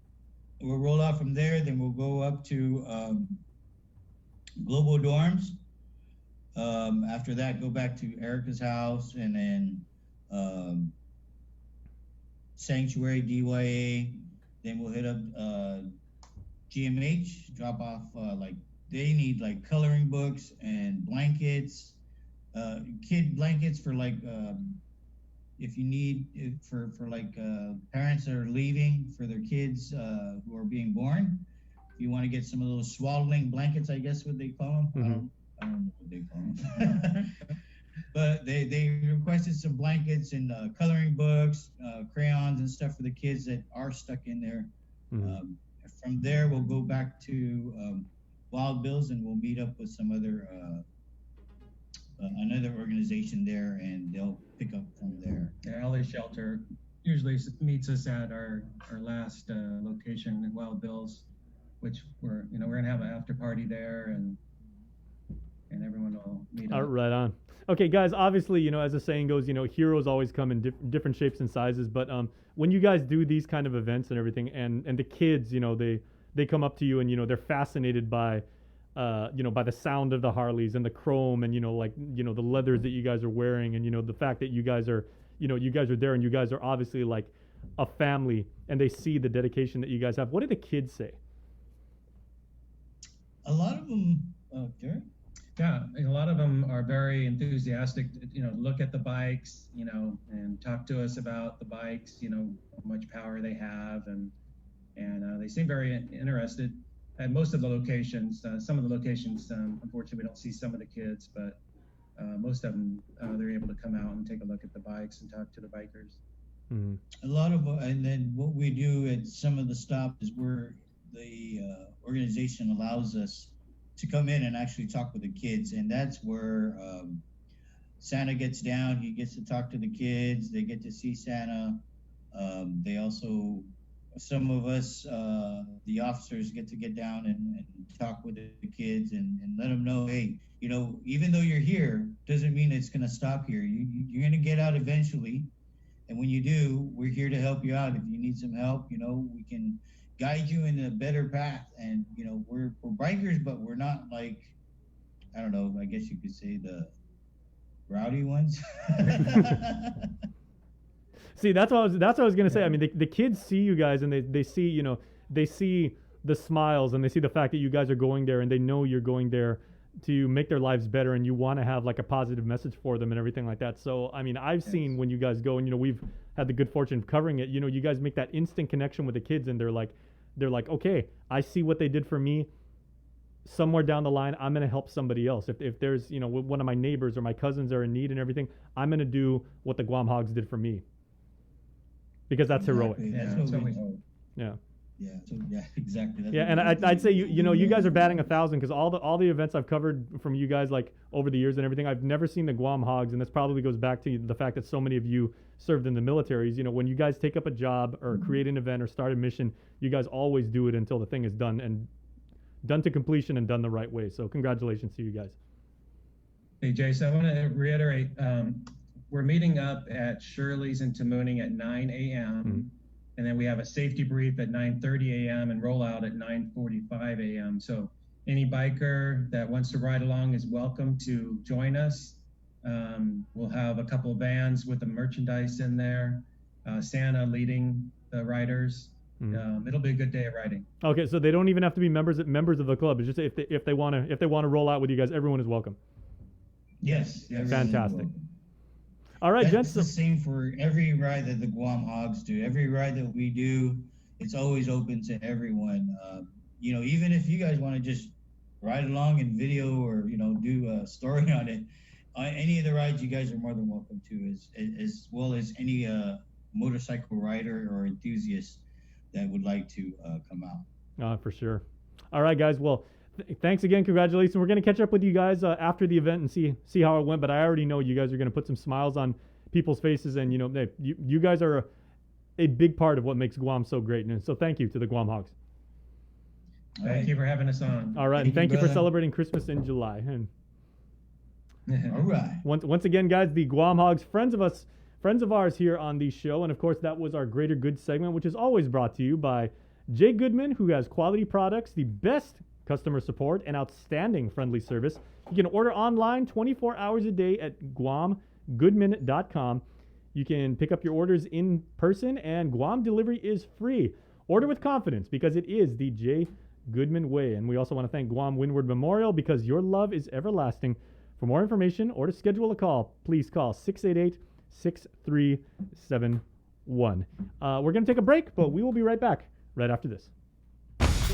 Speaker 10: We'll roll out from there. Then we'll go up to Global Dorms. After that, go back to Erica's house, and then Sanctuary, DYA. Then we'll hit up GMH. Drop off they need like coloring books and blankets, kid blankets for like if you need for parents that are leaving for their kids who are being born. If you want to get some of those swaddling blankets, I guess what they call them. I don't know what they call them. But they requested some blankets and coloring books, crayons and stuff for the kids that are stuck in there. From there, we'll go back to Wild Bills, and we'll meet up with some other another organization there, and they'll pick up from there.
Speaker 12: Yeah, LA Shelter usually meets us at our last location at Wild Bills, which we're gonna have an after party there, and everyone will meet up.
Speaker 7: Right on. Okay, guys. Obviously, as the saying goes, heroes always come in different shapes and sizes. But when you guys do these kind of events and everything, and the kids, they come up to you and they're fascinated by by the sound of the Harleys and the chrome and the leathers that you guys are wearing, and the fact that you guys are there, and you guys are obviously like a family, and they see the dedication that you guys have. What do the kids say?
Speaker 10: A lot of them, Jared?
Speaker 12: Yeah, a lot of them are very enthusiastic. Look at the bikes, and talk to us about the bikes. How much power they have, and they seem very interested. At most of the locations, some of the locations, unfortunately, we don't see some of the kids, but most of them, they're able to come out and take a look at the bikes and talk to the bikers.
Speaker 10: A lot of, and then what we do at some of the stops is where the organization allows us to come in and actually talk with the kids, and that's where Santa gets down. He gets to talk to the kids. They get to see Santa. They also, some of us, the officers, get to get down and talk with the kids and let them know, hey, even though you're here, doesn't mean it's going to stop here. You're going to get out eventually, and when you do, we're here to help you out. If you need some help, we can guide you in a better path. And we're bikers, but we're not like, I don't know, I guess you could say the rowdy ones.
Speaker 7: See, that's what I was gonna say. I mean, the kids see you guys, and they see they see the smiles, and they see the fact that you guys are going there, and they know you're going there to make their lives better, and you want to have like a positive message for them and everything like that. So I mean, I've seen when you guys go, and we've had the good fortune of covering it. You guys make that instant connection with the kids, and they're like, okay, I see what they did for me. Somewhere down the line, I'm going to help somebody else. If there's, one of my neighbors or my cousins are in need and everything, I'm going to do what the Guam Hogs did for me. Because that's heroic.
Speaker 10: That's what we hope.
Speaker 7: Yeah.
Speaker 10: Yeah, exactly. That's
Speaker 7: and I'd say you guys are batting 1,000, because all the events I've covered from you guys, like over the years and everything, I've never seen the Guam Hogs, and this probably goes back to the fact that so many of you served in the militaries. When you guys take up a job or create an event or start a mission, you guys always do it until the thing is done, and done to completion and done the right way. So congratulations to you guys.
Speaker 12: Hey, Jason, I want to reiterate, we're meeting up at Shirley's in Tamuning at 9 a.m. And then we have a safety brief at 9:30 a.m. and rollout at 9:45 a.m. So any biker that wants to ride along is welcome to join us. We'll have a couple of vans with the merchandise in there, Santa leading the riders. It'll be a good day of riding.
Speaker 7: Okay, so they don't even have to be members of the club. It's just if they want to roll out with you guys, everyone is welcome.
Speaker 10: Yes.
Speaker 7: Fantastic. All right,
Speaker 10: That's
Speaker 7: gents.
Speaker 10: the same for every ride that the Guam Hogs do. Every ride that we do it's always open to everyone. Even if you guys want to just ride along and video or do a story on it, any of the rides you guys are more than welcome to, as well as any motorcycle rider or enthusiast that would like to come out.
Speaker 7: For sure. All right, guys. Well, thanks again. Congratulations. We're going to catch up with you guys after the event and see how it went. But I already know you guys are going to put some smiles on people's faces, and you guys are a big part of what makes Guam so great. And so thank you to the Guam Hogs.
Speaker 12: Thank you for having us on.
Speaker 7: All right, and thank you for celebrating Christmas in July. And
Speaker 10: all right.
Speaker 7: Once again, guys, the Guam Hogs, friends of ours here on the show, and of course that was our Greater Good segment, which is always brought to you by Jay Goodman, who has quality products, the best customer support, and outstanding friendly service. You can order online 24 hours a day at GuamGoodman.com. You can pick up your orders in person, and Guam delivery is free. Order with confidence because it is the Jay Goodman way. And we also want to thank Guam Windward Memorial because your love is everlasting. For more information or to schedule a call, please call 688-6371. We're going to take a break, but we will be right back right after this.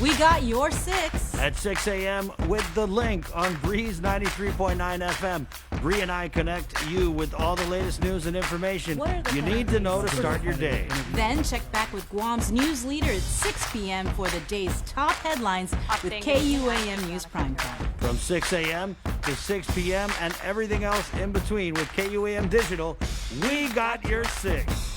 Speaker 15: We got your 6
Speaker 9: at 6 a.m. with the link on Breeze 93.9 FM. Bree and I connect you with all the latest news and information you need to know to start your day.
Speaker 15: Then check back with Guam's news leader at 6 p.m. for the day's top headlines with KUAM News Primetime.
Speaker 9: From 6 a.m. to 6 p.m. and everything else in between with KUAM Digital, we got your 6.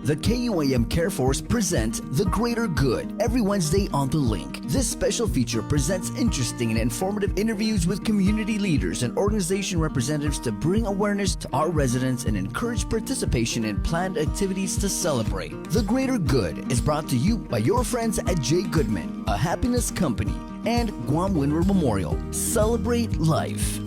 Speaker 4: The KUAM Care Force presents The Greater Good every Wednesday on The Link. This special feature presents interesting and informative interviews with community leaders and organization representatives to bring awareness to our residents and encourage participation in planned activities to celebrate. The Greater Good is brought to you by your friends at Jay Goodman, a happiness company, and Guam Windward Memorial. Celebrate life.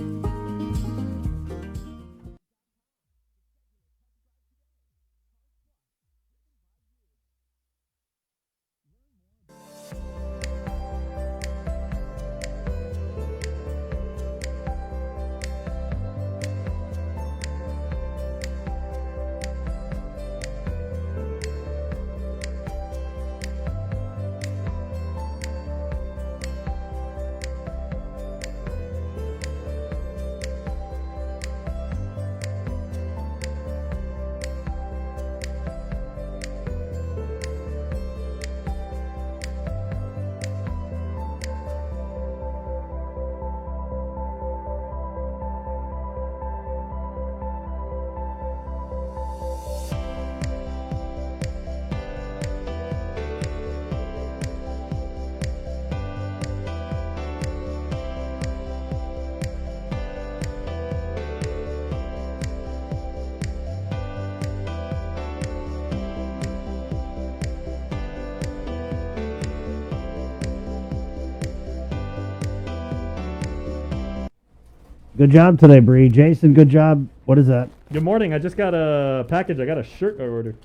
Speaker 14: Good job today, Bree. Jason, good job. What is that?
Speaker 7: Good morning. I just got a package. I got a shirt I ordered.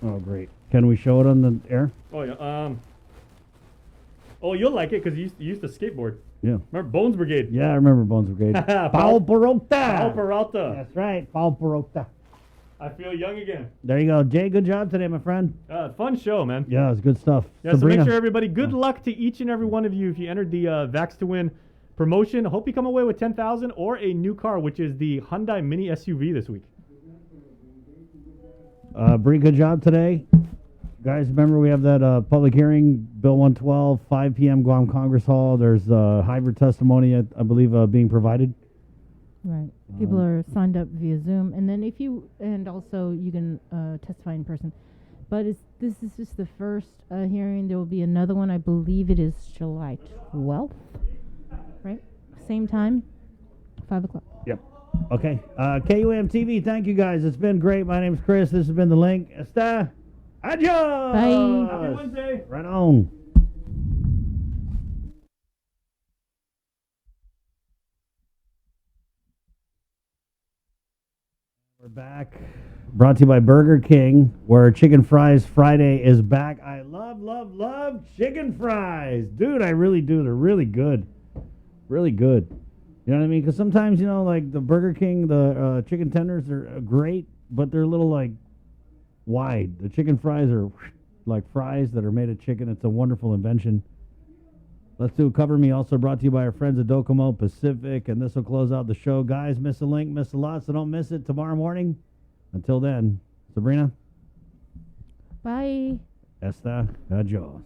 Speaker 14: Oh, great. Can we show it on the air?
Speaker 7: Oh, yeah. Oh, you'll like it because you used to skateboard.
Speaker 14: Yeah.
Speaker 7: Remember Bones Brigade?
Speaker 14: Yeah, I remember Bones Brigade. Paul Peralta.
Speaker 7: Paul Peralta.
Speaker 14: That's right, Paul Peralta.
Speaker 7: I feel young again.
Speaker 14: There you go. Jay, good job today, my friend.
Speaker 7: Fun show, man.
Speaker 14: Yeah, it was good stuff.
Speaker 7: Yeah,
Speaker 14: Sabrina.
Speaker 7: so make sure everybody, good luck to each and every one of you if you entered the Vax to Win promotion. I hope you come away with $10,000 or a new car, which is the Hyundai Mini SUV this week.
Speaker 14: Bree, good job today. Guys, remember we have that public hearing, Bill 112, 5 p.m. Guam Congress Hall. There's hybrid testimony, I believe, being provided.
Speaker 18: Right. People are signed up via Zoom, and then and also you can testify in person. But this is just the first hearing. There will be another one. I believe it is July 12th. Right? Same time, 5 o'clock.
Speaker 14: Yep. Okay. KUAM TV, thank you guys. It's been great. My name's Chris. This has been The Link. Adios.
Speaker 18: Bye.
Speaker 7: Happy Wednesday.
Speaker 14: Right on. We're back. Brought to you by Burger King, where Chicken Fries Friday is back. I love chicken fries. Dude, I really do. They're really good. Really good. You know what I mean? Because sometimes, you know, like the Burger King, the chicken tenders, they're great, but they're a little like wide. The chicken fries are like fries that are made of chicken. It's a wonderful invention. Let's do Cover Me, also brought to you by our friends at Docomo Pacific, and this will close out the show. Guys, miss a link, miss a lot, so don't miss it tomorrow morning. Until then, Sabrina.
Speaker 18: Bye.
Speaker 14: Esta, adios.